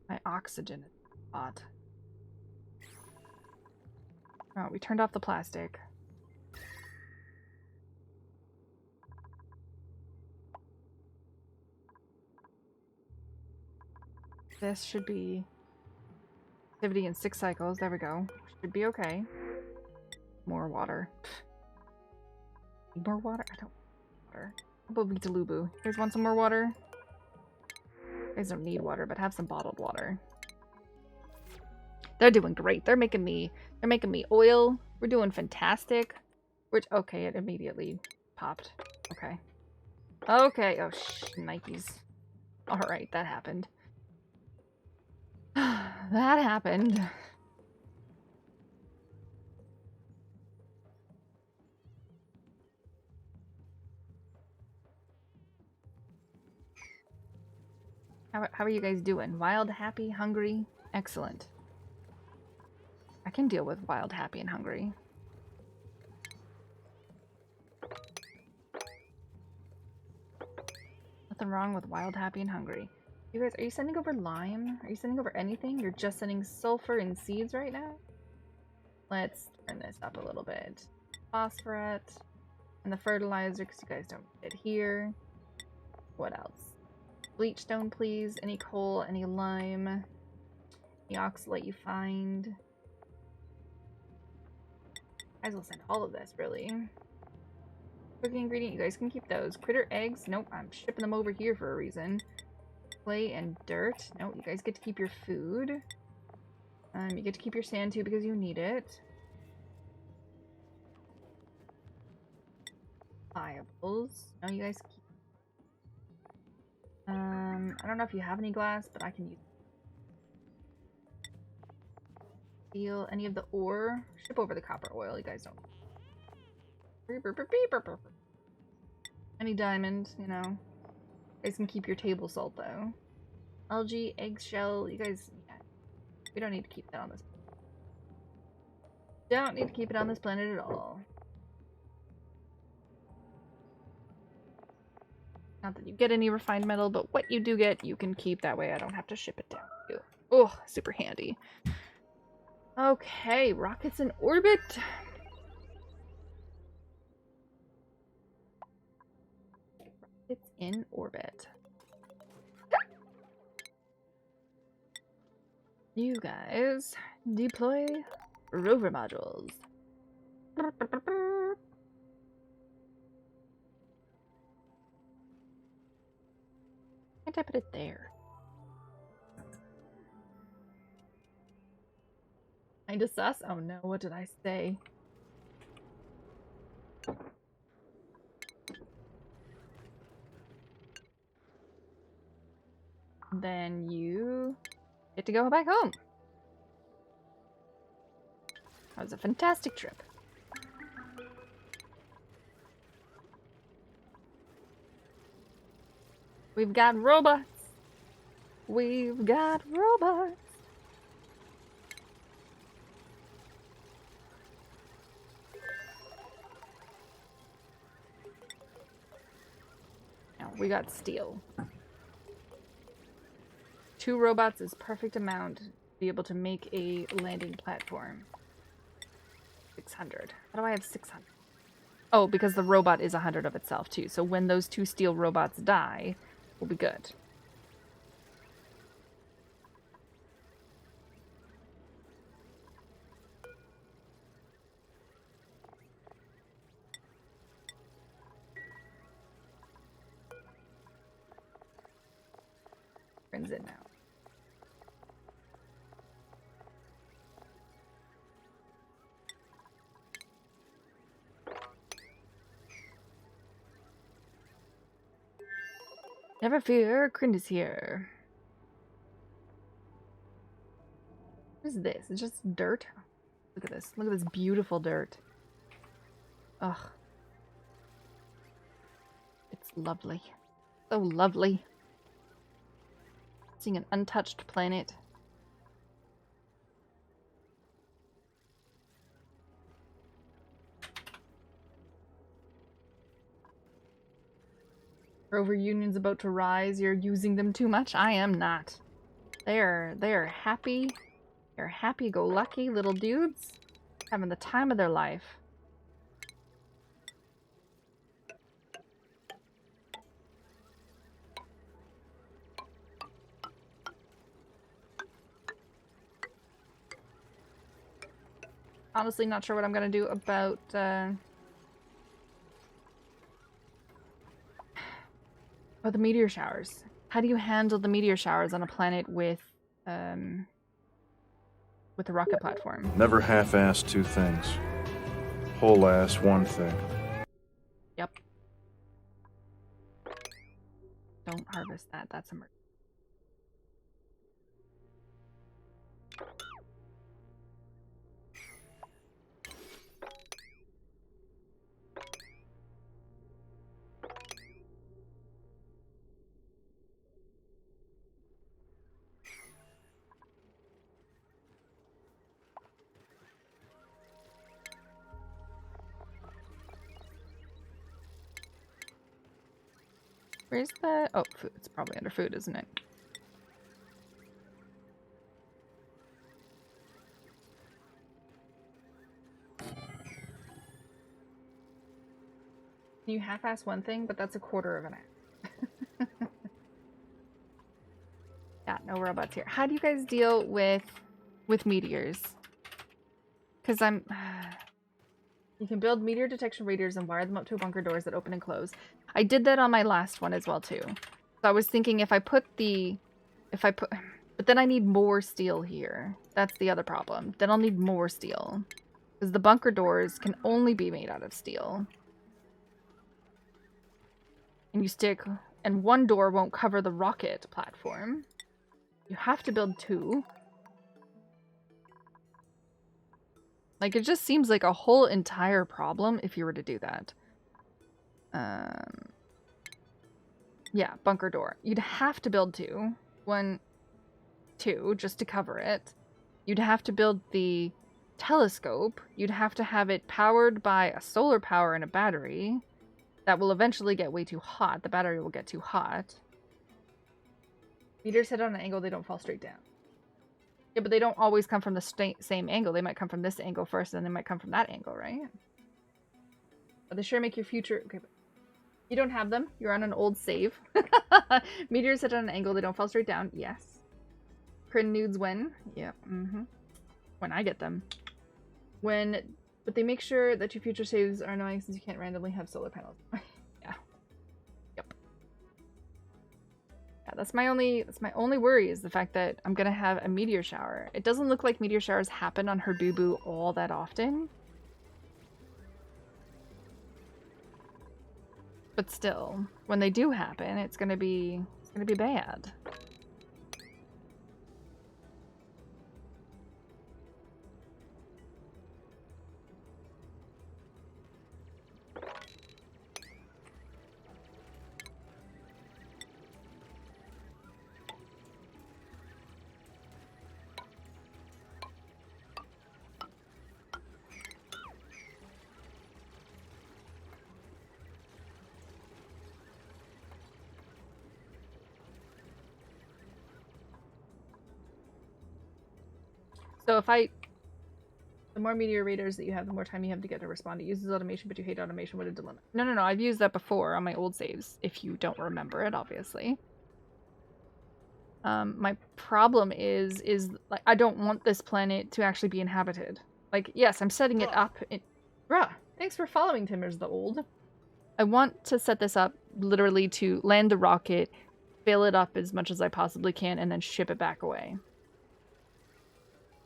My oxygen is hot. Oh, we turned off the plastic. This should be activity in 6 cycles. There we go. Should be okay. More water. Need more water? I don't want water. How about Vitalubu? You guys want some more water? You guys don't need water, but have some bottled water. They're doing great. They're making me oil. We're doing fantastic. Which, okay, it immediately popped. Okay. Okay. Oh, Nikes. Alright, that happened. That happened. How are you guys doing? Wild, happy, hungry? Excellent. I can deal with wild, happy, and hungry. Nothing wrong with wild, happy, and hungry. You guys, are you sending over lime? Are you sending over anything? You're just sending sulfur and seeds right now? Let's turn this up a little bit. Phosphorus. And the fertilizer, because you guys don't fit here. What else? Bleachstone, please. Any coal, any lime. Any oxalate you find. Guys will send all of this, really. Cooking ingredient, you guys can keep those. Critter eggs, nope, I'm shipping them over here for a reason. Clay and dirt, no, you guys get to keep your food. You get to keep your sand too because you need it. Viables, no, you guys keep. I don't know if you have any glass, but I can use steel. Any of the ore, ship over the copper oil. You guys don't. Any diamond, you know. You guys can keep your table salt though. Algae, eggshell, you guys. Yeah, we don't need to keep that on this. Don't need to keep it on this planet at all. Not that you get any refined metal, but what you do get, you can keep. That way I don't have to ship it down to you. Oh, super handy. Okay, rockets in orbit. Rockets in orbit. You guys deploy rover modules. Can't I put it there? Kinda sus? Oh no, what did I say? Then you get to go back home. That was a fantastic trip. We've got robots. We've got robots. we got steel. 2 robots is perfect amount to be able to make a landing platform. 600. How do I have 600? Oh, because the robot is 100 of itself too. So when those 2 steel robots die, we'll be good. Brings it now. Never fear, Krind is here. What is this? It's just dirt? Look at this. Look at this beautiful dirt. Ugh. It's lovely. So lovely. Seeing an untouched planet. Rover Union's about to rise. You're using them too much? I am not. They're happy. They're happy-go-lucky little dudes. Having the time of their life. Honestly, not sure what I'm gonna do about the meteor showers. How do you handle the meteor showers on a planet with a rocket platform? Never half-ass 2 things. Whole-ass 1 thing. Yep. Don't harvest that. That's a murder. Where's the... Oh, food. It's probably under food, isn't it? You half-ass one thing, but that's a quarter of an act. Yeah, no robots here. How do you guys deal with meteors? Because I'm... You can build meteor detection radios and wire them up to bunker doors that open and close. I did that on my last one as well, too. So I was thinking if I put... But then I need more steel here. That's the other problem. Then I'll need more steel. Because the bunker doors can only be made out of steel. And you stick... And one door won't cover the rocket platform. You have to build 2. Like, it just seems like a whole entire problem if you were to do that. Yeah, bunker door. You'd have to build 2. 1, 2, just to cover it. You'd have to build the telescope. You'd have to have it powered by a solar power and a battery. That will eventually get way too hot. The battery will get too hot. Meters hit on an angle, they don't fall straight down. Yeah, but they don't always come from the same angle. They might come from this angle first, and then they might come from that angle, right? But they sure make your future... Okay, but you don't have them. You're on an old save. Meteors hit on an angle, they don't fall straight down. Yes. Crin nudes when? Yeah, when I get them. But they make sure that your future saves are annoying since you can't randomly have solar panels. Yeah. Yep. Yeah, that's my only worry is the fact that I'm gonna have a meteor shower. It doesn't look like meteor showers happen on her boo-boo all that often. But still, when they do happen, it's gonna be bad. So if the more meteor raiders that you have, the more time you have to get to respond. It uses automation, but you hate automation. What a dilemma. No. I've used that before on my old saves, if you don't remember it, obviously. My problem is like, I don't want this planet to actually be inhabited. Like, yes, I'm setting it up in... Bruh, thanks for following Timbers the Old. I want to set this up literally to land the rocket, fill it up as much as I possibly can, and then ship it back away.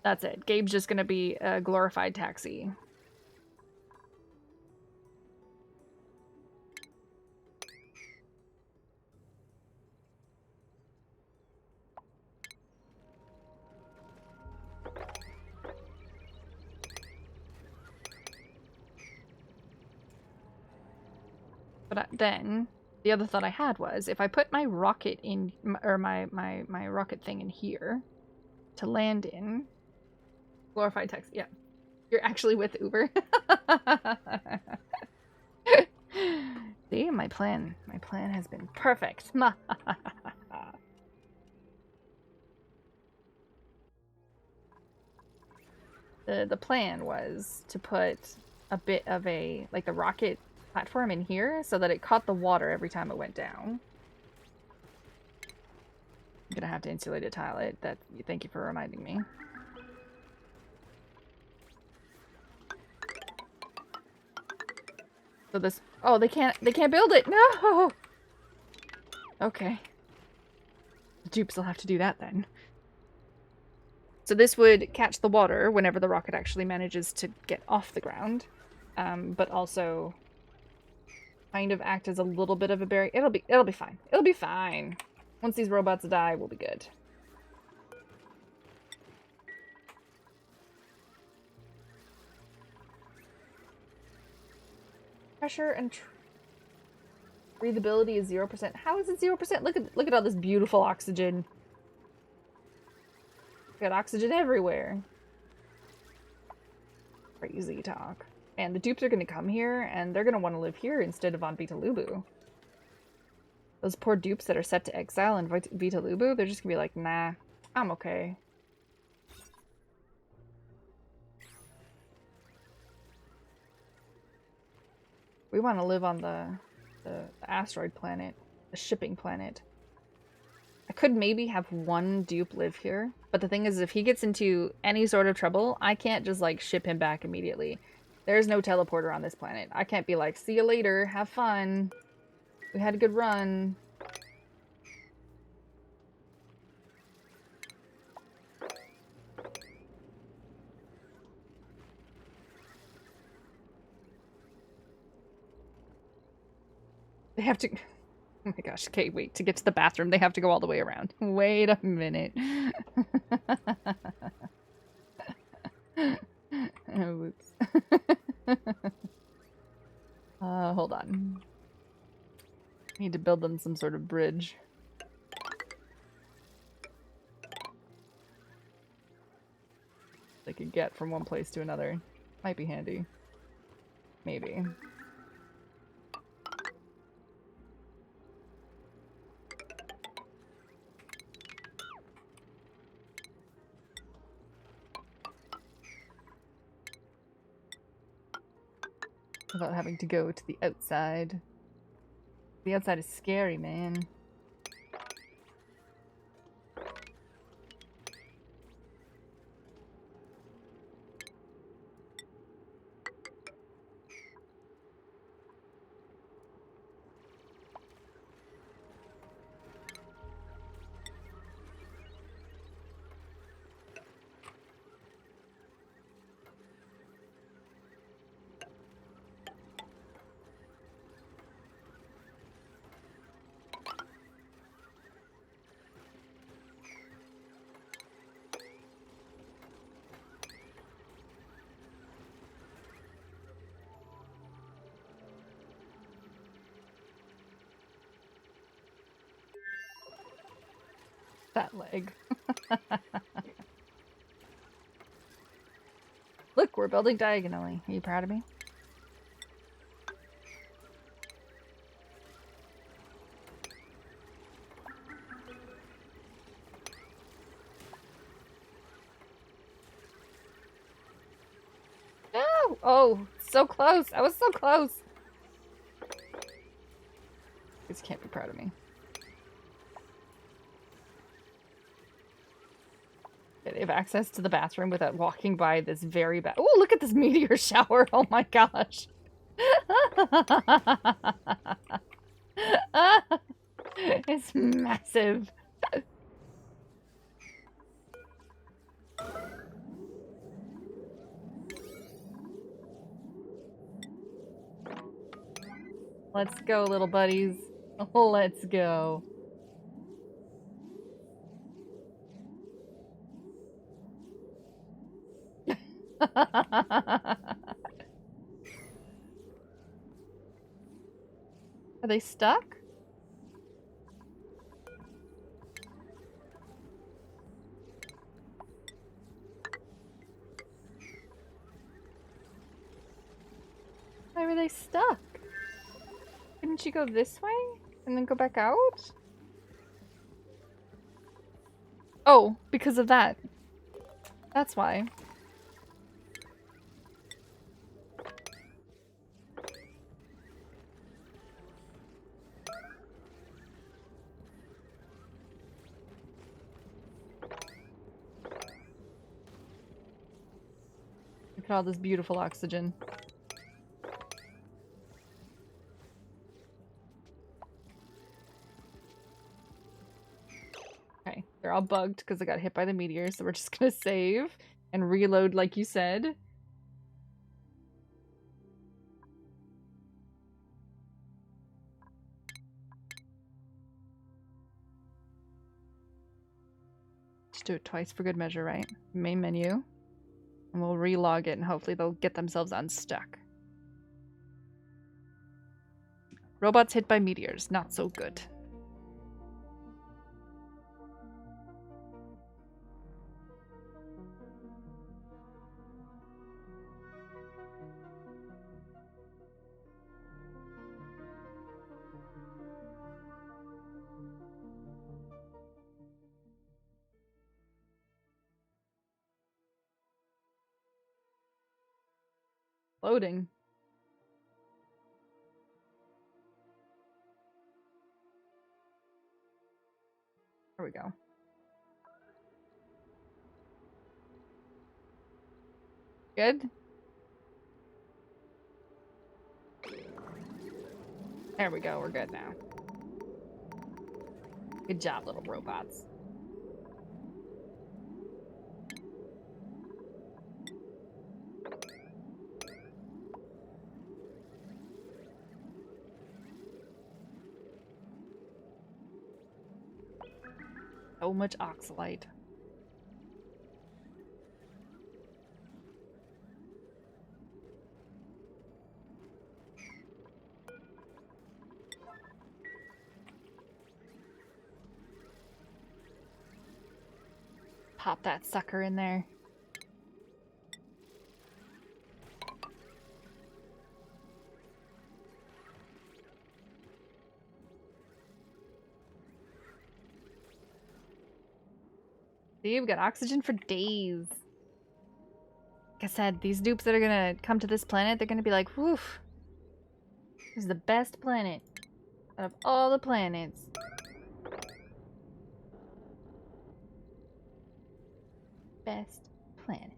That's it. Gabe's just gonna be a glorified taxi. But then, the other thought I had was, if I put my rocket in, or my rocket thing in here, to land in, glorified taxi, yeah. You're actually with Uber. See, my plan has been perfect. The plan was to put a bit of a, like, the rocket platform in here so that it caught the water every time it went down. I'm gonna have to insulate a tile it. Thank you for reminding me. So this... Oh, they can't build it! No! Okay. The dupes will have to do that then. So this would catch the water whenever the rocket actually manages to get off the ground. But also kind of act as a little bit of a barrier. It'll be fine. It'll be fine. Once these robots die, we'll be good. Pressure and breathability is 0%. How is it 0%? Look at all this beautiful oxygen. Got oxygen everywhere. Crazy talk. And the dupes are gonna come here, and they're gonna want to live here instead of on Vitalubu. Those poor dupes that are set to exile in Vitalubu, they're just gonna be like, nah, I'm okay. We want to live on the asteroid planet, the shipping planet. I could maybe have one dupe live here, but the thing is, if he gets into any sort of trouble, I can't just, like, ship him back immediately. There's no teleporter on this planet. I can't be like, see you later, have fun. We had a good run. They have to... Oh my gosh, okay, wait. To get to the bathroom, they have to go all the way around. Wait a minute. Oh, whoops. Hold on. I need to build them some sort of bridge. They could get from one place to another. Might be handy. Maybe. Without having to go to the outside. The outside is scary, man. That leg. Look, we're building diagonally. Are you proud of me? Oh, so close. I was so close. Kids can't be proud of me. They have access to the bathroom without walking by this very bad. Oh, look at this meteor shower. Oh my gosh. It's massive. Let's go, little buddies. Let's go. Are they stuck? Why were they stuck? Didn't you go this way and then go back out? Oh, because of that. That's why. Look at all this beautiful oxygen. Okay, they're all bugged because I got hit by the meteor, so we're just gonna save and reload like you said. Just do it twice for good measure, right? Main menu. And we'll relog it and hopefully they'll get themselves unstuck. Robots hit by meteors, not so good. Loading. There we go. Good? There we go, we're good now. Good job, little robots. So much oxalite. Pop that sucker in there. See, we've got oxygen for days. Like I said, these dupes that are gonna come to this planet, they're gonna be like, whew. This is the best planet out of all the planets. Best planet.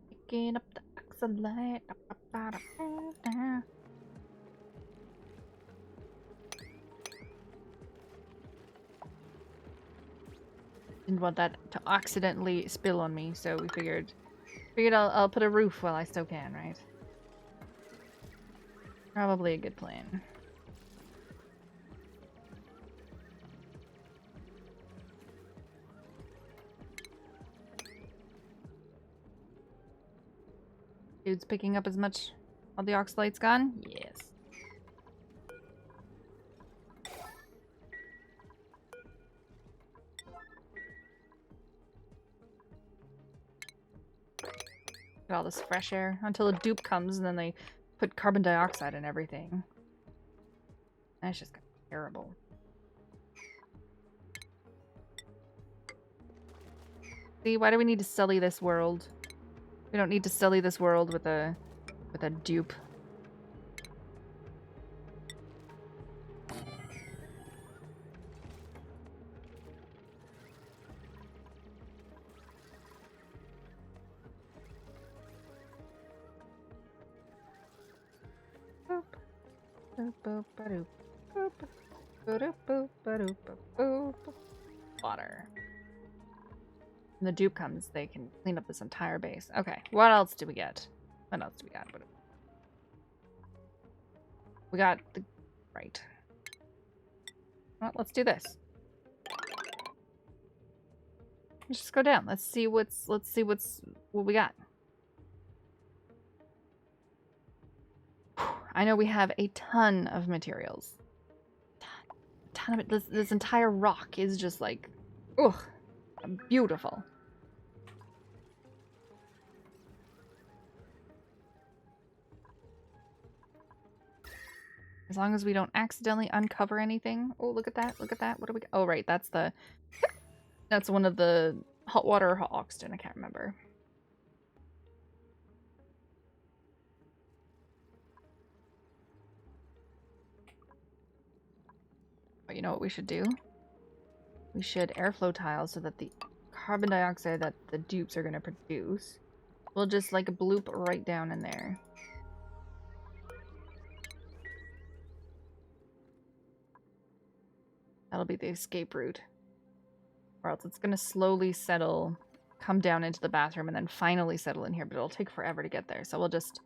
Picking up the oxalite. Didn't want that to accidentally spill on me, so we figured I'll put a roof while I still can, right? Probably a good plan. Dude's picking up as much. All the oxalate's gone? Yes. Get all this fresh air until a dupe comes and then they put carbon dioxide in everything. That's just terrible. See, why do we need to sully this world? We don't need to sully this world with a dupe. Water. When the dupe comes, they can clean up this entire base. Okay, what else do we get? What else do we got? We got the... Right. Well, let's do this. Let's just go down. Let's see what we got. I know we have a ton of materials. Ton of it. This entire rock is just like, ugh, beautiful. As long as we don't accidentally uncover anything. Oh, look at that. Look at that. What do we... Oh, right. That's one of the hot water or hot oxygen. I can't remember. But you know what we should do? We should airflow tiles so that the carbon dioxide that the dupes are going to produce will just like bloop right down in there. That'll be the escape route. Or else it's going to slowly settle, come down into the bathroom, and then finally settle in here. But it'll take forever to get there. So we'll just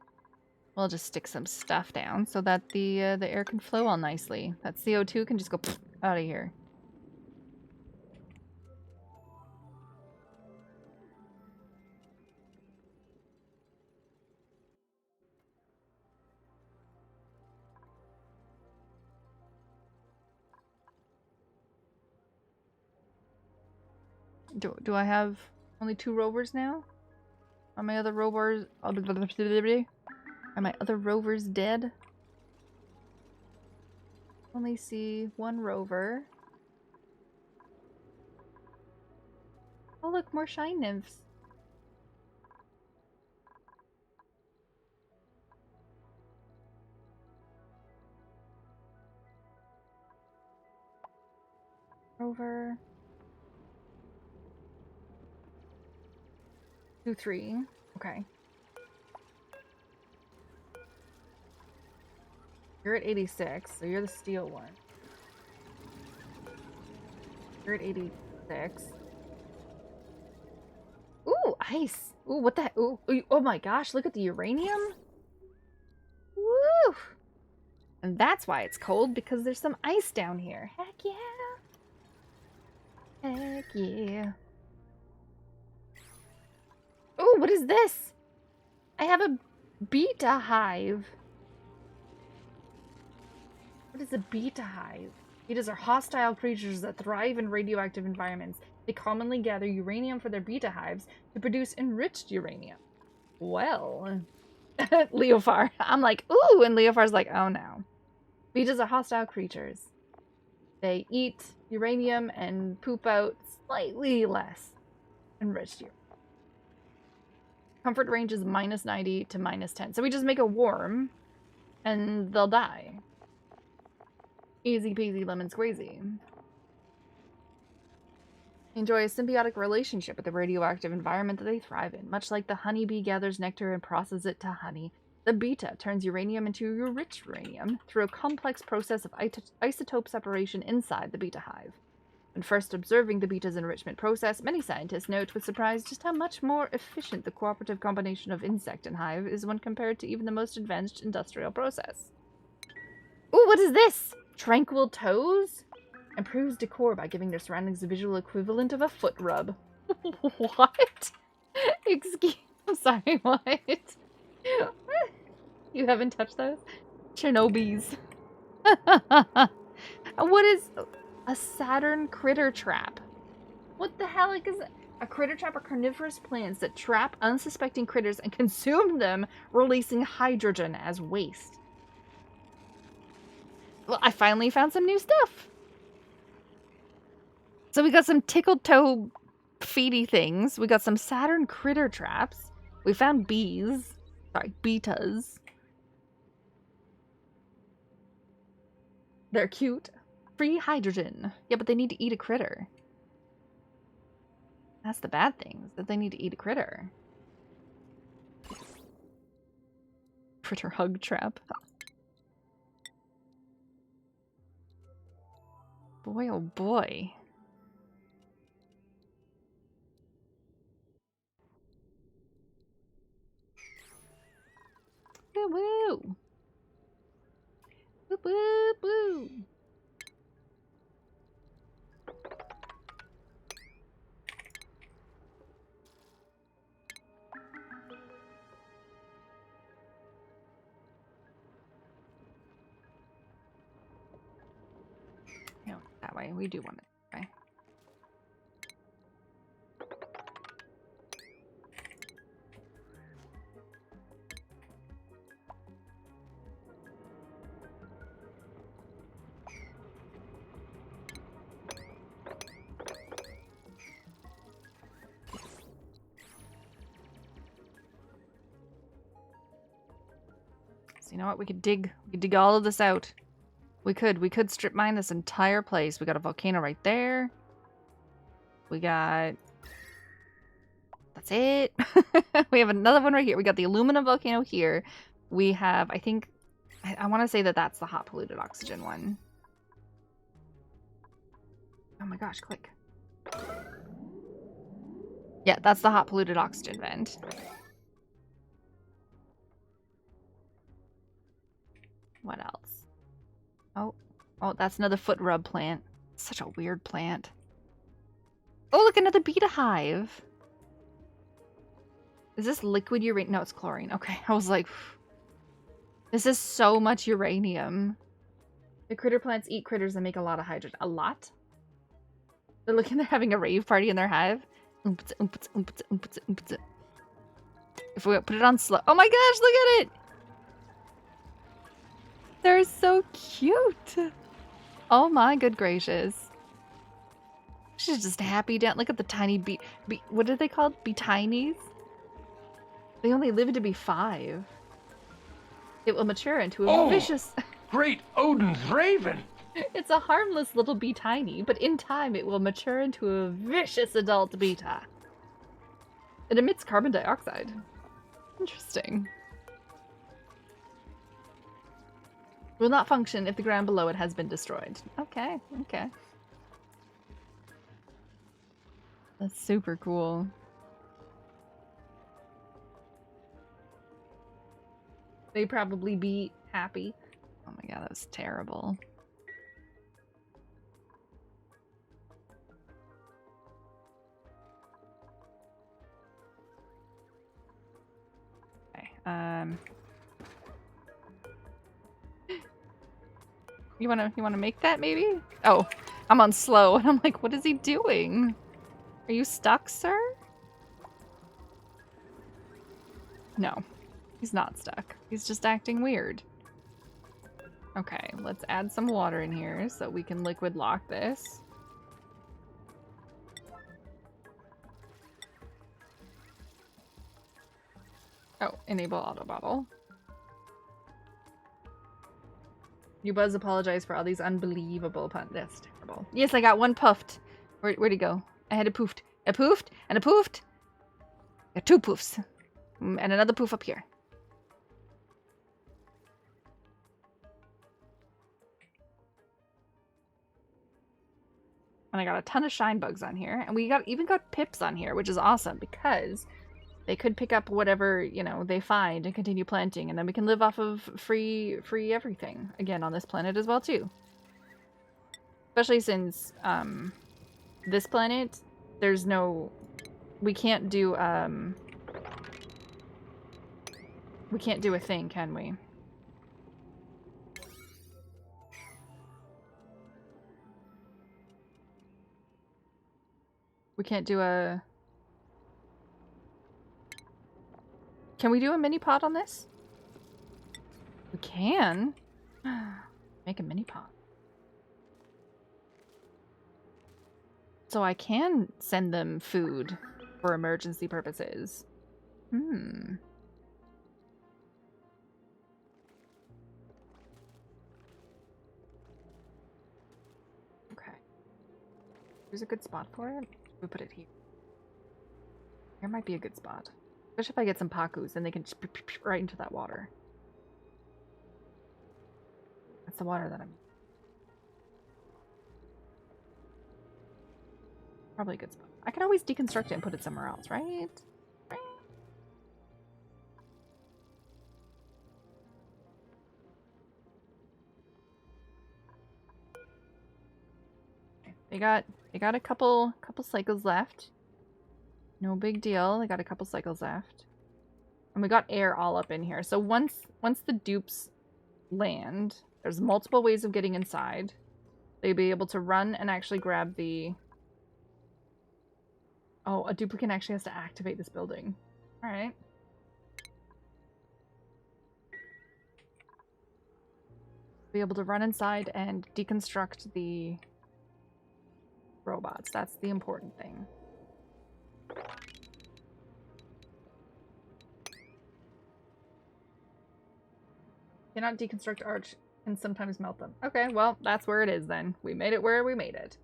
stick some stuff down so that the air can flow all nicely. That CO2 can just go out of here. Do I have only 2 rovers now? Are my other rovers... Are my other rovers dead? Only see 1 rover. Oh look, more shine nymphs. Rover. 2, 3. Okay. You're at 86, so you're the steel one. You're at 86. Ooh, ice. Ooh, what the... Ooh, oh my gosh, look at the uranium. Woo! And that's why it's cold, because there's some ice down here. Heck yeah. Heck yeah. Oh, what is this? I have a beta hive. What is a beta hive? Betas are hostile creatures that thrive in radioactive environments. They commonly gather uranium for their beta hives to produce enriched uranium. Well, Leofar. I'm like, ooh, and Leofar's like, oh no. Betas are hostile creatures. They eat uranium and poop out slightly less enriched uranium. Comfort range is -90 to -10. So we just make a worm, and they'll die. Easy peasy lemon squeezy. Enjoy a symbiotic relationship with the radioactive environment that they thrive in. Much like the honeybee gathers nectar and processes it to honey, the beta turns uranium into enriched uranium through a complex process of isotope separation inside the beta hive. When first observing the beta's enrichment process, many scientists note with surprise just how much more efficient the cooperative combination of insect and hive is when compared to even the most advanced industrial process. Ooh, what is this? Tranquil toes? Improves decor by giving their surroundings a visual equivalent of a foot rub. What? I'm sorry, what? You haven't touched those? Chernobyls. What is a Saturn critter trap? What the hell is it? A critter trap are carnivorous plants that trap unsuspecting critters and consume them, releasing hydrogen as waste. Well, I finally found some new stuff. So we got some tickled toe feedy things. We got some Saturn critter traps. We found bees. Sorry, betas. They're cute. Free hydrogen. Yeah, but they need to eat a critter. That's the bad thing, is that they need to eat a critter. Critter hug trap. Boy, oh boy. Woo woo! Woo woo woo! No, that way. We do want it. Okay. So you know what? We could dig all of this out. We could strip mine this entire place. We got a volcano right there. We got... That's it. We have another one right here. We got the aluminum volcano here. We have, I think, I want to say that that's the hot polluted oxygen one. Oh my gosh, click. Yeah, that's the hot polluted oxygen vent. What else? Oh, that's another foot rub plant. Such a weird plant. Oh, look, another beta hive. Is this liquid uranium? No, it's chlorine. Okay, I was like, this is so much uranium. The critter plants eat critters and make a lot of hydrogen. A lot? They're looking, they're having a rave party in their hive. If we put it on slow. Oh my gosh, look at it! They're so cute. Oh my good gracious. She's just happy down. Look at the tiny bee. What are they called? Bee-tinies? They only live to be 5. It will mature into a vicious... Great Odin's raven! It's a harmless little bee-tiny, but in time it will mature into a vicious adult beta. It emits carbon dioxide. Interesting. Will not function if the ground below it has been destroyed. Okay, okay. That's super cool. They'd probably be happy. Oh my god, that was terrible. Okay, You wanna make that maybe? Oh, I'm on slow and I'm like, what is he doing? Are you stuck, sir? No, he's not stuck. He's just acting weird. Okay, let's add some water in here so we can liquid lock this. Oh, enable auto bottle. You Buzz apologize for all these unbelievable puns. That's terrible. Yes, I got one puffed. Where'd he go? I had a poofed. A poofed and a poofed. Got 2 poofs. And another poof up here. And I got a ton of shine bugs on here. And we even got pips on here, which is awesome because they could pick up whatever, you know, they find and continue planting, and then we can live off of free everything again on this planet as well too. Especially since this planet, there's no, we can't do We can't do a thing, can we? We can't do a... Can we do a mini pot on this? We can. Make a mini pot. So I can send them food for emergency purposes. Hmm. Okay. Here's a good spot for it. We put it here. Here might be a good spot. Especially if I get some pakus, then they can just right into that water. That's the water that I'm... Probably a good spot. I could always deconstruct it and put it somewhere else, right? They got a couple cycles left. No big deal. They got a couple cycles left. And we got air all up in here. So once the dupes land, there's multiple ways of getting inside. They'll be able to run and actually grab the... Oh, a duplicate actually has to activate this building. Alright. Be able to run inside and deconstruct the robots. That's the important thing. Cannot deconstruct arch and sometimes melt them. Okay, well, that's where it is then. We made it where we made it.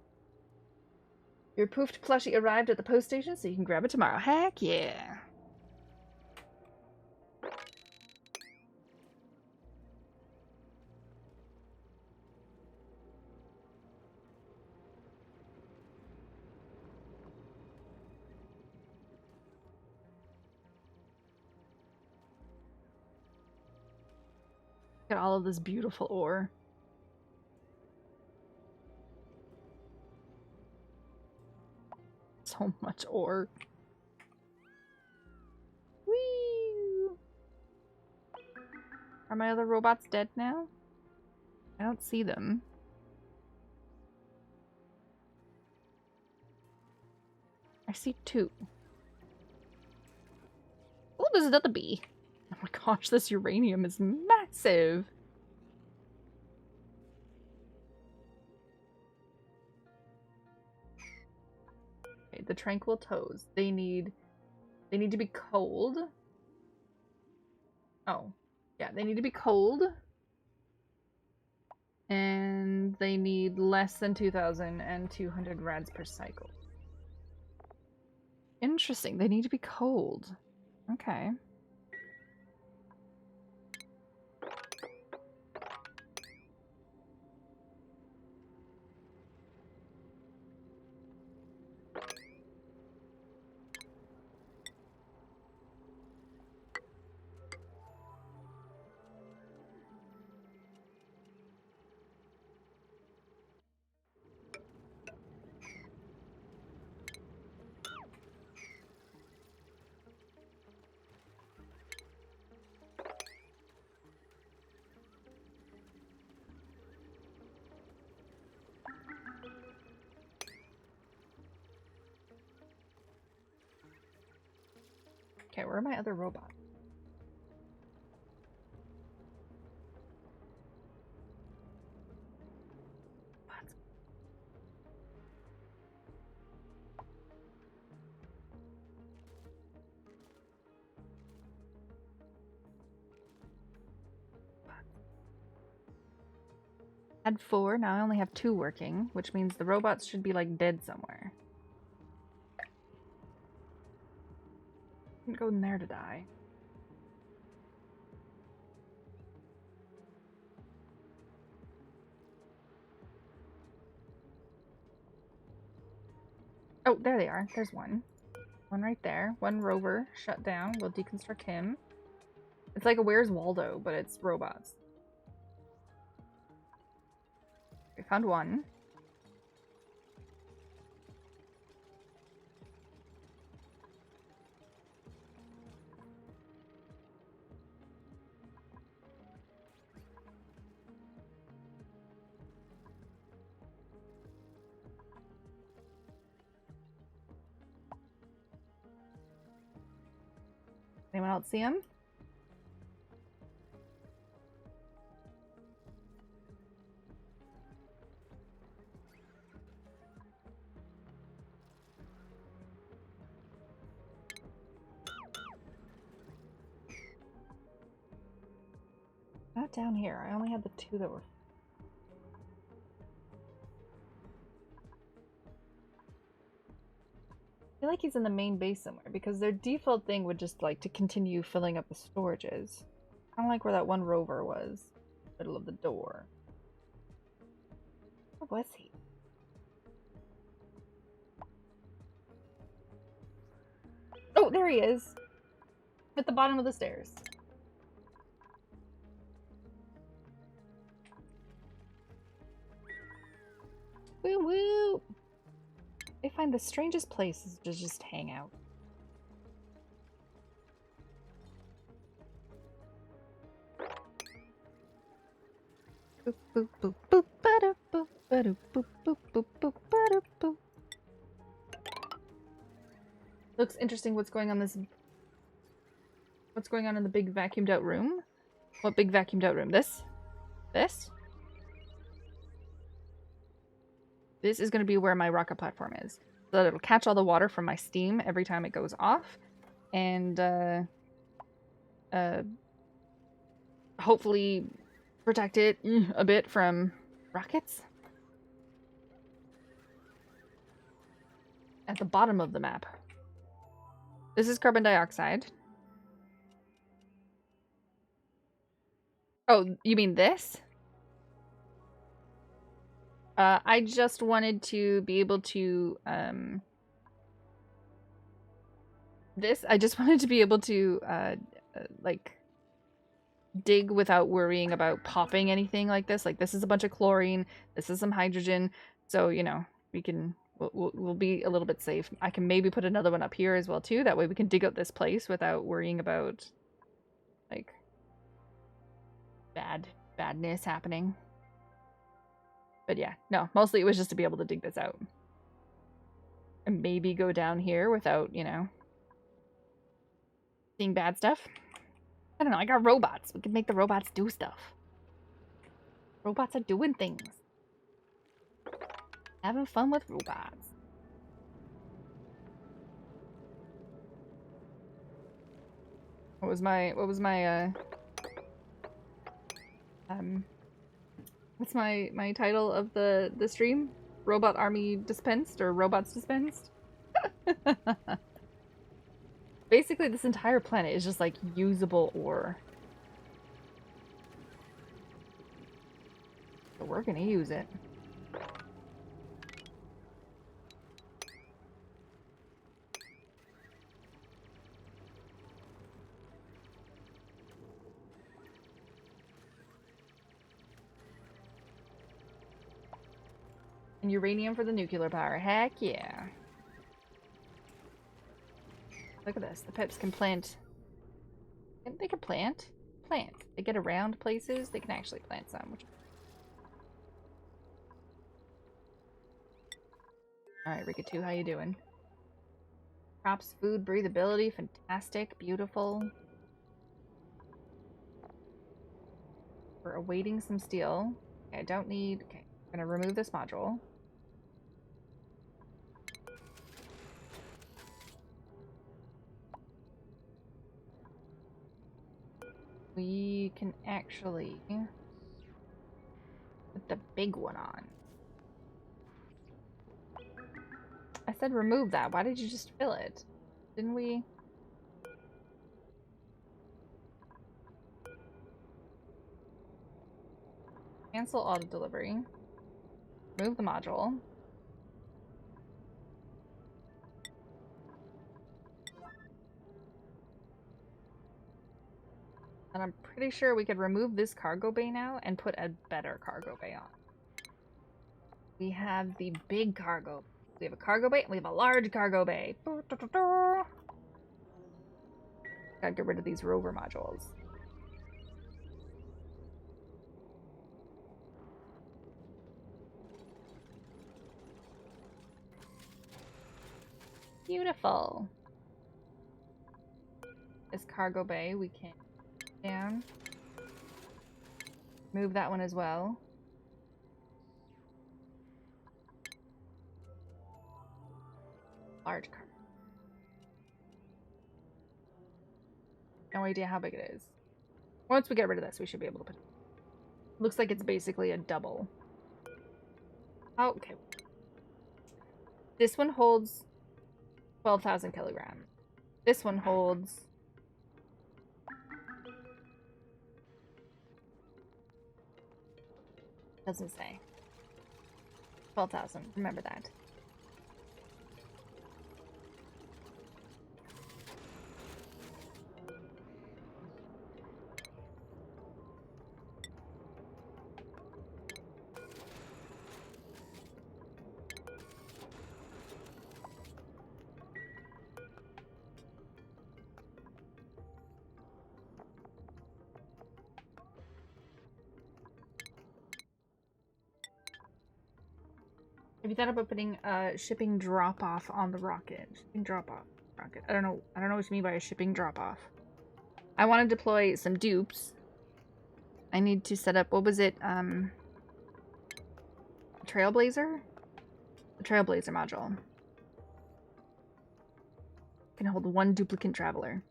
Your poofed plushie arrived at the post station, so you can grab it tomorrow. Heck yeah. Look at all of this beautiful ore. So much ore. Whee! Are my other robots dead now? I don't see them. I see two. Oh, there's another bee. Oh my gosh, this uranium is massive. Okay, the tranquil toes. They need to be cold. Oh. Yeah, they need to be cold. And they need less than 2,200 rads per cycle. Interesting. They need to be cold. Okay. Okay, where are my other robots? What? Had 4, now I only have 2 working, which means the robots should be like dead somewhere. Couldn't go in there to die. Oh, there they are. There's one. One right there. One rover shut down. We'll deconstruct him. It's like a Where's Waldo, but it's robots. We found one. don't see him. Not down here. I only had the two that were... I feel like he's in the main base somewhere, because their default thing would just like to continue filling up the storages. Kind of like where that one rover was. Middle of the door. Where was he? Oh, there he is! At the bottom of the stairs. Woo woo! They find the strangest places to just hang out. Boop boop boop boop ba-da boop ba-da boop boop boop boop ba-da boop. Looks interesting what's going on in the big vacuumed out room. What big vacuumed out room? This? This? This is going to be where my rocket platform is. So that it'll catch all the water from my steam every time it goes off. And hopefully protect it a bit from rockets. At the bottom of the map. This is carbon dioxide. Oh, you mean this? I just wanted to be able to, I just wanted to be able to, like, dig without worrying about popping anything like this. Like, this is a bunch of chlorine, this is some hydrogen, so, you know, we'll be a little bit safe. I can maybe put another one up here as well, too. That way we can dig out this place without worrying about, like, badness happening. But yeah, no, mostly it was just to be able to dig this out. And maybe go down here without, you know, seeing bad stuff. I don't know, I got robots. We could make the robots do stuff. Robots are doing things. Having fun with robots. What was my what's my title of the stream? Robot Army Dispensed, or Robots Dispensed? Basically, this entire planet is just like usable ore. So we're gonna use it. And uranium for the nuclear power. Heck yeah. Look at this. The Pips can plant. They can plant. Plant. They get around places. They can actually plant some. Alright, Rickatu, how you doing? Crops, food, breathability. Fantastic. Beautiful. We're awaiting some steel. Okay, I don't need... Okay, I'm gonna remove this module. We can actually put the big one on. I said remove that. Why did you just fill it? Didn't we? Cancel auto delivery. Remove the module. And I'm pretty sure we could remove this cargo bay now and put a better cargo bay on. We have the big cargo. We have a cargo bay and we have a large cargo bay. Gotta get rid of these rover modules. Beautiful. this cargo bay. We can down. Move that one as well. Large car. No idea how big it is. Once we get rid of this, we should be able to put it. Looks like it's basically a double. Oh, okay. This one holds 12,000 kilograms. This one holds... Doesn't say. 12,000. Remember that. Have you thought about putting a shipping drop-off on the rocket? Shipping drop-off rocket. I don't know what you mean by a shipping drop-off. I want to deploy some dupes. I need to set up, what was it? Trailblazer? The Trailblazer module. Can hold one duplicate traveler.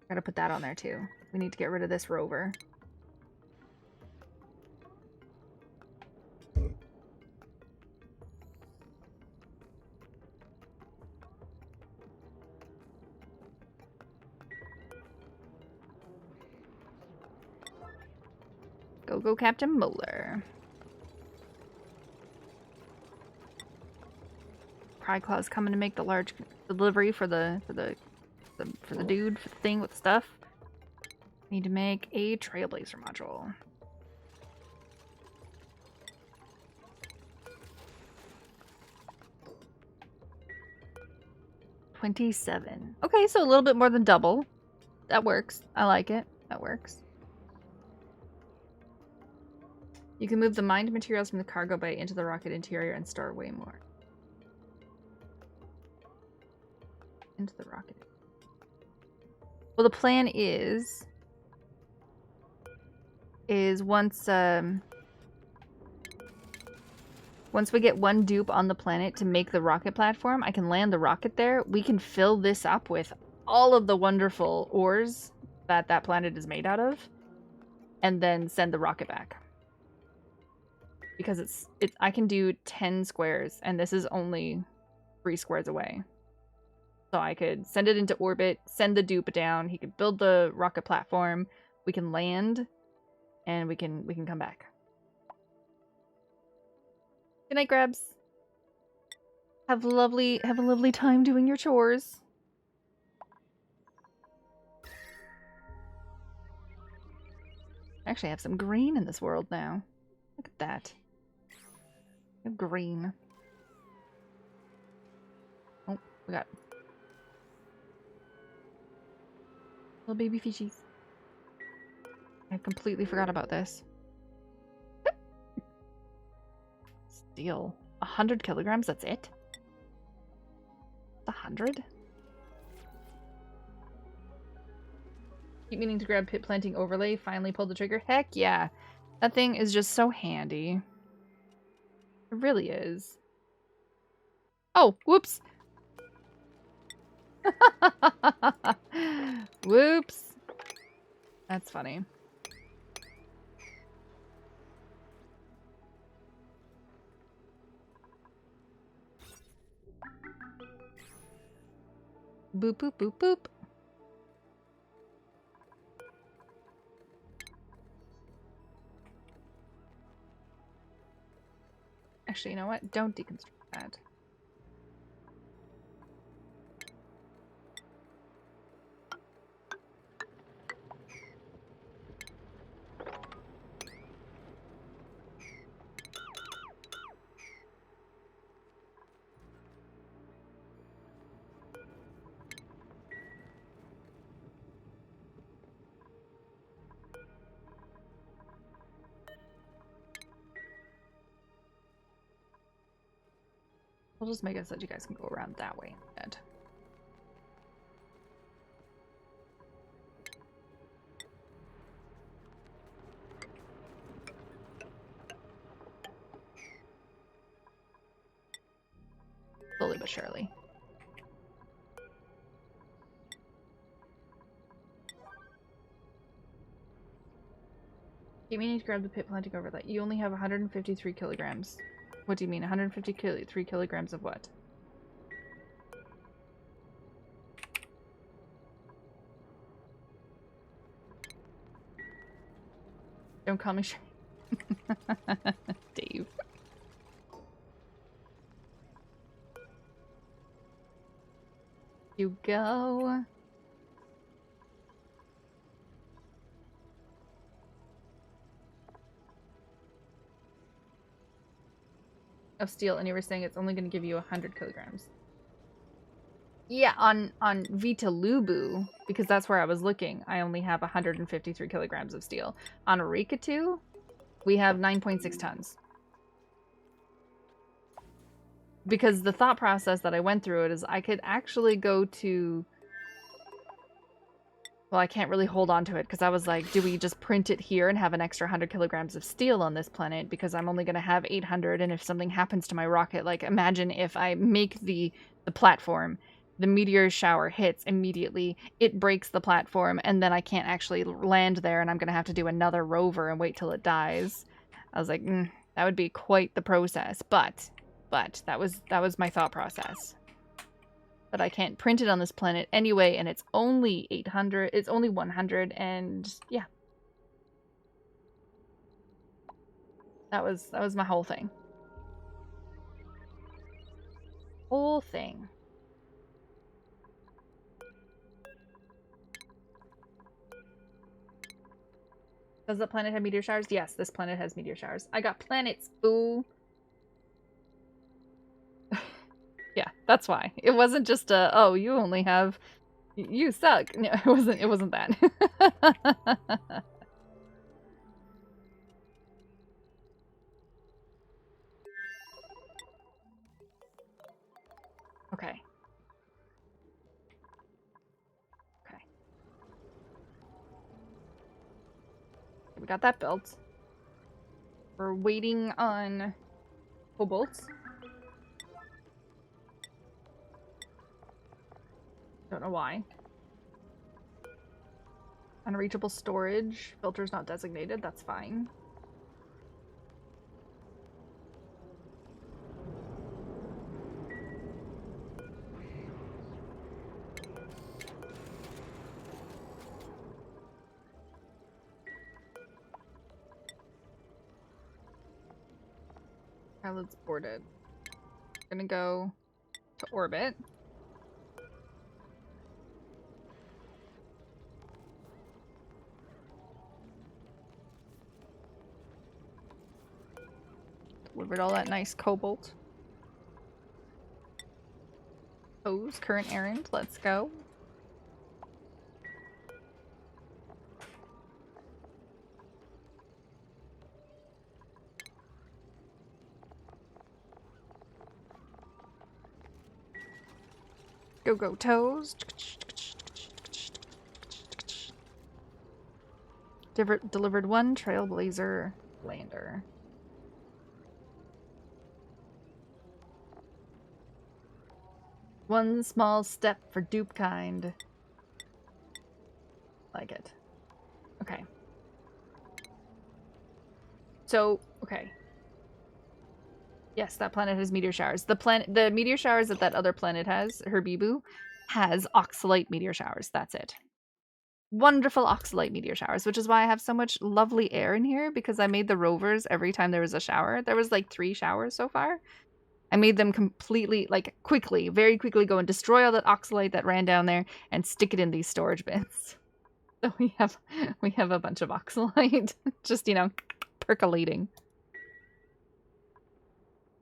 Gotta put that on there too. We need to get rid of this rover. Go, Captain Moeller. Pryclaw's coming to make the large delivery for the dude, for the thing with the stuff. Need to make a Trailblazer module. $27. Okay, so a little bit more than double. That works. I like it. That works. You can move the mined materials from the cargo bay into the rocket interior and store way more. Into the rocket. Well, the plan is once we get one dupe on the planet to make the rocket platform, I can land the rocket there. We can fill this up with all of the wonderful ores that that planet is made out of, and then send the rocket back. Because it's I can do 10 squares, and this is only 3 squares away. So I could send it into orbit, send the dupe down, he could build the rocket platform, we can land, and we can come back. Good night, Grabs. Have a lovely time doing your chores. I actually have some green in this world now. Look at that. I have green. Oh, we got little baby fishies. I completely forgot about this. Steel. 100 kilograms, that's it? 100? Keep meaning to grab pit planting overlay, finally pulled the trigger. Heck yeah. That thing is just so handy. It really is. Oh, whoops. Whoops. That's funny. Boop, boop, boop, boop. Actually, you know what? Don't deconstruct that. We'll just make it so that you guys can go around that way instead. slowly but surely. You need to grab the pit planting overlay. You only have 153 kilograms. What do you mean? 153 kilograms of what? Don't call me Dave. You go. Of steel, and you were saying it's only going to give you 100 kilograms. Yeah, on Vita Lubu, because that's where I was looking, I only have 153 kilograms of steel. On Rikatu, we have 9.6 tons. Because the thought process that I went through it is I could actually go to... Well, I can't really hold on to it because I was like, do we just print it here and have an extra 100 kilograms of steel on this planet? Because I'm only going to have 800, and if something happens to my rocket, like imagine if I make the platform, the meteor shower hits immediately, it breaks the platform, and then I can't actually land there, and I'm going to have to do another rover and wait till it dies. I was like, that would be quite the process, but that was my thought process. But I can't print it on this planet anyway, and it's only 800. It's only 100, and yeah. That was my whole thing. Whole thing. Does the planet have meteor showers? Yes, this planet has meteor showers. I got planets, boo. Yeah, that's why. It wasn't just a, oh, you only have, you suck. No, it wasn't that. Okay. Okay. We got that built. We're waiting on cobalt. Don't know why. Unreachable storage. Filter's not designated. That's fine. Let's board it. Gonna go to orbit. Delivered all that nice cobalt. Pose, current errand, let's go. Go toes. Delivered one Trailblazer lander. One small step for dupe kind. Like it. Okay. So, okay. Yes, that planet has meteor showers. The meteor showers that other planet has, Herbibu, has oxalite meteor showers. That's it. Wonderful oxalite meteor showers, which is why I have so much lovely air in here, because I made the rovers every time there was a shower. There was like 3 showers so far. I made them completely, like, quickly, very quickly go and destroy all that oxalite that ran down there and stick it in these storage bins. So we have a bunch of oxalite just, you know, percolating.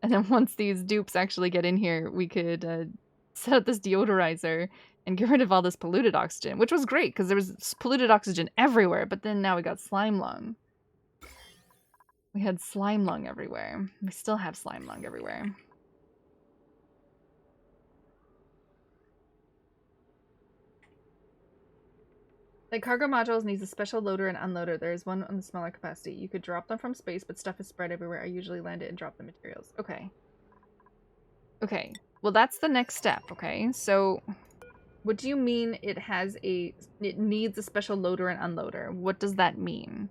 And then once these dupes actually get in here, we could set up this deodorizer and get rid of all this polluted oxygen, which was great because there was polluted oxygen everywhere, but then now we got slime lung. We had slime lung everywhere. We still have slime lung everywhere. Like cargo modules needs a special loader and unloader. There is one on the smaller capacity. You could drop them from space, but stuff is spread everywhere. I usually land it and drop the materials. Okay. Okay. Well, that's the next step, okay? So, what do you mean it needs a special loader and unloader? What does that mean?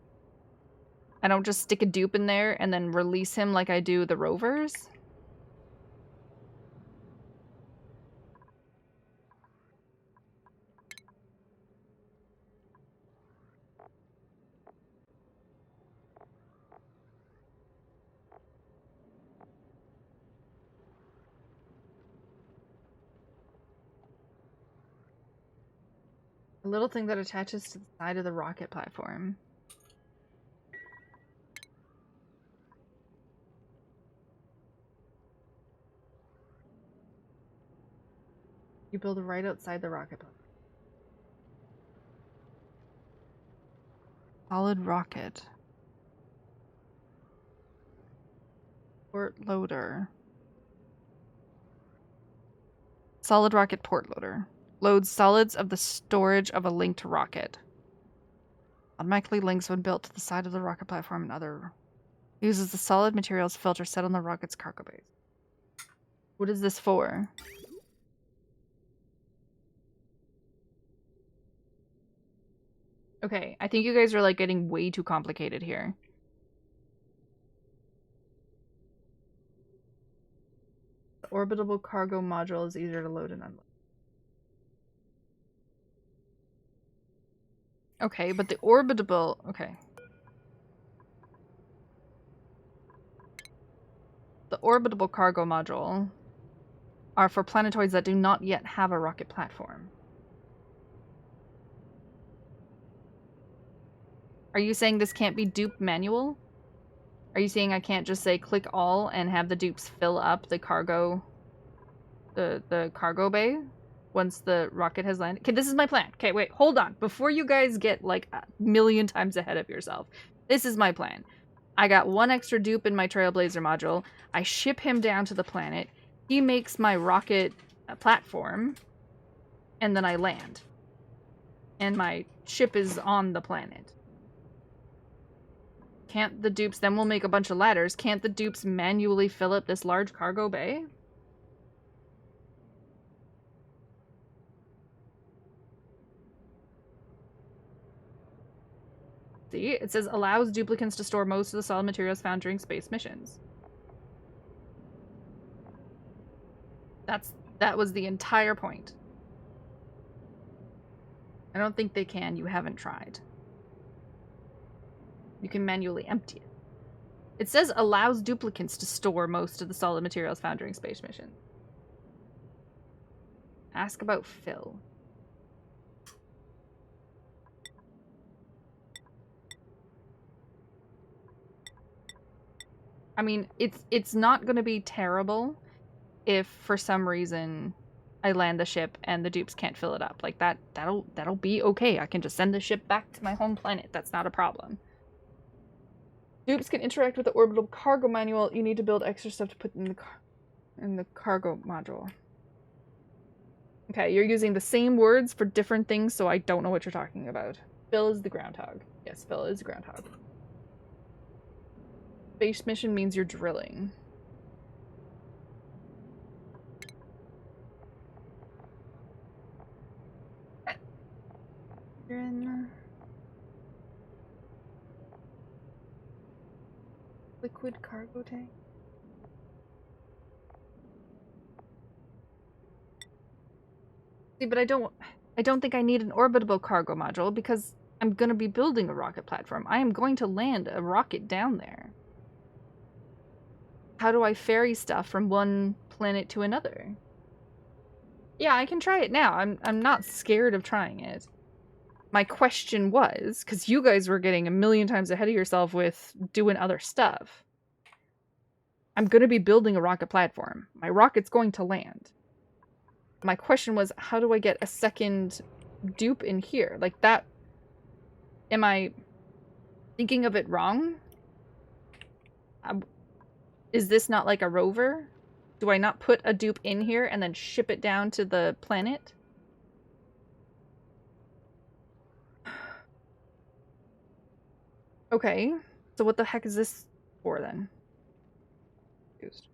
I don't just stick a dupe in there and then release him like I do the rovers? A little thing that attaches to the side of the rocket platform. You build it right outside the rocket platform. Solid rocket. Port loader. Solid rocket port loader. Loads solids of the storage of a linked rocket. Automatically links when built to the side of the rocket platform and other. Uses the solid materials filter set on the rocket's cargo base. What is this for? Okay, I think you guys are like getting way too complicated here. The orbitable cargo module is easier to load and unload. Okay, but the orbitable... Okay. The orbitable cargo module are for planetoids that do not yet have a rocket platform. Are you saying this can't be dupe manual? Are you saying I can't just say click all and have the dupes fill up the cargo... the cargo bay? Once the rocket has landed? Okay, this is my plan. Okay, wait, hold on. Before you guys get like a million times ahead of yourself. This is my plan. I got one extra dupe in my Trailblazer module. I ship him down to the planet. He makes my rocket platform. And then I land. And my ship is on the planet. Can't the dupes... Then we'll make a bunch of ladders. Can't the dupes manually fill up this large cargo bay? See, it says allows duplicants to store most of the solid materials found during space missions. That was the entire point. I don't think they can. You haven't tried. You can manually empty it. It says allows duplicants to store most of the solid materials found during space missions. Ask about fill. I mean, it's not going to be terrible if for some reason I land the ship and the dupes can't fill it up. Like that'll be okay. I can just send the ship back to my home planet. That's not a problem. Dupes can interact with the orbital cargo manual. You need to build extra stuff to put in the cargo module. Okay, you're using the same words for different things, so I don't know what you're talking about. Phil is the groundhog. Yes, Phil is the groundhog. Space mission means you're drilling. You're in... Liquid cargo tank? See, but I don't think I need an orbitable cargo module because I'm gonna be building a rocket platform. I am going to land a rocket down there. How do I ferry stuff from one planet to another? Yeah, I can try it now. I'm not scared of trying it. My question was, because you guys were getting a million times ahead of yourself with doing other stuff. I'm going to be building a rocket platform. My rocket's going to land. My question was, how do I get a second dupe in here? Like that... Am I thinking of it wrong? Is this not like a rover? Do I not put a dupe in here and then ship it down to the planet? Okay, so what the heck is this for then? Confused.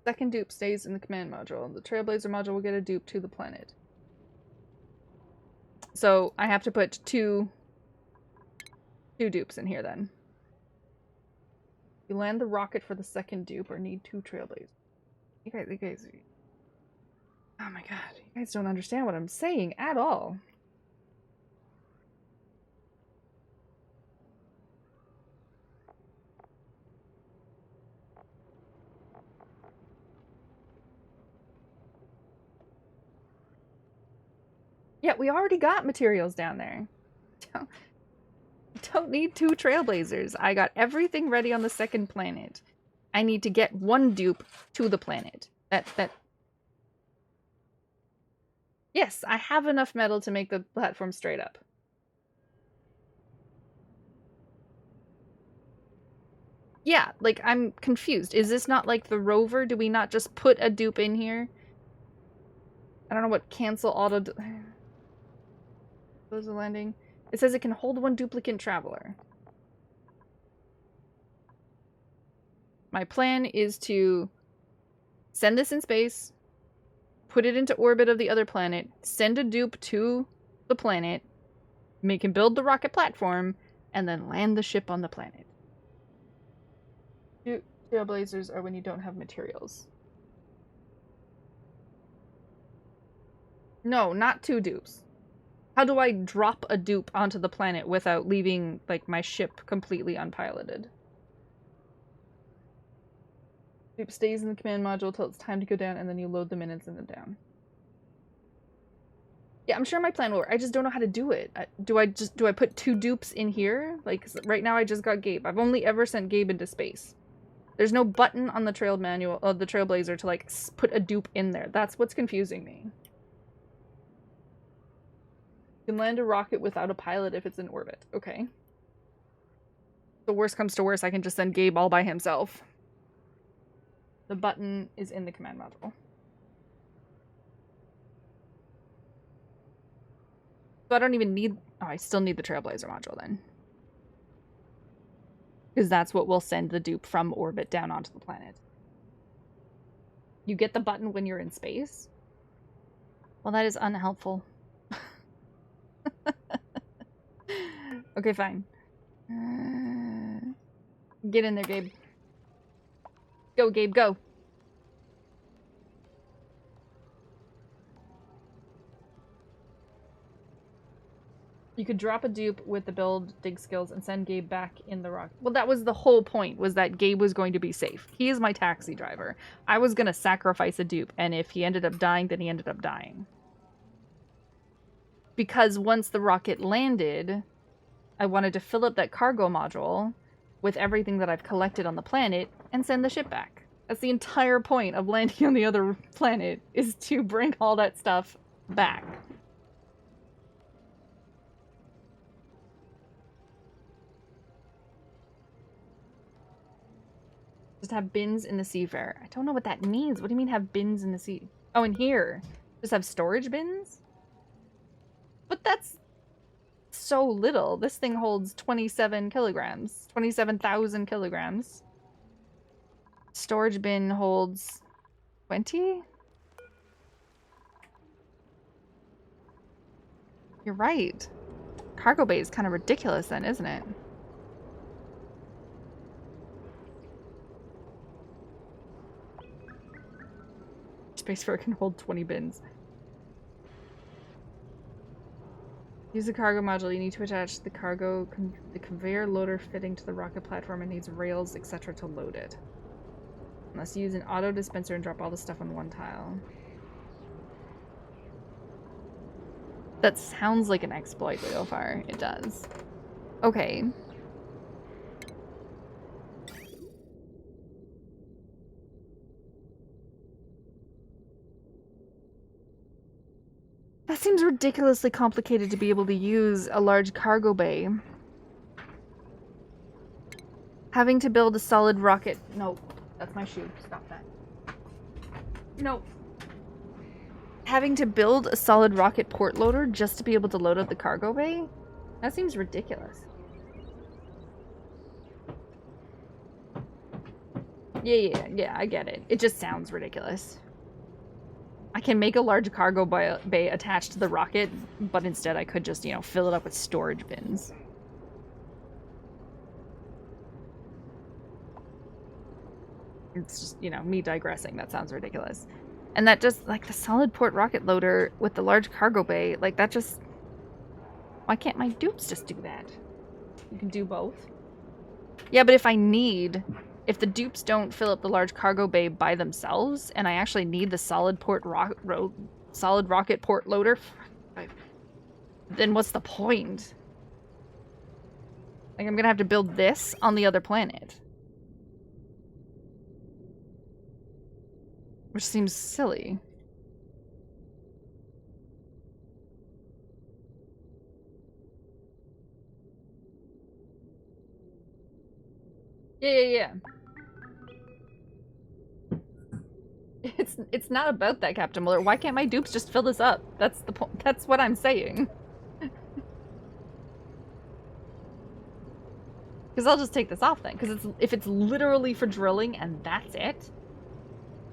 Second dupe stays in the command module. The Trailblazer module will get a dupe to the planet. So I have to put two dupes in here then. You land the rocket for the second dupe or need 2 Trailblazers. You guys. Oh my god, you guys don't understand what I'm saying at all. Yeah, we already got materials down there. Don't need 2 Trailblazers. I got everything ready on the second planet. I need to get 1 dupe to the planet. Yes, I have enough metal to make the platform straight up. Yeah, like, I'm confused. Is this not like the rover? Do we not just put a dupe in here? I don't know what cancel auto... Close the landing. It says it can hold 1 duplicate traveler. My plan is to send this in space, put it into orbit of the other planet, send a dupe to the planet, make him build the rocket platform, and then land the ship on the planet. Trailblazers are when you don't have materials. No, not 2 dupes. How do I drop a dupe onto the planet without leaving, like, my ship completely unpiloted? Dupe stays in the command module till it's time to go down, and then you load them in and send them down. Yeah, I'm sure my plan will work. I just don't know how to do it. Do I put 2 dupes in here? Like, right now I just got Gabe. I've only ever sent Gabe into space. There's no button on the trail manual of the Trailblazer to, like, put a dupe in there. That's what's confusing me. You can land a rocket without a pilot if it's in orbit. Okay. The worst comes to worst, I can just send Gabe all by himself. The button is in the command module. So I don't even need... Oh, I still need the Trailblazer module then. Because that's what will send the dupe from orbit down onto the planet. You get the button when you're in space? Well, that is unhelpful. Okay, fine. Get in there, Gabe. Go, Gabe, go. You could drop a dupe with the build dig skills and send Gabe back in the rocket. Well, that was the whole point, was that Gabe was going to be safe. He is my taxi driver. I was going to sacrifice a dupe, and if he ended up dying, then he ended up dying. Because once the rocket landed, I wanted to fill up that cargo module with everything that I've collected on the planet and send the ship back. That's the entire point of landing on the other planet, is to bring all that stuff back. Just have bins in the seafare. I don't know what that means. What do you mean have bins in the sea? Oh, in here. Just have storage bins? But that's so little. This thing holds 27 kilograms. 27,000 kilograms. Storage bin holds 20? You're right. Cargo bay is kind of ridiculous then, isn't it? Space for it can hold 20 bins. Use the cargo module. You need to attach the the conveyor loader fitting to the rocket platform and needs rails, etc. to load it. Unless you use an auto dispenser and drop all the stuff on one tile. That sounds like an exploit, Leofar. It does. Okay. That seems ridiculously complicated to be able to use a large cargo bay. Having to build a solid rocket... No, that's my shoe. Stop that. No. Having to build a solid rocket port loader just to be able to load up the cargo bay? That seems ridiculous. Yeah, I get it. It just sounds ridiculous. I can make a large cargo bay attached to the rocket, but instead I could just, you know, fill it up with storage bins. It's just, you know, me digressing. That sounds ridiculous. And that just, like, the solid port rocket loader with the large cargo bay, like, that just... Why can't my dupes just do that? You can do both. Yeah, but if the dupes don't fill up the large cargo bay by themselves, and I actually need the solid rocket port loader, then what's the point? Like, I'm gonna have to build this on the other planet. Which seems silly. Yeah. It's not about that, Captain Muller. Why can't my dupes just fill this up? That's the point. That's what I'm saying. Because I'll just take this off then. Because if it's literally for drilling and that's it,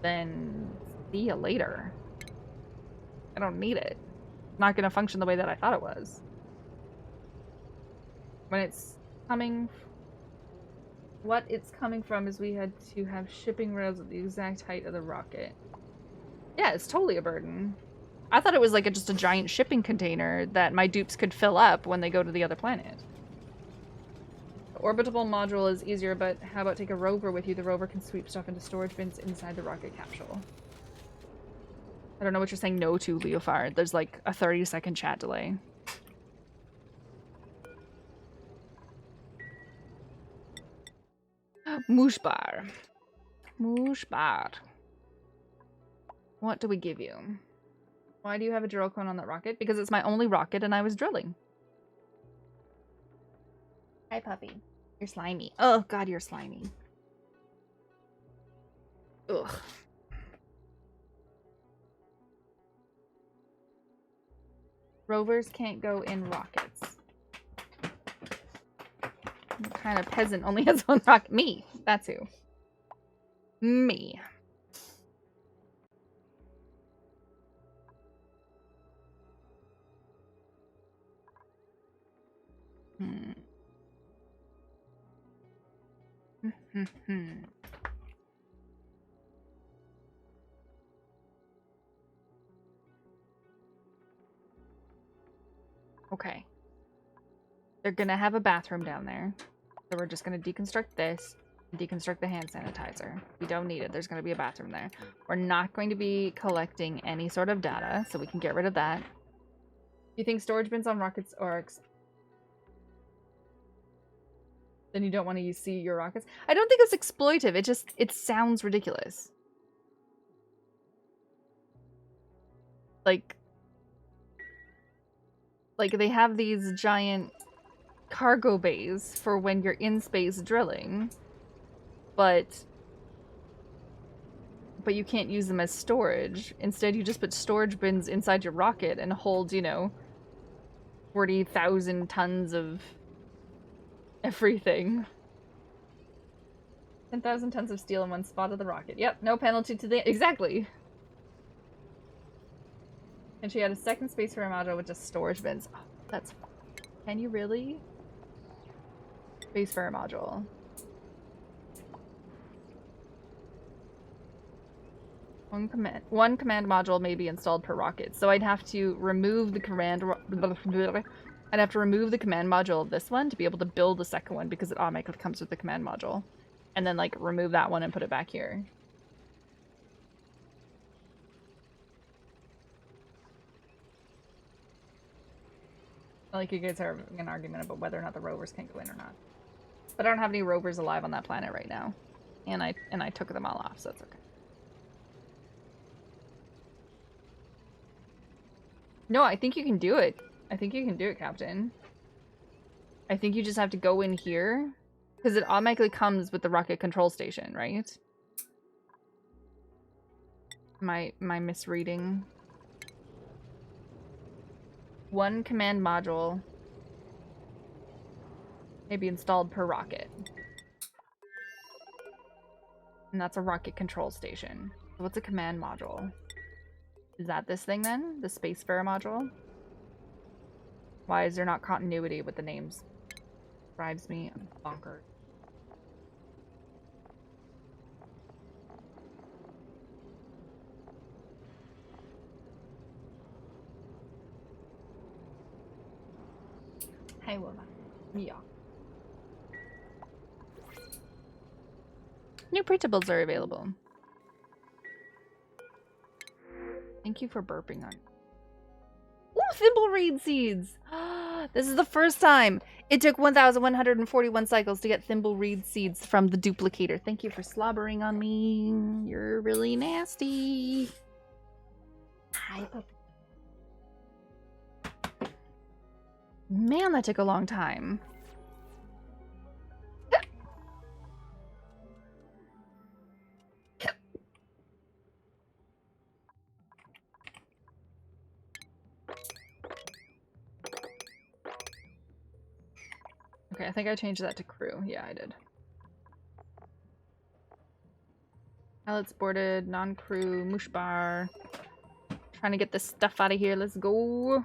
then see you later. I don't need it. It's not going to function the way that I thought it was. When it's coming... What it's coming from is we had to have shipping rails at the exact height of the rocket. Yeah, it's totally a burden. I thought it was like just a giant shipping container that my dupes could fill up when they go to the other planet. The orbital module is easier, but how about take a rover with you? The rover can sweep stuff into storage bins inside the rocket capsule. I don't know what you're saying no to, Leofard. There's like a 30-second chat delay. Mooshbar. Mooshbar. What do we give you? Why do you have a drill cone on that rocket? Because it's my only rocket and I was drilling. Hi, puppy. You're slimy. Oh, God, you're slimy. Ugh. Rovers can't go in rockets. What kind of peasant only has one rocket? Me. That's who. Me. Okay. They're gonna have a bathroom down there. So we're just gonna deconstruct this and deconstruct the hand sanitizer. We don't need it. There's gonna be a bathroom there. We're not going to be collecting any sort of data, so we can get rid of that. You think storage bins on rockets are then you don't want to see your rockets? I don't think it's exploitive. It sounds ridiculous. Like they have these giant cargo bays for when you're in space drilling, but you can't use them as storage. Instead, you just put storage bins inside your rocket and hold, you know, 40,000 tons of everything. 10,000 tons of steel in one spot of the rocket. Yep, no penalty to the... Exactly! And she had a second space for her module with just storage bins. Oh, that's... Can you really? Space for her module. One command module may be installed per rocket. So I'd have to remove the command... I'd have to remove the command module of this one to be able to build the second one because it automatically comes with the command module. And then, like, remove that one and put it back here. Like, you guys are having an argument about whether or not the rovers can go in or not. But I don't have any rovers alive on that planet right now. And I took them all off, so it's okay. No, I think you can do it. I think you can do it, Captain. I think you just have to go in here. Because it automatically comes with the rocket control station, right? Am I misreading? One command module may be installed per rocket. And that's a rocket control station. So what's a command module? Is that this thing then? The Spacefarer module? Why is there not continuity with the names? Drives me bonkers. Hey, Wilma. Yeah. New printables are available. Thank you for burping on. Ooh, Thimbleweed seeds! This is the first time. It took 1,141 cycles to get Thimbleweed seeds from the duplicator. Thank you for slobbering on me. You're really nasty. Hi, puppy. Man, that took a long time. Okay, I think I changed that to crew. Yeah, I did. Pallets boarded, non-crew, moosh bar. Trying to get this stuff out of here. Let's go.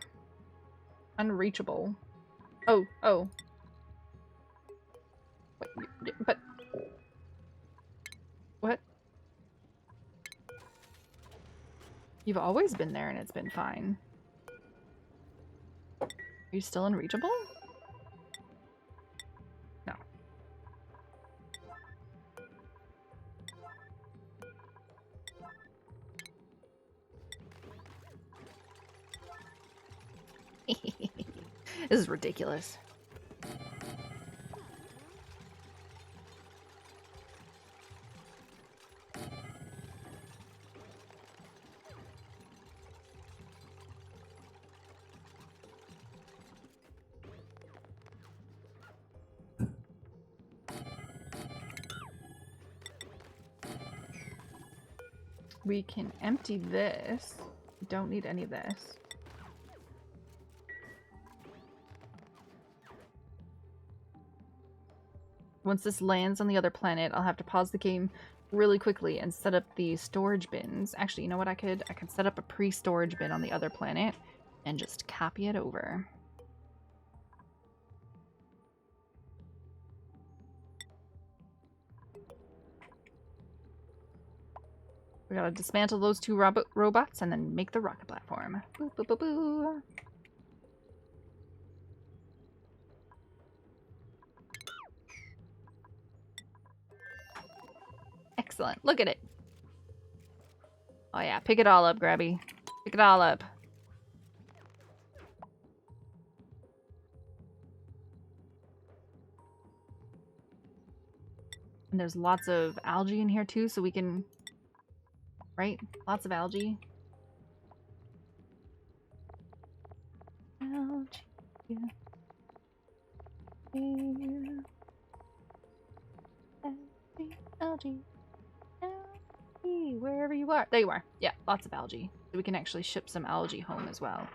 Unreachable. Oh, oh. Wait, but... What? You've always been there and it's been fine. Are you still unreachable? No. This is ridiculous. We can empty this. We don't need any of this. Once this lands on the other planet, I'll have to pause the game really quickly and set up the storage bins. Actually, you know what I could set up a pre-storage bin on the other planet and just copy it over. We gotta dismantle those two robots and then make the rocket platform. Boo, boo, boo, boo. Excellent. Look at it. Oh yeah, pick it all up, Grabby. Pick it all up. And there's lots of algae in here too, so we can... Right? Lots of algae. Algae. Yeah. Algae. Algae. Wherever you are. There you are. Yeah, lots of algae. So we can actually ship some algae home as well.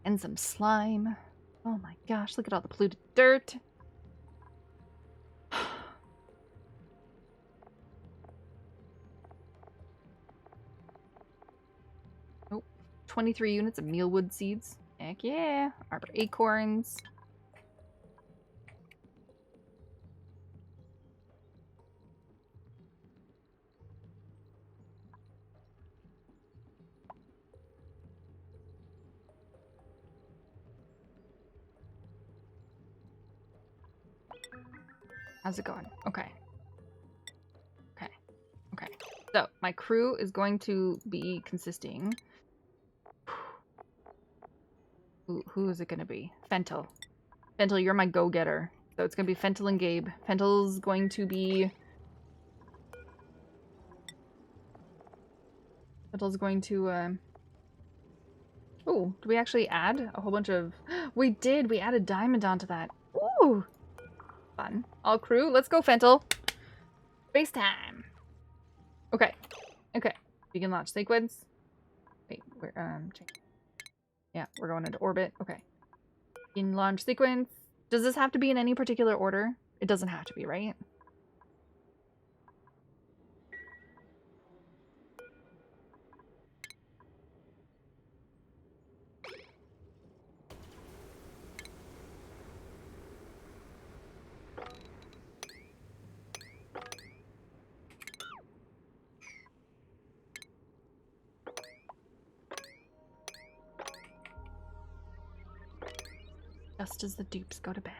And some slime. Oh my gosh, look at all the polluted dirt. Oh, 23 units of mealwood seeds. Heck yeah. Arbor acorns. How's it going? Okay. Okay. Okay. So, my crew is going to be consisting... Who is it going to be? Fentel. Fentel, you're my go-getter. So it's going to be Fentel and Gabe. Fentel's going to be... Fentel's going to, Oh, did we actually add a whole bunch of... We did! We added diamond onto that. Ooh! Fun. All crew, let's go, Fentel. Space time. Okay. Okay. Begin launch sequence. Wait, we're, yeah, we're going into orbit. Okay. In launch sequence. Does this have to be in any particular order? It doesn't have to be, right? Just as the dupes go to bed.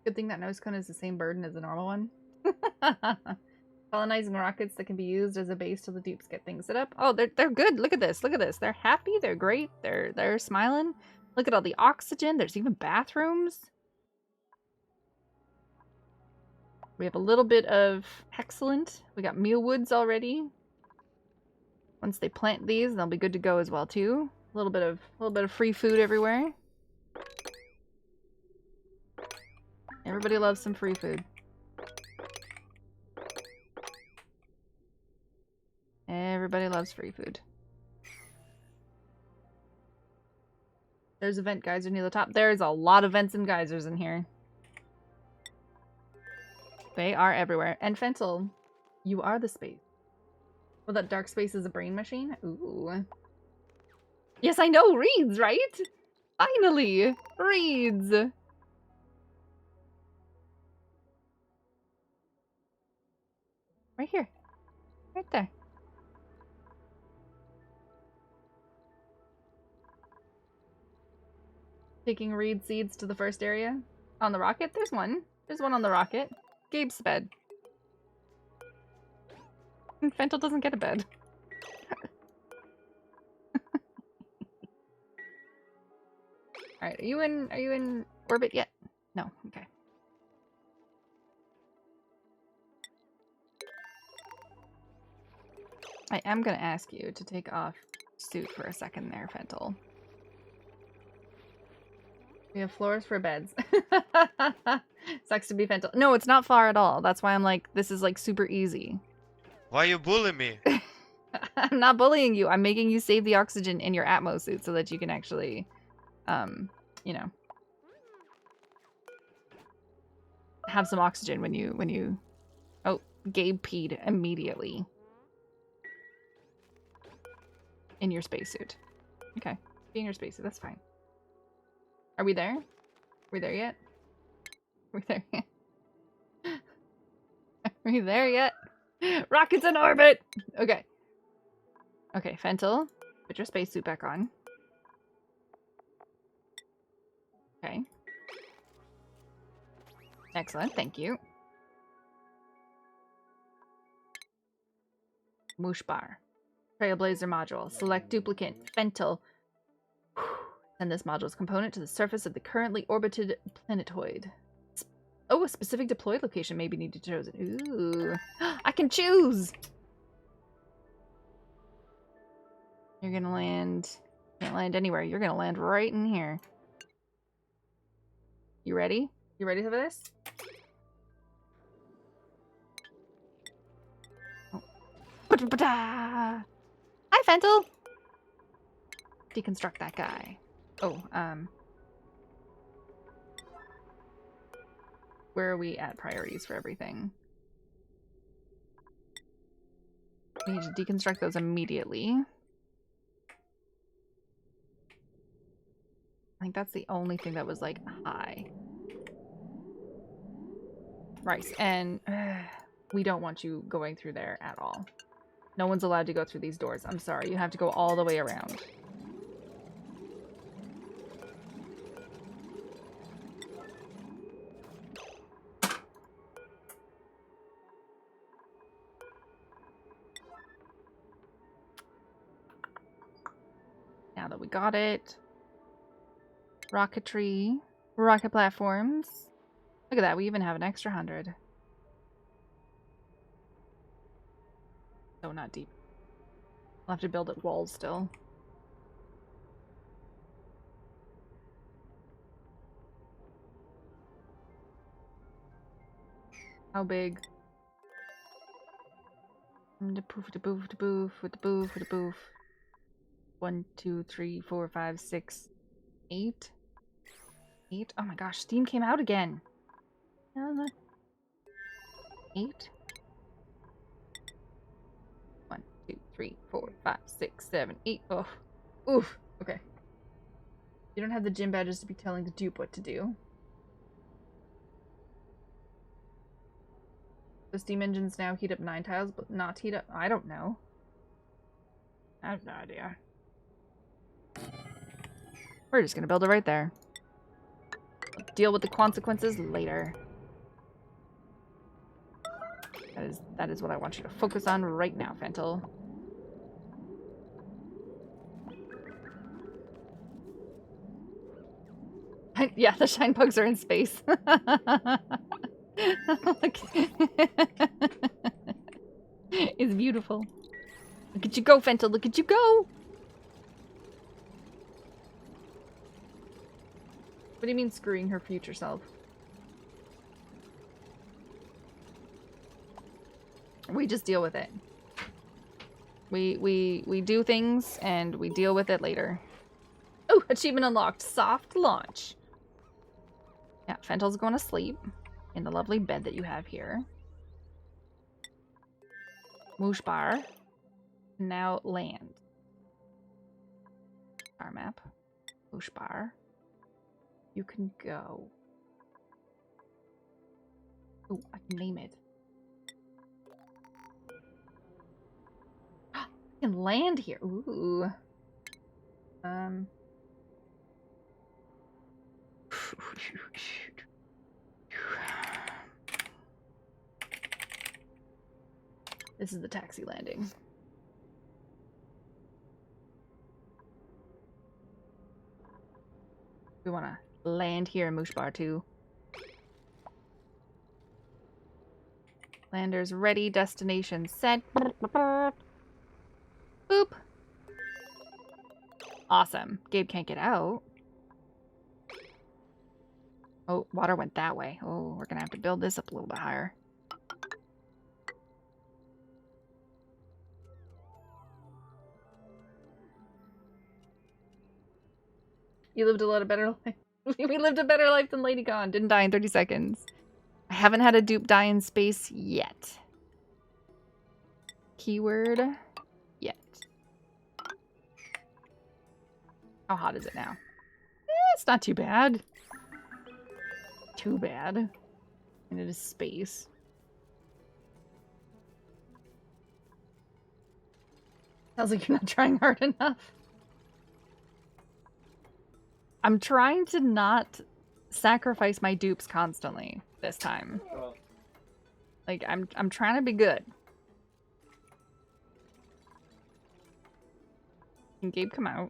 Good thing that nose cone is the same burden as the normal one. Colonizing rockets that can be used as a base till the dupes get things set up. Oh, they're good. Look at this. Look at this. They're happy. They're great. They're smiling. Look at all the oxygen. There's even bathrooms. We have a little bit of excellent. We got mealwoods already. Once they plant these, they'll be good to go as well too. A little bit of free food everywhere. Everybody loves some free food. Everybody loves free food. There's a vent geyser near the top. There's a lot of vents and geysers in here. They are everywhere. And Fentel, you are the space. Well, that dark space is a brain machine? Ooh. Yes, I know! Reeds, right? Finally! Reeds! Right here. Right there. Taking reed seeds to the first area. On the rocket? There's one. There's one on the rocket. Gabe's bed. And Fentel doesn't get a bed. Alright, are you in orbit yet? No, okay. I am gonna ask you to take off suit for a second there, Fentel. We have floors for beds. Sucks to be Fentel. No, it's not far at all. That's why I'm like, this is like super easy. Why you bullying me? I'm not bullying you. I'm making you save the oxygen in your Atmos suit so that you can actually, you know, have some oxygen when you. Oh, Gabe peed immediately in your spacesuit. Okay, be in your spacesuit. That's fine. Are we there? Are we there yet? Are we there yet? Are we there yet? Rockets in orbit! Okay. Okay, Fentel, put your spacesuit back on. Okay. Excellent, thank you. Moosh bar. Trailblazer module. Select duplicate. Fentel. Send this module's component to the surface of the currently orbited planetoid. Oh, a specific deploy location may be needed to choose it. Ooh. I can choose! You're gonna land... Can't land anywhere. You're gonna land right in here. You ready? You ready for this? Oh. Hi, Fentel! Deconstruct that guy. Oh, where are we at priorities for everything? We need to deconstruct those immediately. I think that's the only thing that was, like, high. Rice, and we don't want you going through there at all. No one's allowed to go through these doors. I'm sorry, you have to go all the way around. Now that we got it. Rocketry. Rocket platforms. Look at that, we even have an extra 100. So not deep. I'll have to build it walls still. How big? Da poof, da boof, da boof, da boof, da boof. 1, 2, 3, 4, 5, 6, 8. 8? Oh my gosh, Steam came out again. 8. 1, 2, 3, 4, 5, 6, 7, 8. Oh. Oof. Okay. You don't have the gym badges to be telling the dupe what to do. The steam engines now heat up 9 tiles, but not heat up... I don't know. I have no idea. We're just gonna build it right there. We'll deal with the consequences later. That is what I want you to focus on right now, Fentel. Yeah, the shine bugs are in space. It's beautiful. Look at you go, Fentel. Look at you go. What do you mean screwing her future self? We just deal with it. We do things and we deal with it later. Oh, achievement unlocked. Soft launch. Yeah, Fentel's going to sleep in the lovely bed that you have here. Moosh bar. Now land. Star map. Moosh bar. You can go. Oh, I can name it. I can land here. Ooh. This is the taxi landing. We want to land here in Moosh Bar too. Landers ready, destination set. Boop. Awesome. Gabe can't get out. Oh, water went that way. Oh, we're gonna have to build this up a little bit higher. You lived a lot of better life. We lived a better life than Lady Gone. Didn't die in 30 seconds. I haven't had a dupe die in space yet. Keyword yet. How hot is it now? It's not too bad. Too bad. And it is space. Sounds like you're not trying hard enough. I'm trying to not sacrifice my dupes constantly this time. Like, I'm trying to be good. Can Gabe come out?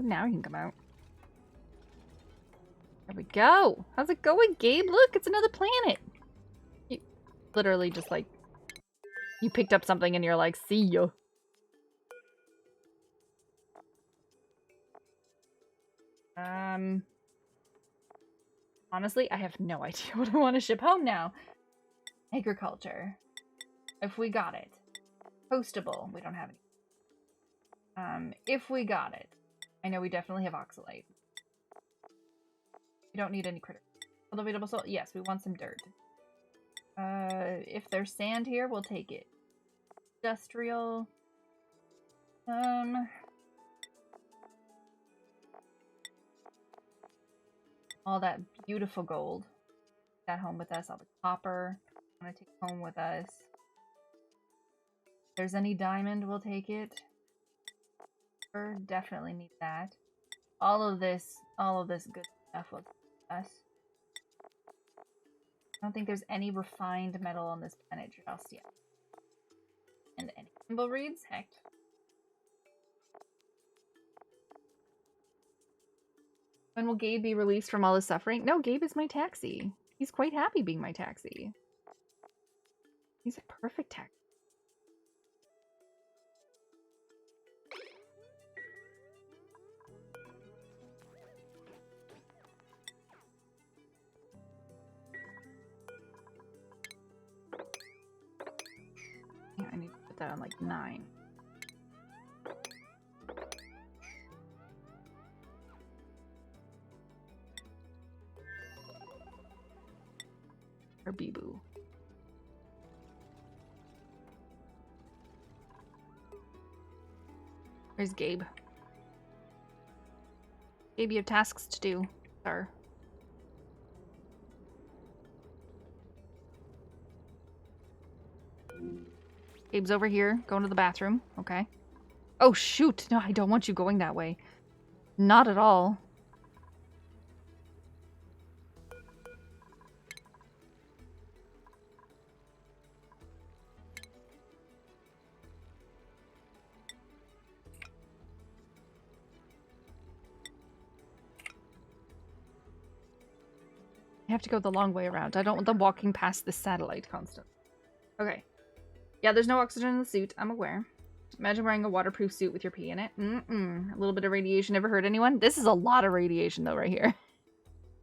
Now he can come out. There we go. How's it going, Gabe? Look, it's another planet. You literally just like, you picked up something and you're like, see ya. Honestly, I have no idea what I want to ship home now. Agriculture. If we got it. Postable. We don't have any. If we got it. I know we definitely have oxalate. We don't need any critter. Cultivatable soil. Yes, we want some dirt. If there's sand here, we'll take it. Industrial. All that beautiful gold. Take that home with us. All the copper. I want to take home with us. If there's any diamond, we'll take it. Definitely need that. All of this good stuff will take us. I don't think there's any refined metal on this planet just yet. And any symbol reads? Heck. When will Gabe be released from all his suffering? No, Gabe is my taxi. He's quite happy being my taxi. He's a perfect taxi. I need to put that on like 9. Or Bibu. Where's Gabe? Gabe, you have tasks to do, sir. Gabe's over here, going to the bathroom. Okay. Oh, shoot! No, I don't want you going that way. Not at all. I have to go the long way around. I don't want them walking past the satellite constantly. Okay. Yeah, there's no oxygen in the suit. I'm aware. Imagine wearing a waterproof suit with your pee in it. A little bit of radiation never hurt anyone. This is a lot of radiation, though, right here.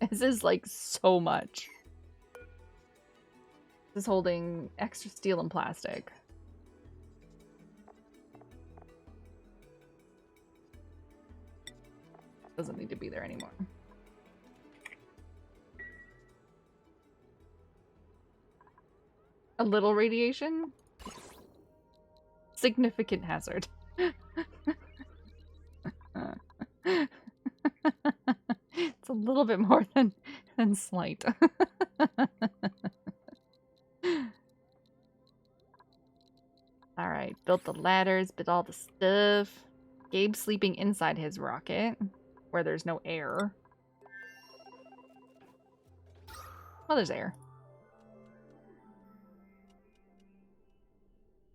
This is, like, so much. This is holding extra steel and plastic. Doesn't need to be there anymore. A little radiation? Significant hazard. It's a little bit more than slight. Alright, built the ladders, built all the stuff. Gabe's sleeping inside his rocket, where there's no air. Well, there's air.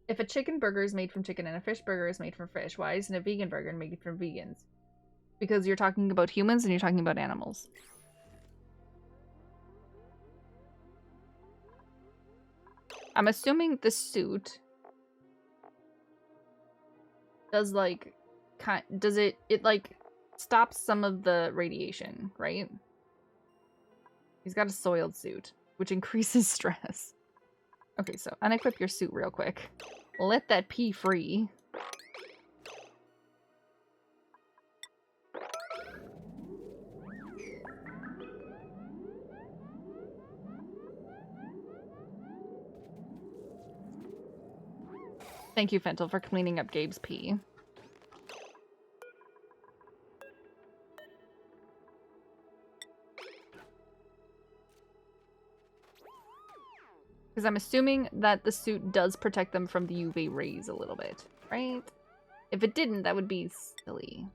If a chicken burger is made from chicken and a fish burger is made from fish, why isn't a vegan burger made from vegans? Because you're talking about humans and you're talking about animals. I'm assuming the suit does like it like stops some of the radiation, right? He's got a soiled suit, which increases stress. Okay, so unequip your suit real quick. Let that pee free. Thank you, Fentel, for cleaning up Gabe's pee. Because I'm assuming that the suit does protect them from the UV rays a little bit, right? If it didn't, that would be silly.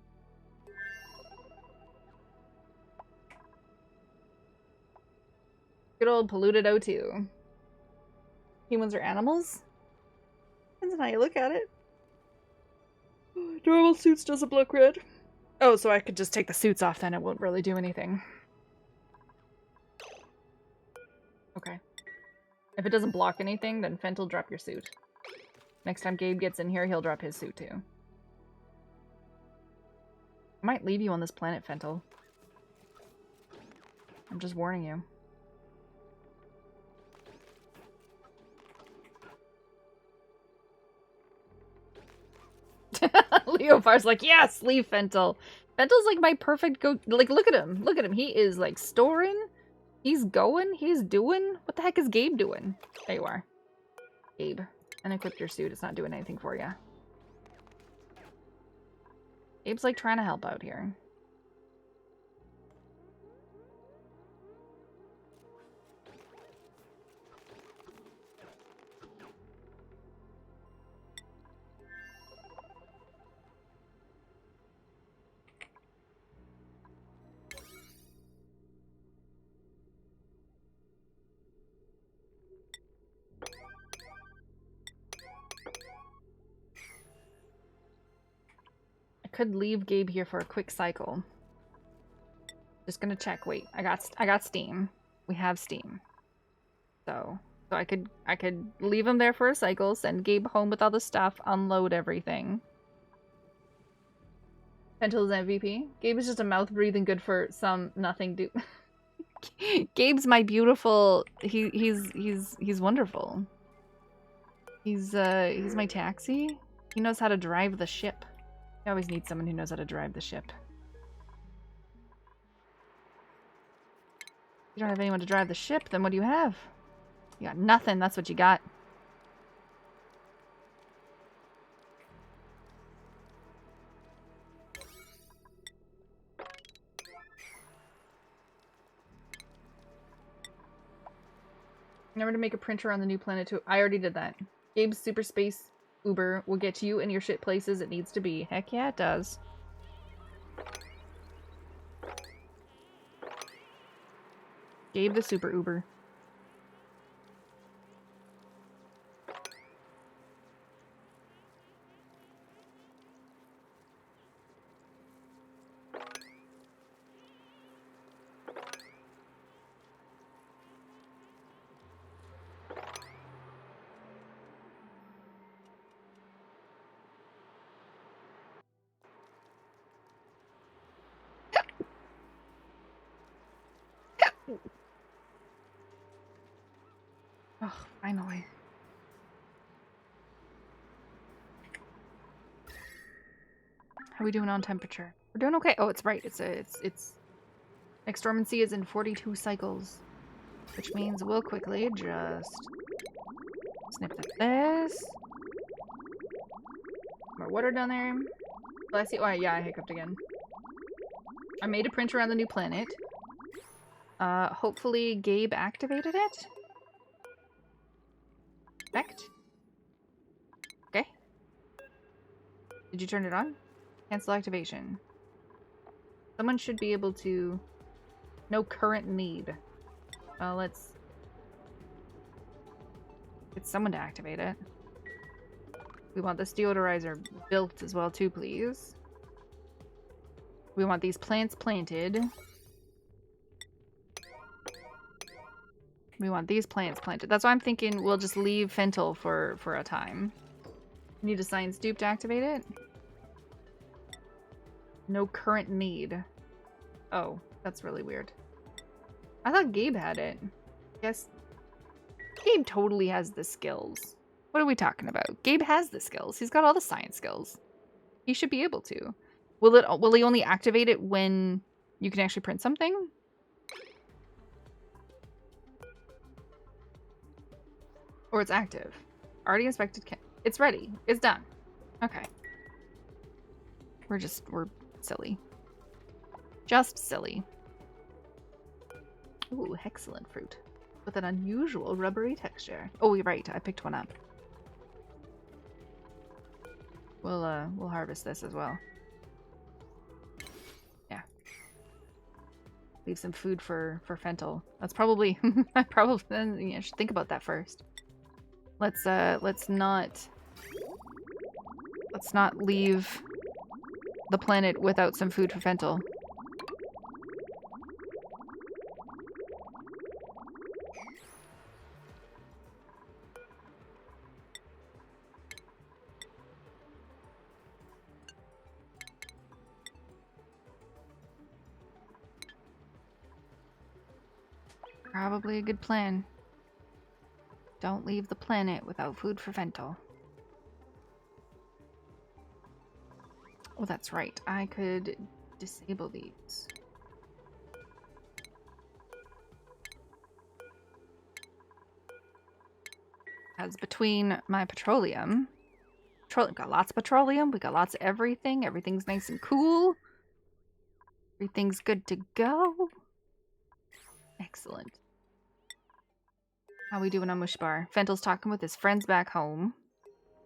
Good old polluted O2. Humans are animals? Depends on how you look at it. Normal suits doesn't look red. Oh, so I could just take the suits off then, it won't really do anything. Okay. If it doesn't block anything, then Fentel, drop your suit. Next time Gabe gets in here, he'll drop his suit too. I might leave you on this planet, Fentel. I'm just warning you. Leopar's like, yes, leave Fentel. Fentel's like my perfect like, look at him. Look at him. He is like storing. He's going. He's doing. What the heck is Gabe doing? There you are. Gabe. Unequip your suit. It's not doing anything for you. Gabe's like trying to help out here. Could leave Gabe here for a quick cycle. Just gonna check. Wait, I got Steam. We have Steam. So I could leave him there for a cycle, send Gabe home with all the stuff, unload everything. Pentel's MVP. Gabe is just a mouth breathing good for some nothing do. Gabe's my beautiful. He's wonderful. He's my taxi. He knows how to drive the ship. I always need someone who knows how to drive the ship. You don't have anyone to drive the ship, then what do you have? You got nothing, that's what you got. Remember to make a printer on the new planet too. I already did that. Gabe's Super Space Uber will get you and your shit places it needs to be. Heck yeah, it does. Gabe the Super Uber. Oh, finally. How are we doing on temperature? We're doing okay. Oh, it's right. It's next dormancy is in 42 cycles, which means we'll quickly just snip this. More water down there. Bless you. Oh, yeah, I hiccuped again. I made a printer on the new planet. Hopefully Gabe activated it. Effect. Okay. Did you turn it on? Cancel activation. Someone should be able to... No current need. Let's... get someone to activate it. We want this deodorizer built as well too, please. We want these plants planted. We want these plants planted. That's why I'm thinking we'll just leave Fental for a time. Need a science dupe to activate it? No current need. Oh, that's really weird. I thought Gabe had it. Yes. Gabe totally has the skills. What are we talking about? Gabe has the skills. He's got all the science skills. He should be able to. Will he only activate it when you can actually print something? Or it's active. Already inspected. It's ready. It's done. Okay. We're silly. Just silly. Ooh, excellent fruit. With an unusual rubbery texture. Oh, you're right. I picked one up. We'll harvest this as well. Yeah. Leave some food for Fental. That's probably I should think about that first. Let's not leave the planet without some food for Fental. Probably a good plan. Don't leave the planet without food for Fental. Oh, that's right. I could disable these. As between my petroleum... we got lots of petroleum. We got lots of everything. Everything's nice and cool. Everything's good to go. Excellent. How we doing on Mushbar? Fental's talking with his friends back home.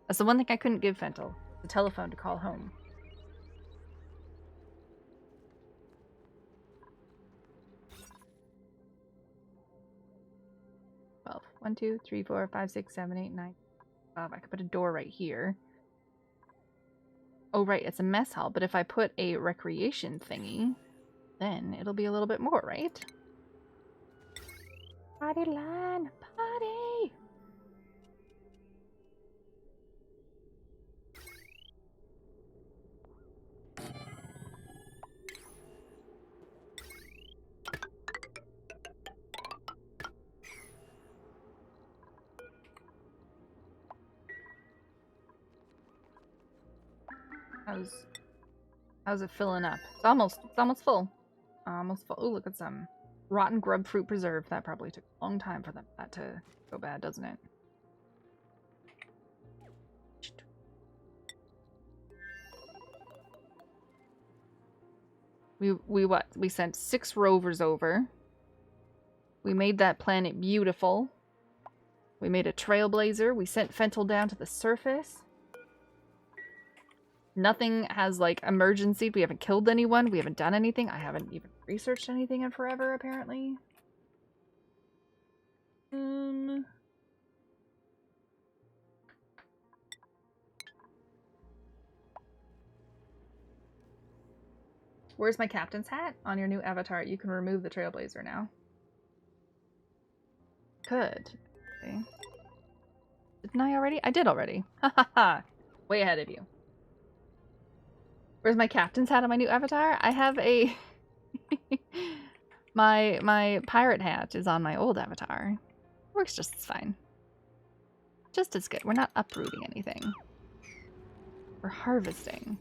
That's the one thing I couldn't give Fental. The telephone to call home. Well, 1, 2, 3, 4, 5, 6, 7, 8, 9, 12. I could put a door right here. Oh, right, it's a mess hall. But if I put a recreation thingy, then it'll be a little bit more, right? Party line, party! How's it filling up? It's almost full. Almost full. Oh, look at some Rotten grub fruit preserve. That probably took a long time for that to go bad, doesn't it? We sent 6 rovers over. We made that planet beautiful. We made a trailblazer. We sent Fentel down to the surface. Nothing has, like, emergency. We haven't killed anyone. We haven't done anything. I haven't even researched anything in forever, apparently. Where's my captain's hat? On your new avatar, you can remove the trailblazer now. Good. Okay. Didn't I already? I did already. Ha ha ha. Way ahead of you. Where's my captain's hat on my new avatar? I have a... my pirate hat is on my old avatar. Works just as fine. Just as good. We're not uprooting anything. We're harvesting.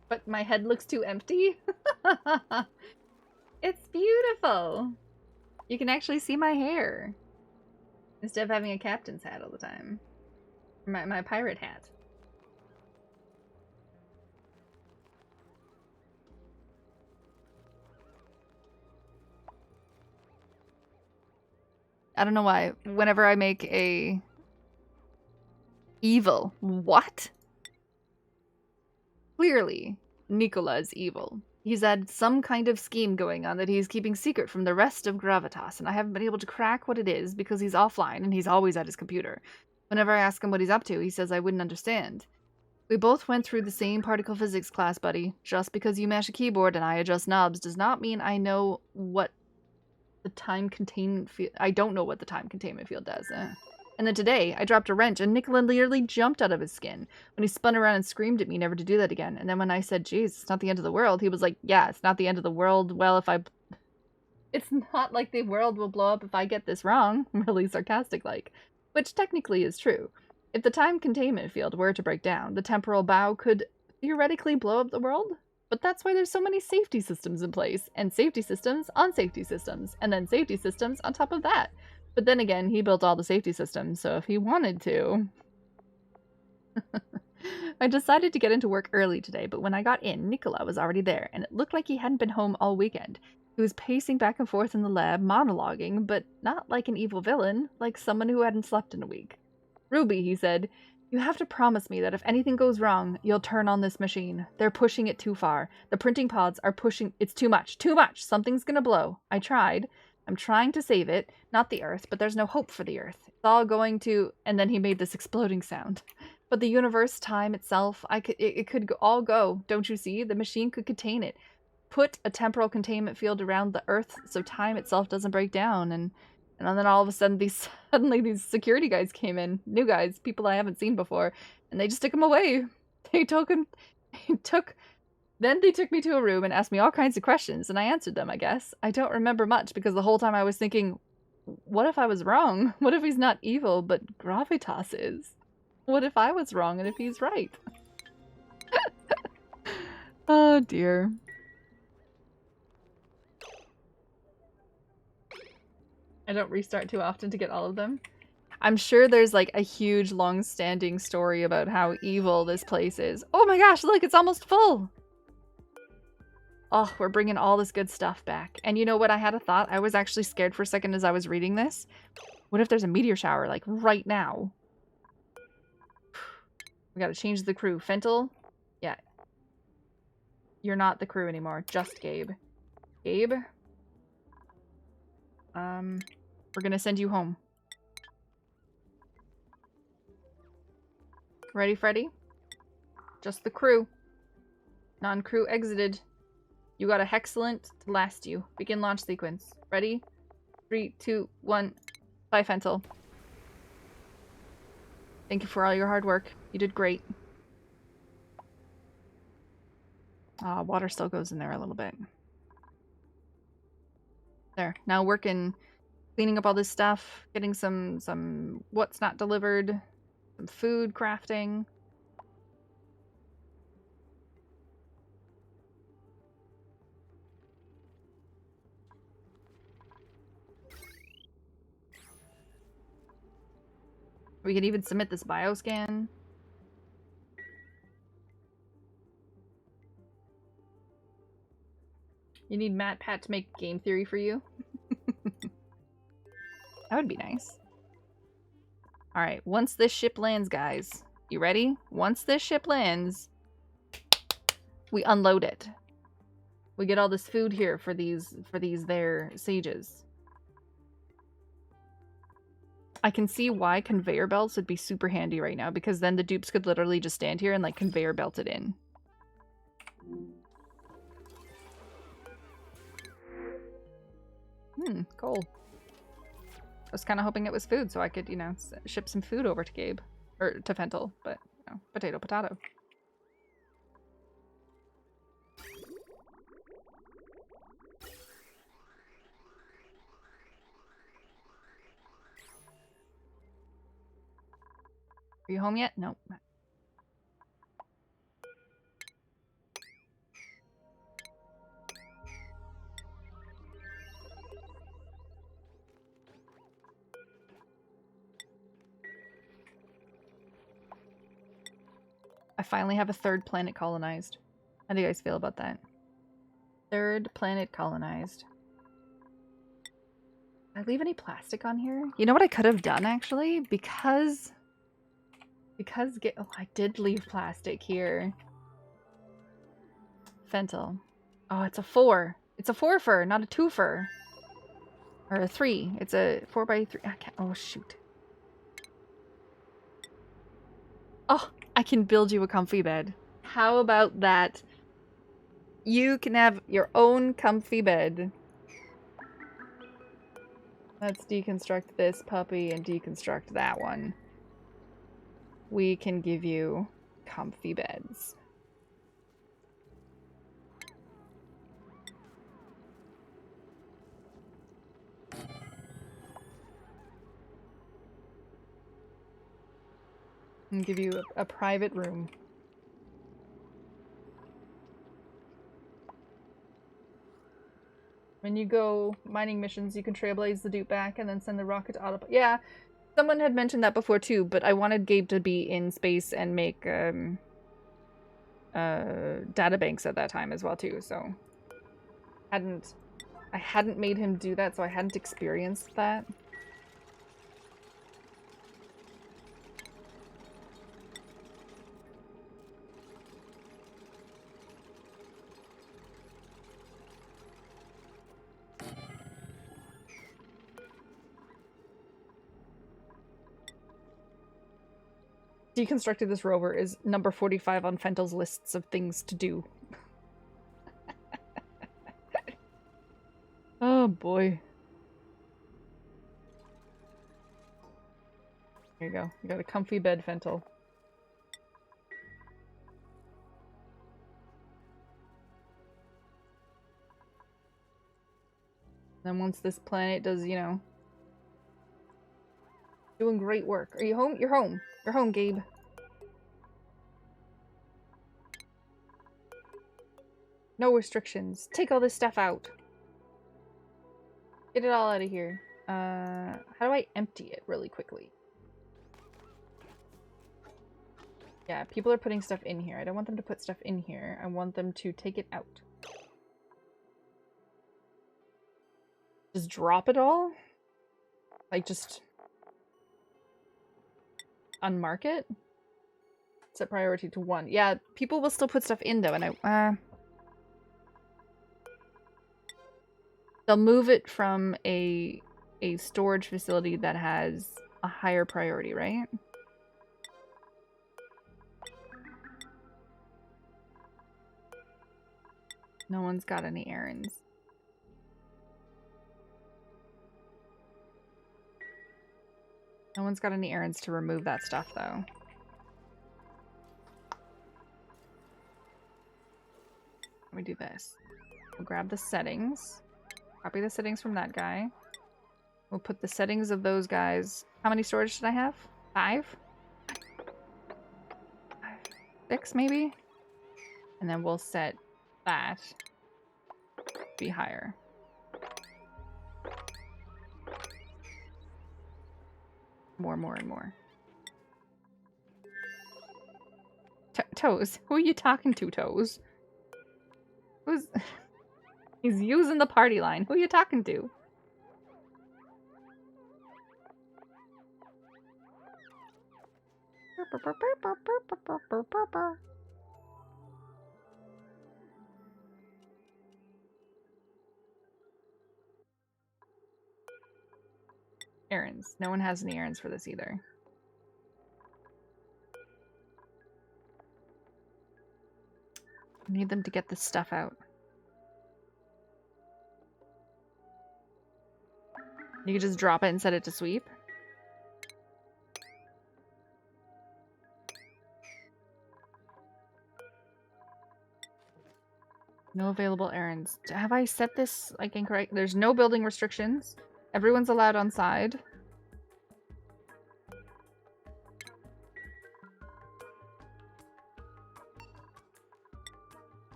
But my head looks too empty? It's beautiful! You can actually see my hair. Instead of having a captain's hat all the time. My pirate hat. I don't know why. Whenever I make a... Evil. What? Clearly, Nicola is evil. He's had some kind of scheme going on that he's keeping secret from the rest of Gravitas, and I haven't been able to crack what it is because he's offline and he's always at his computer. Whenever I ask him what he's up to, he says I wouldn't understand. We both went through the same particle physics class, buddy. Just because you mash a keyboard and I adjust knobs does not mean I know what the time containment field... I don't know what the time containment field does. And then today, I dropped a wrench and Nicola nearly jumped out of his skin when he spun around and screamed at me never to do that again. And then when I said, geez, it's not the end of the world, he was like, yeah, it's not the end of the world. Well, if I... It's not like the world will blow up if I get this wrong. Really sarcastic-like. Which technically is true. If the time containment field were to break down, the temporal bow could theoretically blow up the world. But that's why there's so many safety systems in place. And safety systems on safety systems. And then safety systems on top of that. But then again, he built all the safety systems, so if he wanted to... I decided to get into work early today, but when I got in, Nicola was already there, and it looked like he hadn't been home all weekend. He was pacing back and forth in the lab, monologuing, but not like an evil villain, like someone who hadn't slept in a week. Ruby, he said, you have to promise me that if anything goes wrong, you'll turn on this machine. They're pushing it too far. The printing pods are pushing... It's too much. Too much! Something's gonna blow. I tried. I'm trying to save it, not the Earth, but there's no hope for the Earth. It's all going to... And then he made this exploding sound. But the universe, time itself, it could all go. Don't you see? The machine could contain it. Put a temporal containment field around the Earth so time itself doesn't break down. And then all of a sudden, these security guys came in. New guys, people I haven't seen before. And they just took him away. They took him... Then they took me to a room and asked me all kinds of questions, and I answered them, I guess. I don't remember much, because the whole time I was thinking, what if I was wrong? What if he's not evil, but Gravitas is? What if I was wrong and if he's right? Oh, dear. I don't restart too often to get all of them. I'm sure there's, like, a huge, long-standing story about how evil this place is. Oh my gosh, look, it's almost full! Oh, we're bringing all this good stuff back. And you know what? I had a thought. I was actually scared for a second as I was reading this. What if there's a meteor shower, like, right now? We gotta change the crew. Fentel? Yeah. You're not the crew anymore. Just Gabe. Gabe? We're gonna send you home. Ready, Freddy? Just the crew. Non-crew exited. You got a Hexcellent to last you. Begin launch sequence. Ready? 3, 2, 1. Bye, Fentel. Thank you for all your hard work. You did great. Water still goes in there a little bit. There. Now working, cleaning up all this stuff, getting some what's not delivered, some food crafting. We could even submit this bioscan. You need Matt Pat to make game theory for you? That would be nice. Alright, once this ship lands, guys. You ready? Once this ship lands, we unload it. We get all this food here for these there sages. I can see why conveyor belts would be super handy right now, because then the dupes could literally just stand here and like conveyor belt it in. Cool. I was kind of hoping it was food so I could, you know, ship some food over to Gabe. Or to Fentel, but, you know, potato, potato. Are you home yet? Nope. I finally have a third planet colonized. How do you guys feel about that? Third planet colonized. Did I leave any plastic on here? You know what I could have done, actually? Because oh, I did leave plastic here. Fentel. Oh, it's a 4. It's a 4-fer, not a 2-fer. Or a 3. It's a 4x3. I can't. Oh, shoot. Oh, I can build you a comfy bed. How about that? You can have your own comfy bed. Let's deconstruct this puppy and deconstruct that one. We can give you comfy beds. And give you a private room. When you go mining missions, you can trailblaze the dupe back and then send the rocket to autopilot. Yeah, someone had mentioned that before too, but I wanted Gabe to be in space and make databanks at that time as well too, so I hadn't made him do that, so I hadn't experienced that. Deconstructing this rover is number 45 on Fentel's lists of things to do. Oh boy. There you go. You got a comfy bed, Fentel. Then once this planet does, you know, doing great work. Are you home? You're home. You're home, Gabe. No restrictions. Take all this stuff out. Get it all out of here. How do I empty it really quickly? Yeah, people are putting stuff in here. I don't want them to put stuff in here. I want them to take it out. Just drop it all? Like, just unmark it? Set priority to 1. Yeah, people will still put stuff in, though, and they'll move it from a storage facility that has a higher priority, right? No one's got any errands. No one's got any errands to remove that stuff, though. Let me do this. We'll grab the settings. Copy the settings from that guy. We'll put the settings of those guys. How many storage did I have? 5? 6 maybe? And then we'll set that to be higher. More, and more. Toes. Who are you talking to, Toes? Who's... He's using the party line. Who are you talking to? Errands. No one has any errands for this either. I need them to get this stuff out. You can just drop it and set it to sweep. No available errands. Have I set this like incorrect? There's no building restrictions. Everyone's allowed on side.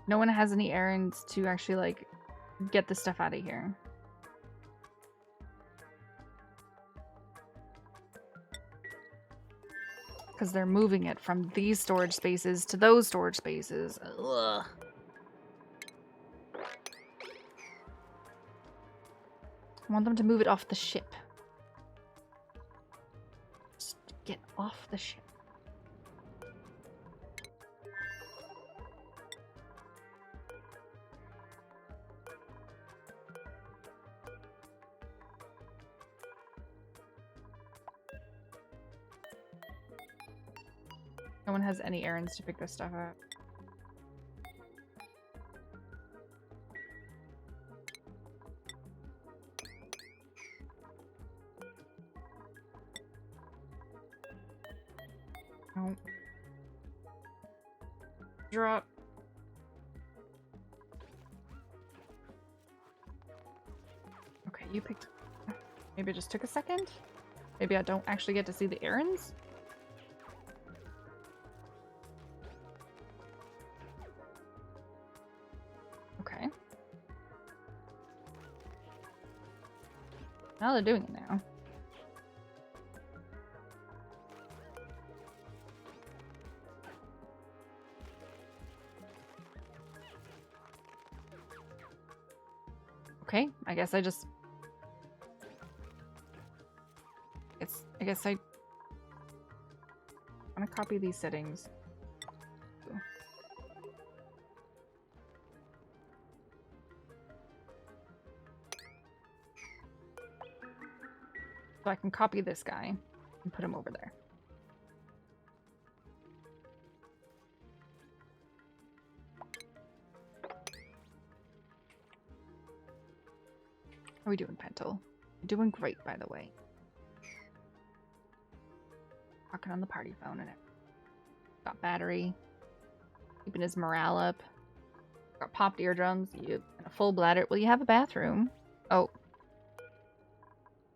No one has any errands to actually like get the stuff out of here. Because they're moving it from these storage spaces to those storage spaces. Ugh. I want them to move it off the ship. Just get off the ship. No one has any errands to pick this stuff up. Oh. Drop. Okay, you picked... Maybe it just took a second? Maybe I don't actually get to see the errands? Okay. Now they're doing it now. Okay, I guess I just... I guess I want to copy these settings. So I can copy this guy and put him over there. How are we doing, Pentel? You're doing great, by the way. Talking on the party phone and it. Got battery. Keeping his morale up. Got popped eardrums. Yep. And a full bladder. Well, you have a bathroom. Oh.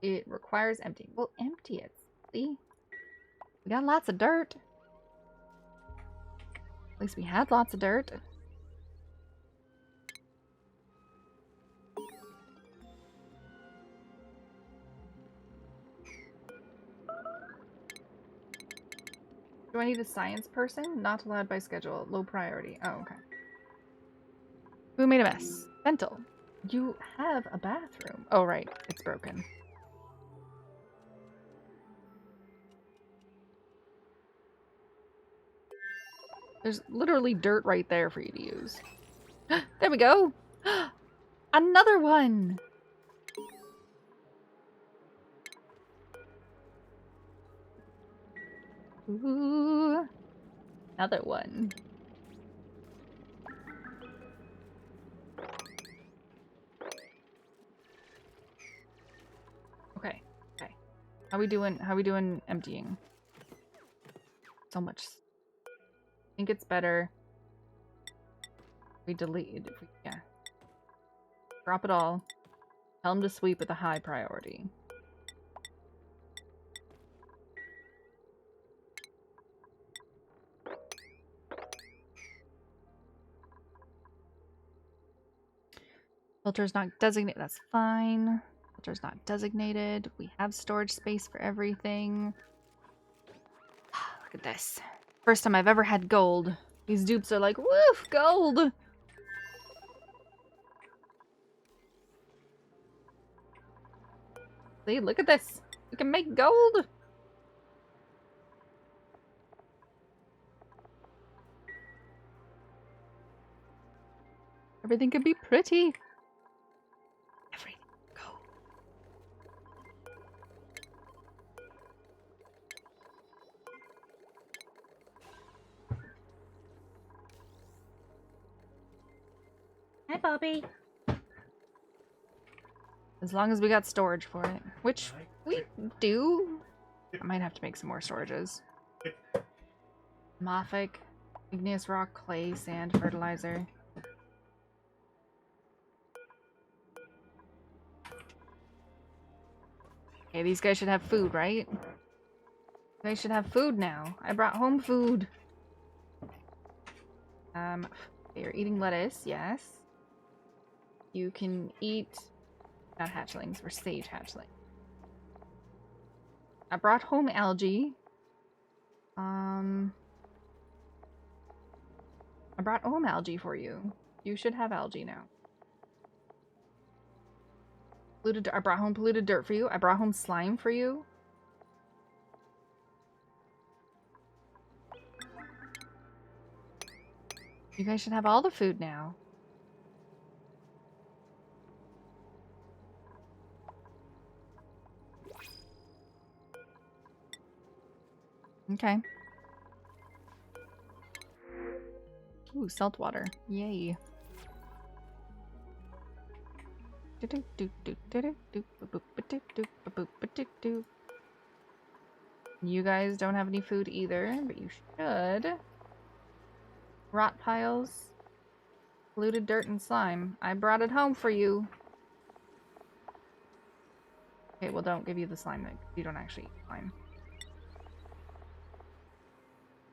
It requires emptying. Well, empty it. See? We got lots of dirt. At least we had lots of dirt. Do I need a science person? Not allowed by schedule. Low priority. Oh, okay. Who made a mess? Bentel. You have a bathroom. Oh, right. It's broken. There's literally dirt right there for you to use. There we go! Another one! Ooh, another one. Okay, okay. How we doing emptying? So much. I think it's better. We delete it. Yeah. Drop it all. Tell him to sweep with a high priority. Filter's not designated. That's fine. Filter's not designated. We have storage space for everything. Look at this. First time I've ever had gold. These dupes are like, woof, gold! See, look at this. We can make gold! Everything could be pretty. Everything. Go. Hi, Bobby. As long as we got storage for it. Which we do. I might have to make some more storages. Mothic, igneous rock, clay, sand, fertilizer. Okay, these guys should have food, right? They should have food now. I brought home food. You're eating lettuce, yes. You can eat... Not hatchlings, we're sage hatchlings. I brought home algae. I brought home algae for you. You should have algae now. I brought home polluted dirt for you. I brought home slime for you. You guys should have all the food now. Okay. Ooh, salt water. Yay. You guys don't have any food either, but you should. Rot piles, polluted dirt and slime. I brought it home for you. Okay, well don't give you the slime then. You don't actually eat slime.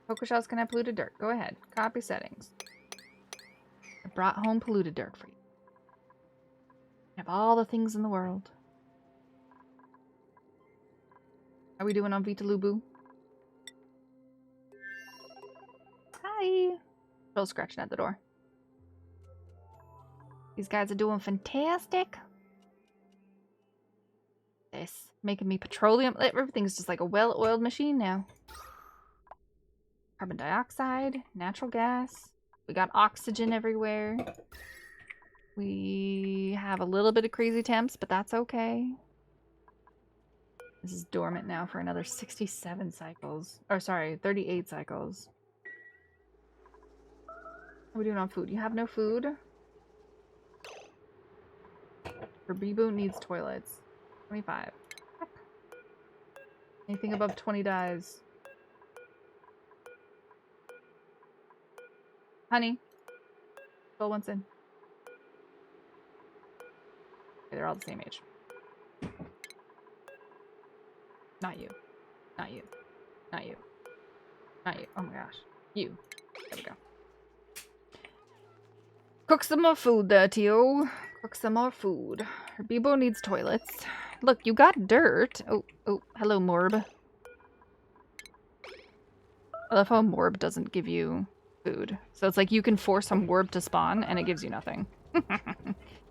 Cocoa shells can have polluted dirt. Go ahead. Copy settings. I brought home polluted dirt for you. You have all the things in the world. How are we doing on Vitalubu? Hi. Still scratching at the door. These guys are doing fantastic. This making me petroleum. Everything's just like a well-oiled machine now. Carbon dioxide, natural gas. We got oxygen everywhere. We have a little bit of crazy temps, but that's okay. This is dormant now for another 67 cycles. Or sorry, 38 cycles. How are we doing on food? You have no food? Herbibo needs toilets. 25. Anything above 20 dies. Honey. Still once in. Okay, they're all the same age. Not you. Not you. Not you. Not you. Oh my gosh. You. There we go. Cook some more food there, Tio. Cook some more food. Herbibo needs toilets. Look, you got dirt. Oh, hello, Morb. I love how Morb doesn't give you food. So it's like you can force some Morb to spawn, and it gives you nothing.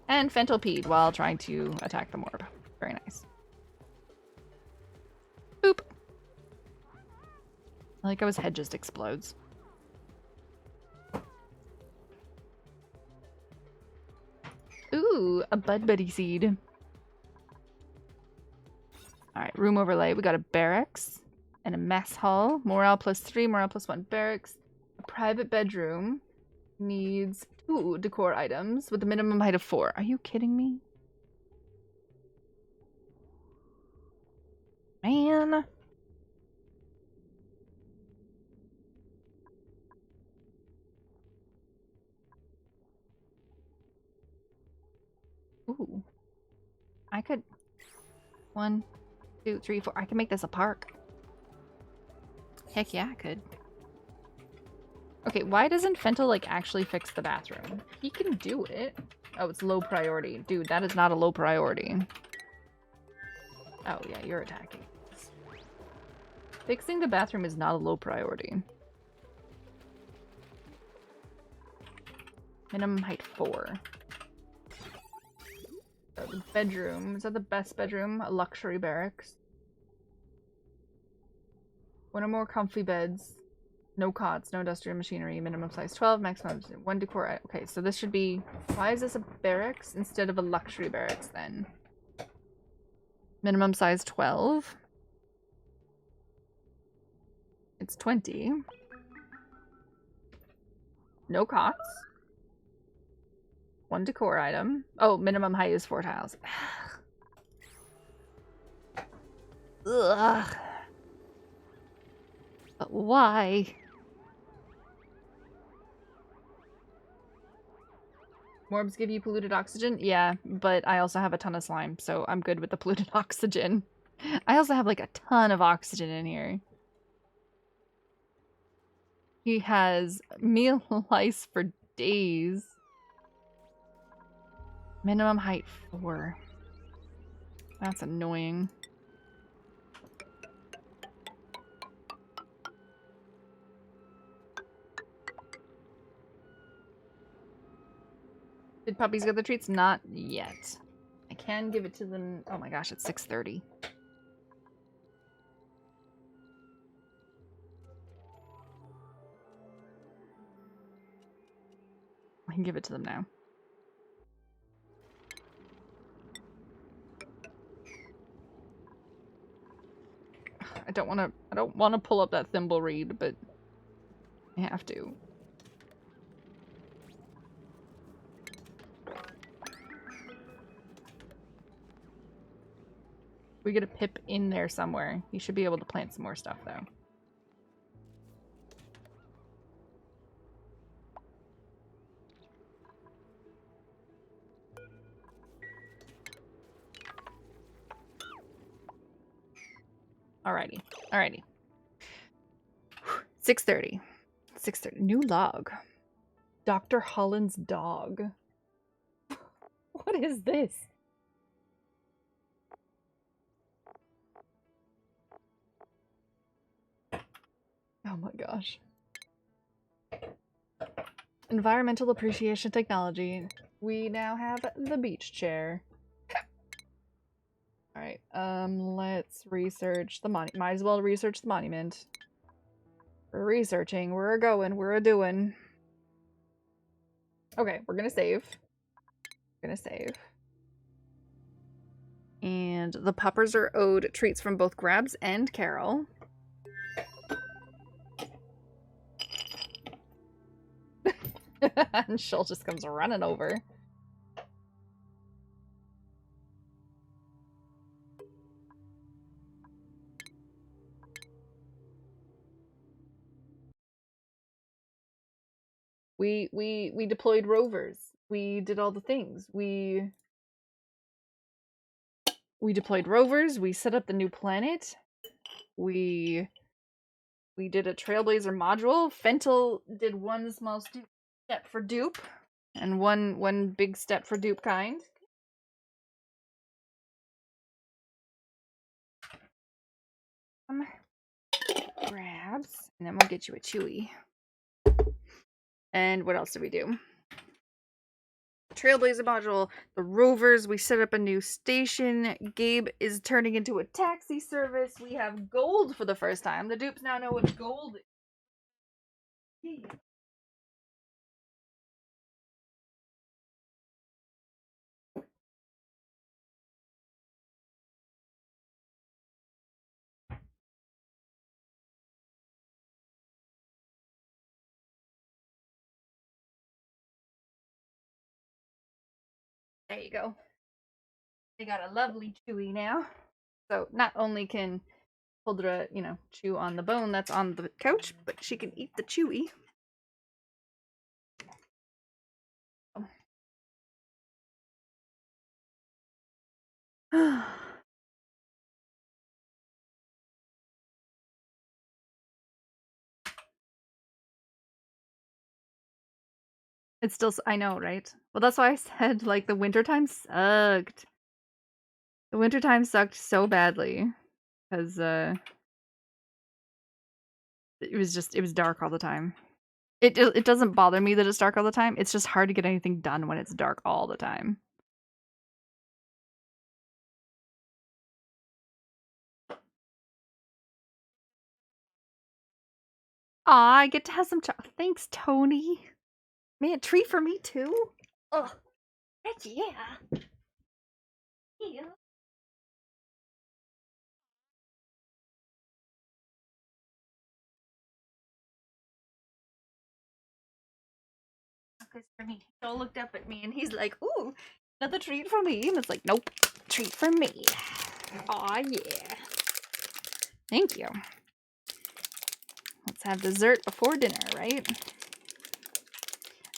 And Fentalpede while trying to attack the Morb. Very nice. Boop. I like how his head just explodes. Ooh, a Bud Buddy seed. Alright, room overlay. We got a barracks and a mess hall. Morale +3, morale +1 barracks. A private bedroom needs 2 decor items with a minimum height of 4. Are you kidding me? Man. Ooh. I could... 1, 2, 3, 4. I can make this a park. Heck yeah, I could. Okay, why doesn't Fentel, like, actually fix the bathroom? He can do it. Oh, it's low priority. Dude, that is not a low priority. Oh, yeah, you're attacking. Fixing the bathroom is not a low priority. Minimum height 4. Bedroom. Is that the best bedroom? A luxury barracks. 1 or more comfy beds. No cots, no industrial machinery. Minimum size 12, maximum 1 decor. Okay, so this should be... Why is this a barracks instead of a luxury barracks then? Minimum size 12. It's 20. No cots. 1 decor item. Oh, minimum height is 4 tiles. Ugh. But why? Morbs give you polluted oxygen? Yeah, but I also have a ton of slime, so I'm good with the polluted oxygen. I also have like a ton of oxygen in here. He has meal lice for days. Minimum height 4. That's annoying. Did puppies get the treats? Not yet. I can give it to them. Oh my gosh, it's 6:30. I can give it to them now. I don't want to pull up that thimble read, but I have to. We get a Pip in there somewhere. You should be able to plant some more stuff though. Alrighty. Alrighty. 6:30. 6:30. New log. Dr. Holland's dog. What is this? Oh my gosh. Environmental appreciation technology. We now have the beach chair. Alright, let's research the monument. Might as well research the monument. We're researching, we're a-going, we're a-doing. Okay, we're gonna save. We're gonna save. And the puppers are owed treats from both Grabs and Carol. And Shul just comes running over. We deployed rovers. We did all the things. We deployed rovers. We set up the new planet. We did a Trailblazer module. Fentel did 1 small step for dupe, and one big step for dupe kind. Grabs, and then we'll get you a Chewy. And what else did we do? Trailblazer module, the rovers, we set up a new station. Gabe is turning into a taxi service. We have gold for the first time. The dupes now know what gold is. There you go. They got a lovely Chewy now. So not only can Huldra, you know, chew on the bone that's on the couch, but she can eat the Chewy. It's still, I know, right? Well, that's why I said, like, the wintertime sucked. The wintertime sucked so badly. Because, it was dark all the time. It doesn't bother me that it's dark all the time. It's just hard to get anything done when it's dark all the time. Aw, I get to have some thanks, Tony. Man, treat for me too? Oh, heck yeah. Yeah. For me. Joel looked up at me and he's like, ooh, another treat for me. And it's like, nope, treat for me. Aw, yeah. Thank you. Let's have dessert before dinner, right?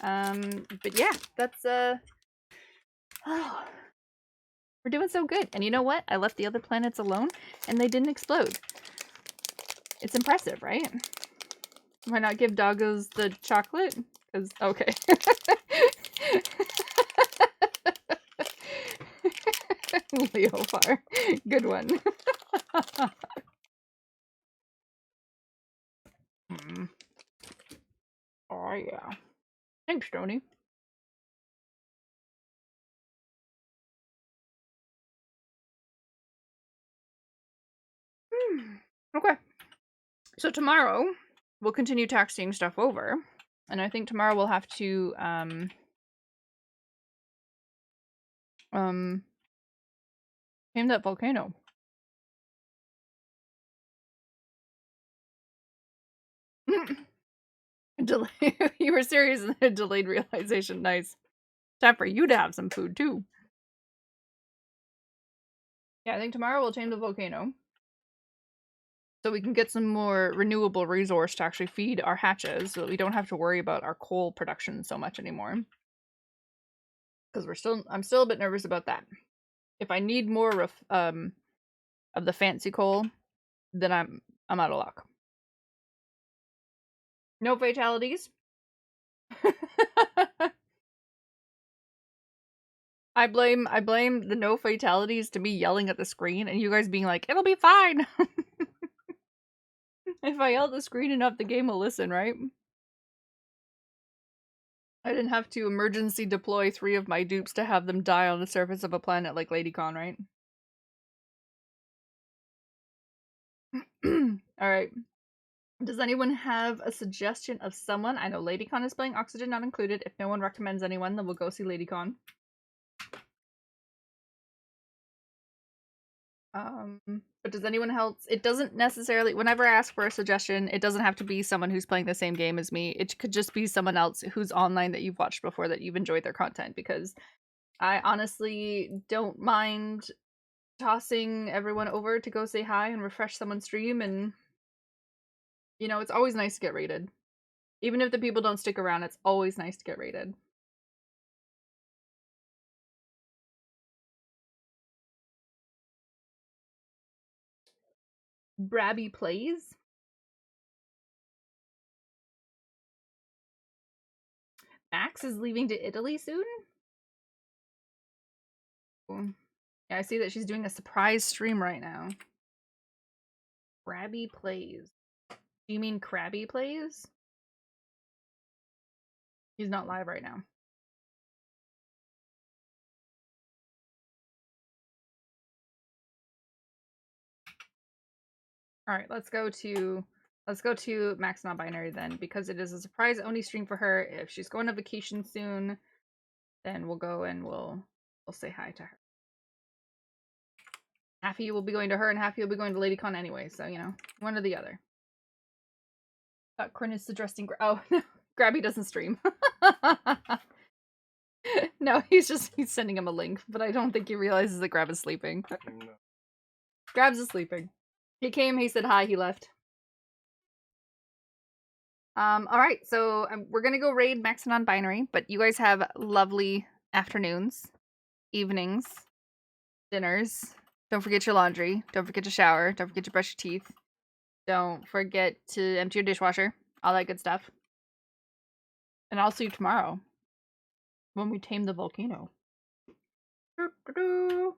But yeah, that's, oh, we're doing so good. And you know what? I left the other planets alone and they didn't explode. It's impressive, right? Why not give doggos the chocolate? Because, okay. Leofar. Good one. Oh, yeah. Thanks, Tony. Okay. So tomorrow, we'll continue taxiing stuff over. And I think tomorrow we'll have to, tame that volcano. You were serious in a delayed realization. Nice. Time for you to have some food, too. Yeah, I think tomorrow we'll tame the volcano. So we can get some more renewable resource to actually feed our hatches so that we don't have to worry about our coal production so much anymore. Because I'm still a bit nervous about that. If I need more of the fancy coal, then I'm out of luck. No fatalities. I blame the no fatalities to me yelling at the screen and you guys being like, it'll be fine. If I yell at the screen enough, the game will listen, right? I didn't have to emergency deploy 3 of my dupes to have them die on the surface of a planet like LadyCon, right? Alright. Does anyone have a suggestion of someone? I know LadyCon is playing Oxygen Not Included. If no one recommends anyone, then we'll go see LadyCon. But does anyone else? It doesn't necessarily, whenever I ask for a suggestion, it doesn't have to be someone who's playing the same game as me. It could just be someone else who's online that you've watched before that you've enjoyed their content, because I honestly don't mind tossing everyone over to go say hi and refresh someone's stream, and you know, it's always nice to get rated. Even if the people don't stick around, it's always nice to get rated. Brabby plays. Max is leaving to Italy soon? Cool. Yeah, I see that she's doing a surprise stream right now. Krabby plays. Do you mean Krabby plays? He's not live right now. Alright, let's go to Max Non-Binary then, because it is a surprise Oni stream for her. If she's going on vacation soon, then we'll go and we'll say hi to her. Half of you will be going to her and half of you will be going to LadyCon anyway, so you know, one or the other. Corin is suggesting oh no, Grabby doesn't stream. No, he's sending him a link, but I don't think he realizes that Grab is sleeping. No. Grab's is sleeping. He came, he said hi, he left. Alright, so we're gonna go raid Max Non-Binary, but you guys have lovely afternoons, evenings, dinners. Don't forget your laundry. Don't forget to shower. Don't forget to brush your teeth. Don't forget to empty your dishwasher. All that good stuff. And I'll see you tomorrow when we tame the volcano. Doo-doo-doo.